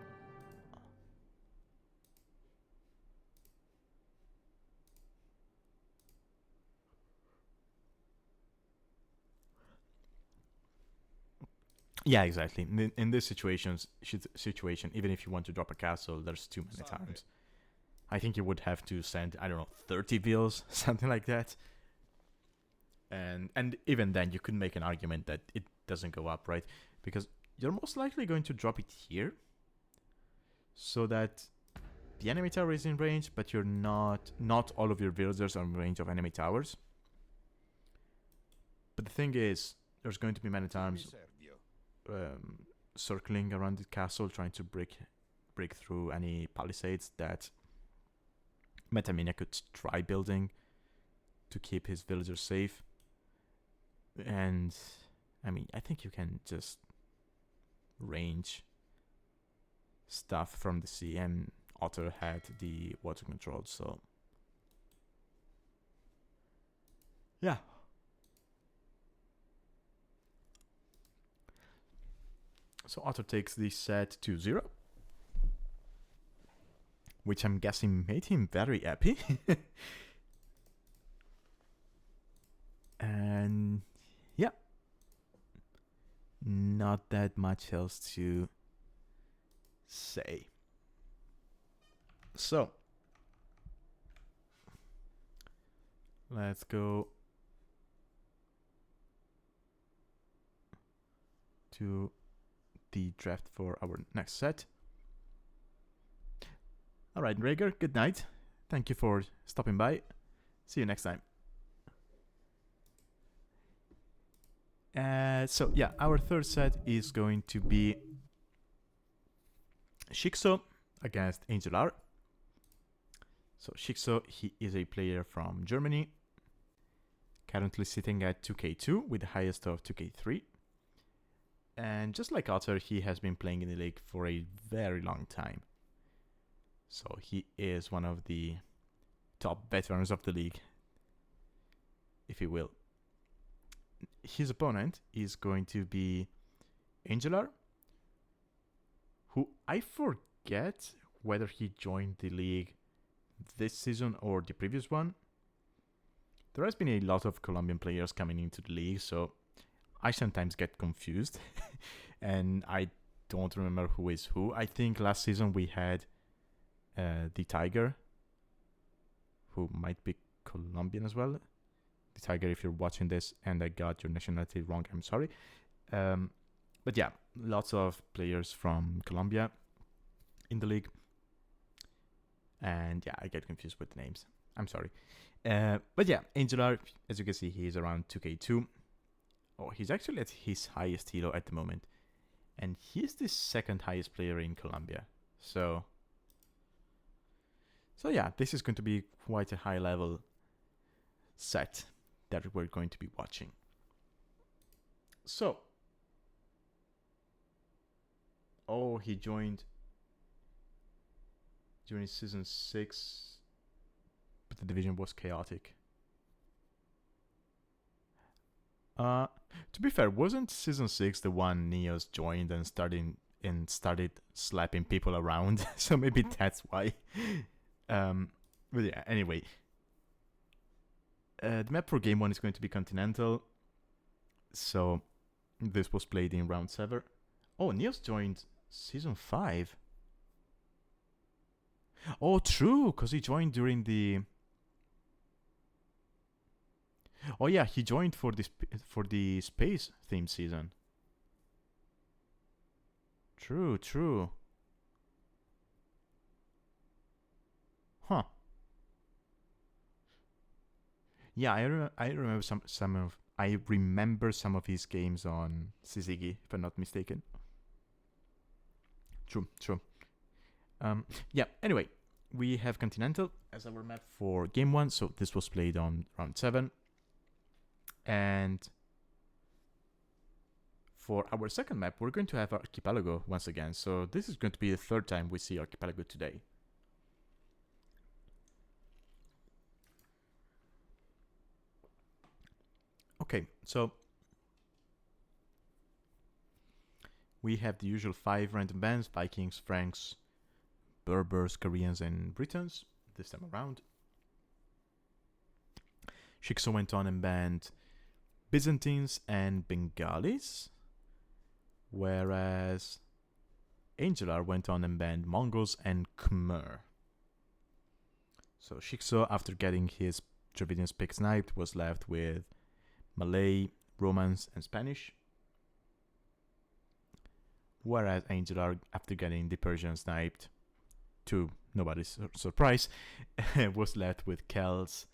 S1: Yeah, exactly. In this situation, even if you want to drop a castle, there's too many times. I think you would have to send, I don't know, 30 vills, something like that. And even then, you could make an argument that it doesn't go up, right? Because you're most likely going to drop it here, so that the enemy tower is in range, but you're not all of your villagers are in range of enemy towers. But the thing is, there's going to be many times circling around the castle, trying to break through any palisades that Metalmania could try building to keep his villagers safe. And I mean, I think you can just range stuff from the sea, and Otter had the water control, so yeah. So Otter takes the set to 0, which I'm guessing made him very happy. And yeah, not that much else to say. So let's go to the draft for our next set. All right, Raiger, good night. Thank you for stopping by. See you next time. So yeah, our third set is going to be ShiXo against AngelR. So ShiXo, he is a player from Germany, currently sitting at 2k2 with the highest of 2k3. And just like Otter, he has been playing in the league for a very long time. So he is one of the top veterans of the league, if you will. His opponent is going to be AngelR, who I forget whether he joined the league this season or the previous one. There has been a lot of Colombian players coming into the league, so I sometimes get confused and I don't remember who is who. I think last season we had TheNagraj, who might be Colombian as well. TheNagraj, if you're watching this and I got your nationality wrong, I'm sorry. But yeah, lots of players from Colombia in the league. And yeah, I get confused with the names. I'm sorry. But yeah, AngelR, as you can see, he is around 2k2. Oh, he's actually at his highest elo at the moment. And he's the second highest player in Colombia. So yeah, this is going to be quite a high level set that we're going to be watching. So, oh, he joined during season 6, but the division was chaotic. To be fair, wasn't season 6 the one Neos joined and started slapping people around? So maybe that's why. But yeah, anyway. The map for game 1 is going to be Continental. So this was played in round 7. Oh, Neos joined season 5. Oh, true, because he joined during the... Oh yeah, he joined for the space theme season. True. Huh. Yeah, I remember I remember some of his games on Syzygy, if I'm not mistaken. True. Yeah, anyway, we have Continental as our map for game 1, so this was played on round 7. And for our second map, we're going to have Archipelago once again. So this is going to be the third time we see Archipelago today. Okay, so we have the usual 5 random bands: Vikings, Franks, Berbers, Koreans, and Britons this time around. ShiXo went on and banned Byzantines and Bengalis, whereas AngelR went on and banned Mongols and Khmer. So ShiXo, after getting his Dravidians pick sniped, was left with Malay, Romance, and Spanish. Whereas AngelR, after getting the Persian sniped, to nobody's surprise, was left with Celts,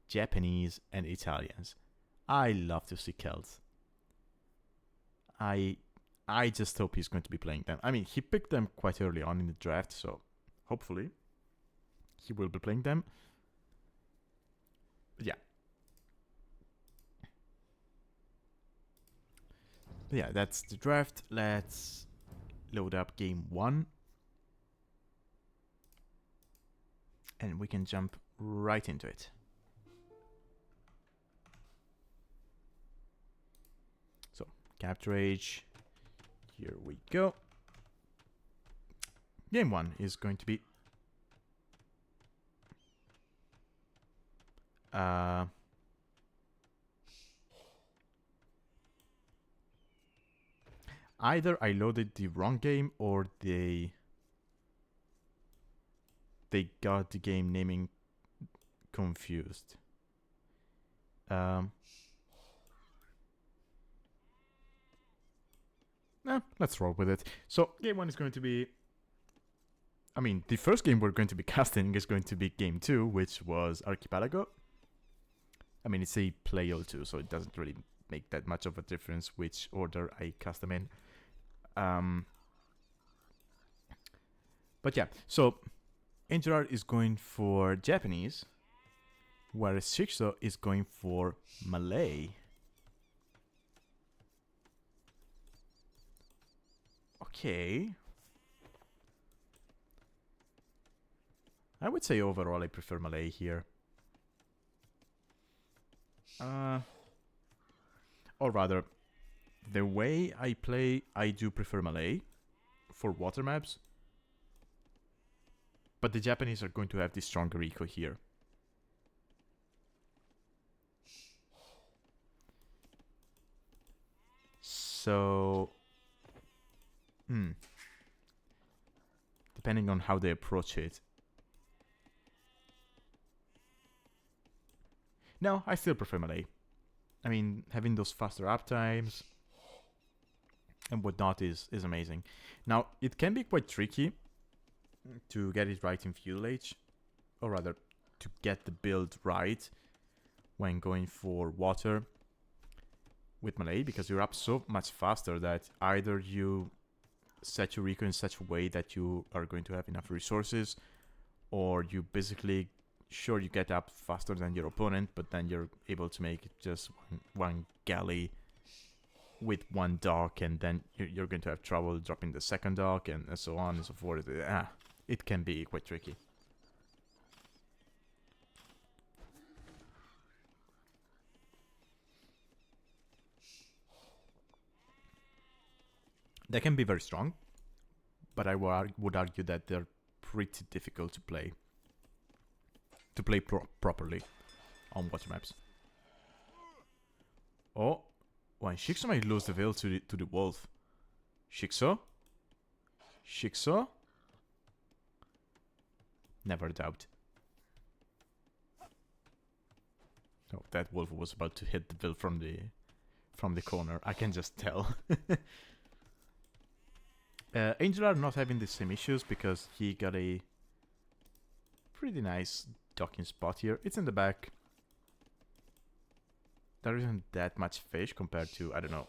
S1: Japanese, and Italians. I love to see Celts. I just hope he's going to be playing them. I mean, he picked them quite early on in the draft, so hopefully he will be playing them. But yeah, that's the draft. Let's load up game 1. And we can jump right into it. So, ForteRaiger. Here we go. Game 1 is going to be either I loaded the wrong game or they got the game naming confused. Let's roll with it. So game 1 is going to be... I mean, the first game we're going to be casting is going to be game 2, which was Archipelago. I mean, it's a play all 2, so it doesn't really make that much of a difference which order I cast them in. But yeah, so AngelR is going for Japanese, whereas ShiXo is going for Malay. Okay. I would say overall I prefer Malay here. Or rather, the way I play, I do prefer Malay for water maps. But the Japanese are going to have the stronger eco here. So... depending on how they approach it. No, I still prefer Malay. I mean, having those faster uptimes and whatnot is amazing. Now, it can be quite tricky to get it right in Feudal Age, or rather, to get the build right when going for water with Malay, because you're up so much faster that either you set your eco in such a way that you are going to have enough resources, or you basically, sure, you get up faster than your opponent, but then you're able to make just one galley with one dock, and then you're going to have trouble dropping the second dock, and so on and so forth. It can be quite tricky. They can be very strong, but I would argue that they're pretty difficult to play. To play properly on water maps. Oh, when ShiXo might lose the veil to the wolf. ShiXo? ShiXo? Never doubt. Oh, that wolf was about to hit the veil from the corner. I can just tell. AngelR not having the same issues because he got a pretty nice docking spot here. It's in the back. There isn't that much fish compared to, I don't know.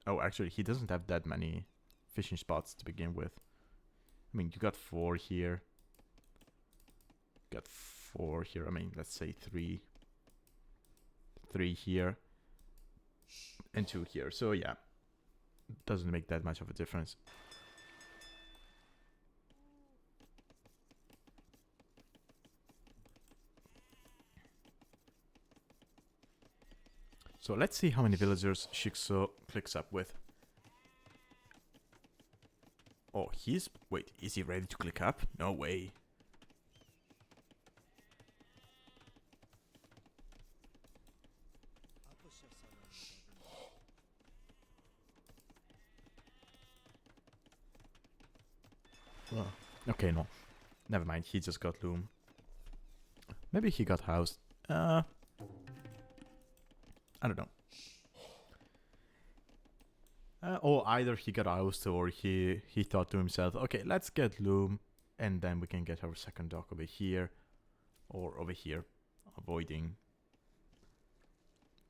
S1: Oh, actually, he doesn't have that many fishing spots to begin with. I mean, you got 4 here. Got 4 here. I mean, let's say 3. 3 here. And 2 here. So, yeah. Doesn't make that much of a difference. So let's see how many villagers ShiXo clicks up with. Oh, wait, is he ready to click up? No way. Oh, okay, no. Never mind, he just got loom. Maybe he got housed. I don't know. Or either he got ousted or he thought to himself, okay, let's get loom and then we can get our second dock over here or over here, avoiding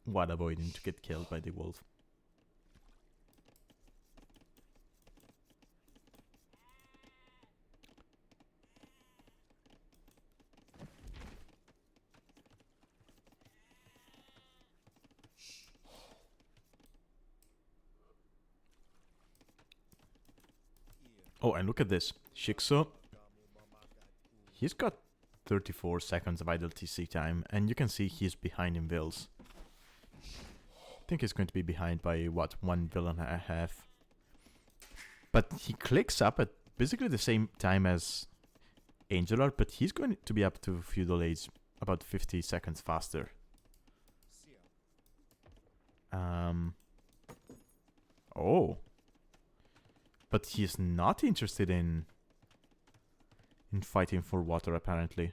S1: to get killed by the wolf. Oh, and look at this. ShiXo, he's got 34 seconds of idle TC time, and you can see he's behind in vills. I think he's going to be behind by, what, 1 vill and a half. But he clicks up at basically the same time as AngelR, but he's going to be up to Feudal Age about 50 seconds faster. Oh. But he's not interested in fighting for water, apparently.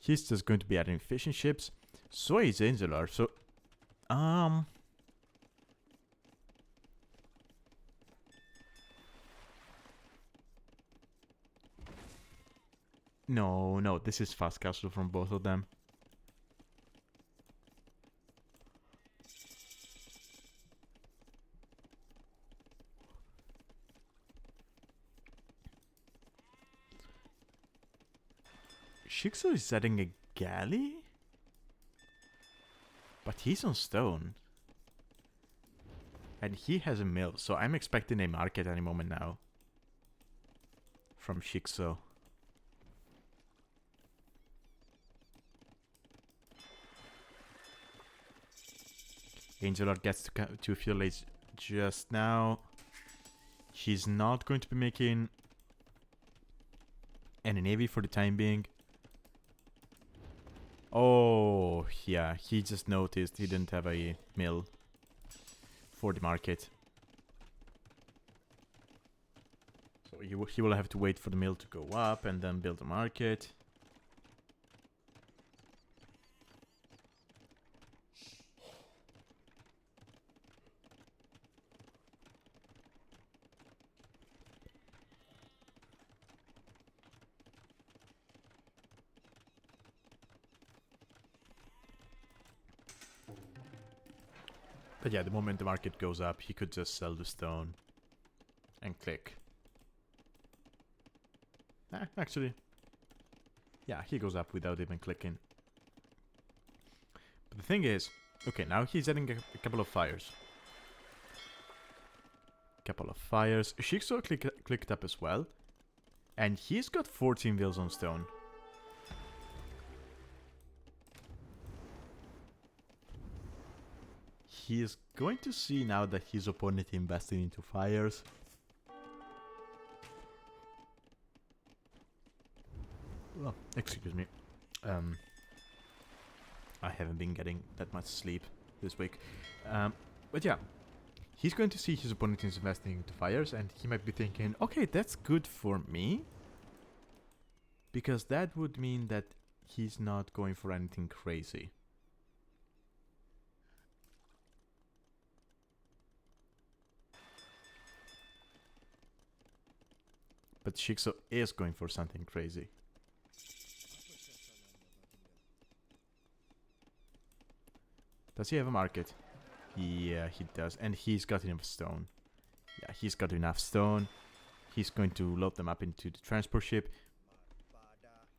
S1: He's just going to be adding fishing ships. So is AngelR. So, no, this is fast castle from both of them. ShiXo is setting a galley? But he's on stone. And he has a mill, so I'm expecting a market any moment now. From ShiXo. AngelR gets to Field Age just now. He's not going to be making any navy for the time being. Oh, yeah, he just noticed he didn't have a mill for the market. So he will have to wait for the mill to go up and then build a market. But yeah, the moment the market goes up, he could just sell the stone and click. Actually, yeah, he goes up without even clicking. But the thing is, okay, now he's adding a couple of fires. ShiXo clicked up as well. And he's got 14 wheels on stone. He is going to see now that his opponent invested into fires. Well, excuse me. I haven't been getting that much sleep this week. But yeah, he's going to see his opponent is investing into fires, and he might be thinking, okay, that's good for me. Because that would mean that he's not going for anything crazy. But ShiXo is going for something crazy. Does he have a market? Yeah, he does. And he's got enough stone. Yeah, he's got enough stone. He's going to load them up into the transport ship.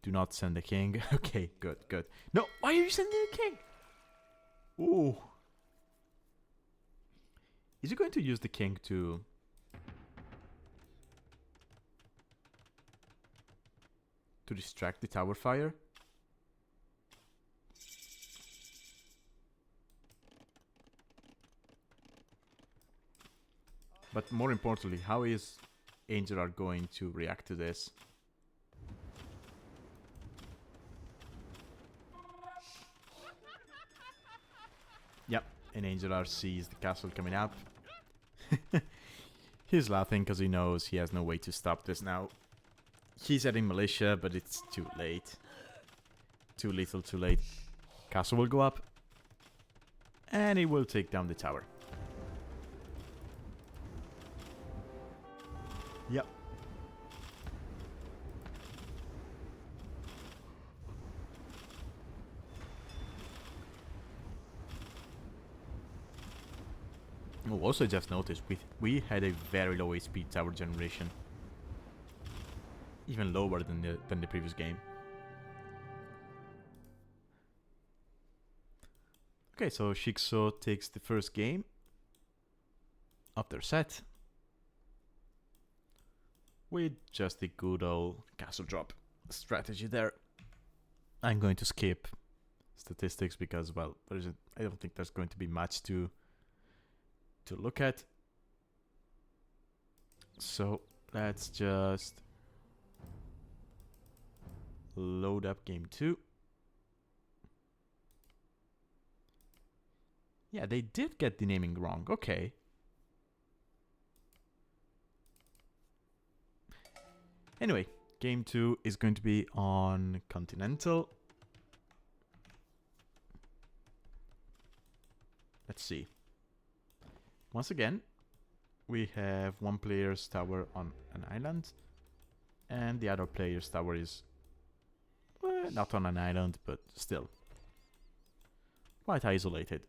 S1: Do not send the king. Okay, good, good. No, why are you sending the king? Ooh. Is he going to use the king to... to distract the tower fire? But more importantly, how is AngelR going to react to this? Yep, and AngelR sees the castle coming up. He's laughing because he knows he has no way to stop this now. He's adding militia, but it's too late. Too little, too late. Castle will go up. And he will take down the tower. Yep. Oh, also just noticed we had a very low HP tower generation. Even lower than the previous game. Okay, so ShiXo takes the first game of their set with just a good old castle drop strategy there. I'm going to skip statistics because, well, I don't think there's going to be much to look at. So let's just load up game 2. Yeah, they did get the naming wrong. Okay. Anyway, game 2 is going to be on Continental. let's see. Once again, we have one player's tower on an island, and the other player's tower is not on an island, but still quite isolated.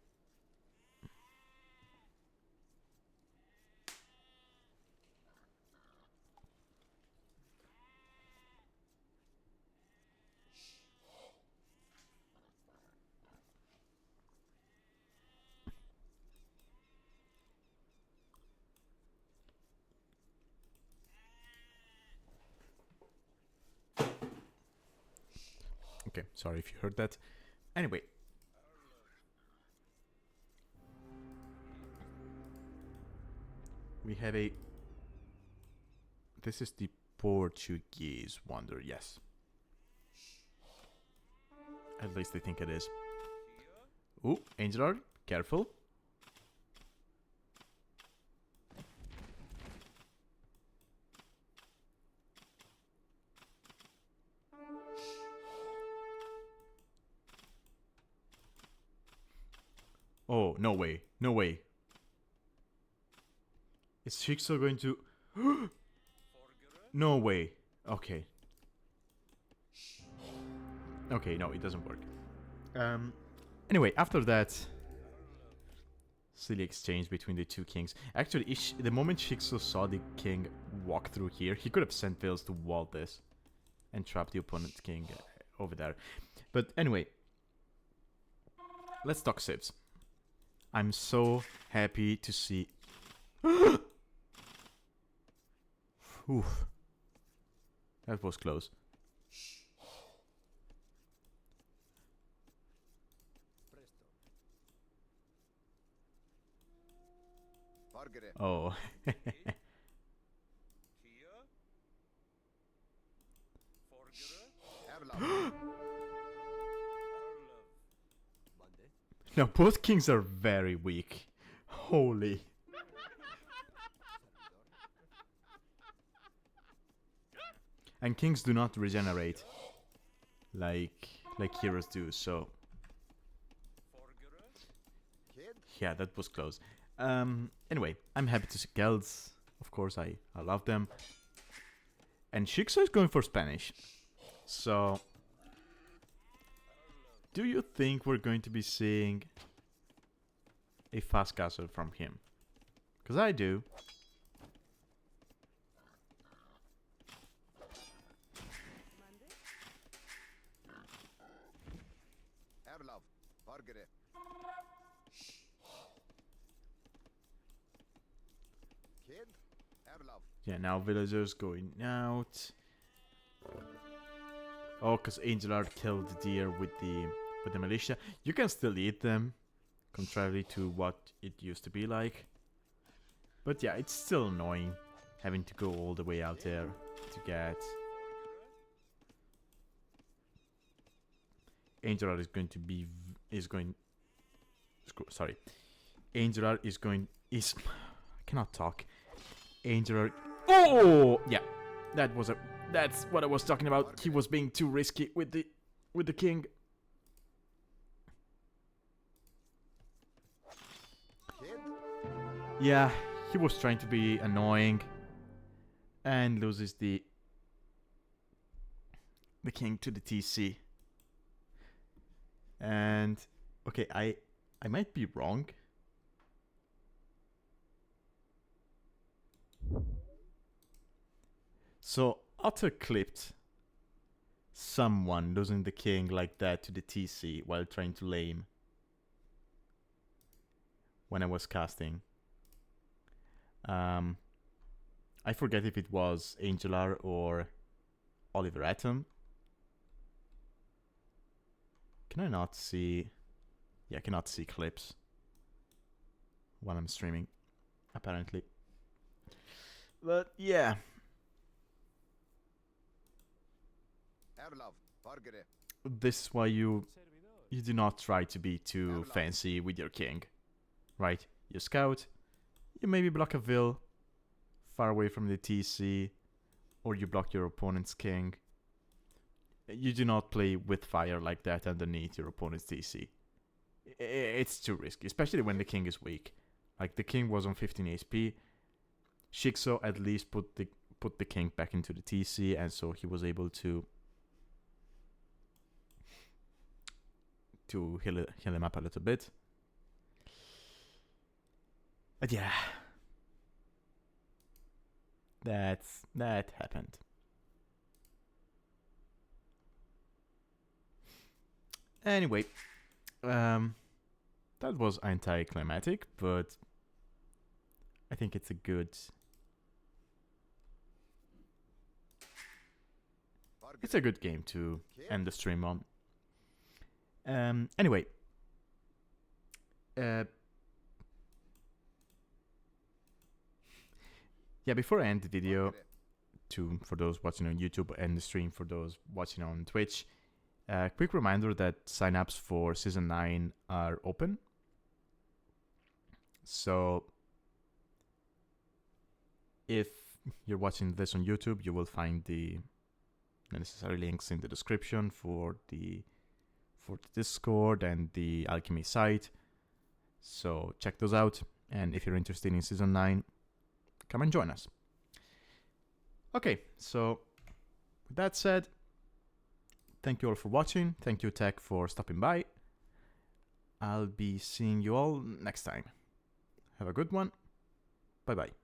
S1: Okay, sorry if you heard that. Anyway. We have a... This is the Portuguese wonder, yes. At least I think it is. Ooh, AngelR, careful. Oh, no way. No way. Is ShiXo going to... No way. Okay. Okay, no, it doesn't work. Anyway, after that... Silly exchange between the two kings. Actually, the moment ShiXo saw the king walk through here, he could have sent Veils to wall this. And trap the opponent's king over there. But anyway... Let's talk civs. I'm so happy to see... Oof. That was close. Oh. Now both kings are very weak. Holy. And kings do not regenerate like heroes do, so yeah, that was close. Anyway, I'm happy to see guilds. Of course, I love them. And ShiXo is going for Spanish. So, do you think we're going to be seeing a fast castle from him? Because I do. Yeah, now villagers going out. Oh, because AngelR killed the deer with the militia. You can still eat them, contrary to what it used to be like. But yeah, it's still annoying having to go all the way out there to get. AngelR is going to be sorry. AngelR is I cannot talk. AngelR. Oh yeah, that's what I was talking about. He was being too risky with the king. Yeah, he was trying to be annoying and loses the king to the TC. And okay, I might be wrong. So Otter clipped someone losing the king like that to the TC while trying to lame when I was casting. I forget if it was AngelR or Oliver Atom. Can I not see? Yeah, I cannot see clips while I'm streaming, apparently. But yeah. This is why you do not try to be too fancy with your king, right? You scout, you maybe block a vill far away from the TC, or you block your opponent's king. You do not play with fire like that underneath your opponent's TC. it's too risky, especially when the king is weak. Like the king was on 15 HP. ShiXo at least put the king back into the TC, and so he was able to heal him up a little bit. But yeah, that happened. Anyway, that was anticlimactic, but I think it's a good game to end the stream on. Anyway, yeah, before I end the video, for those watching on YouTube and the stream for those watching on Twitch, quick reminder that signups for Season 9 are open. So if you're watching this on YouTube, you will find the necessary links in the description for the Discord and the Alchemy site. So check those out, and if you're interested in Season 9, come and join us. Okay, so with that said, thank you all for watching. Thank you, Tech, for stopping by. I'll be seeing you all next time. Have a good one. Bye-bye.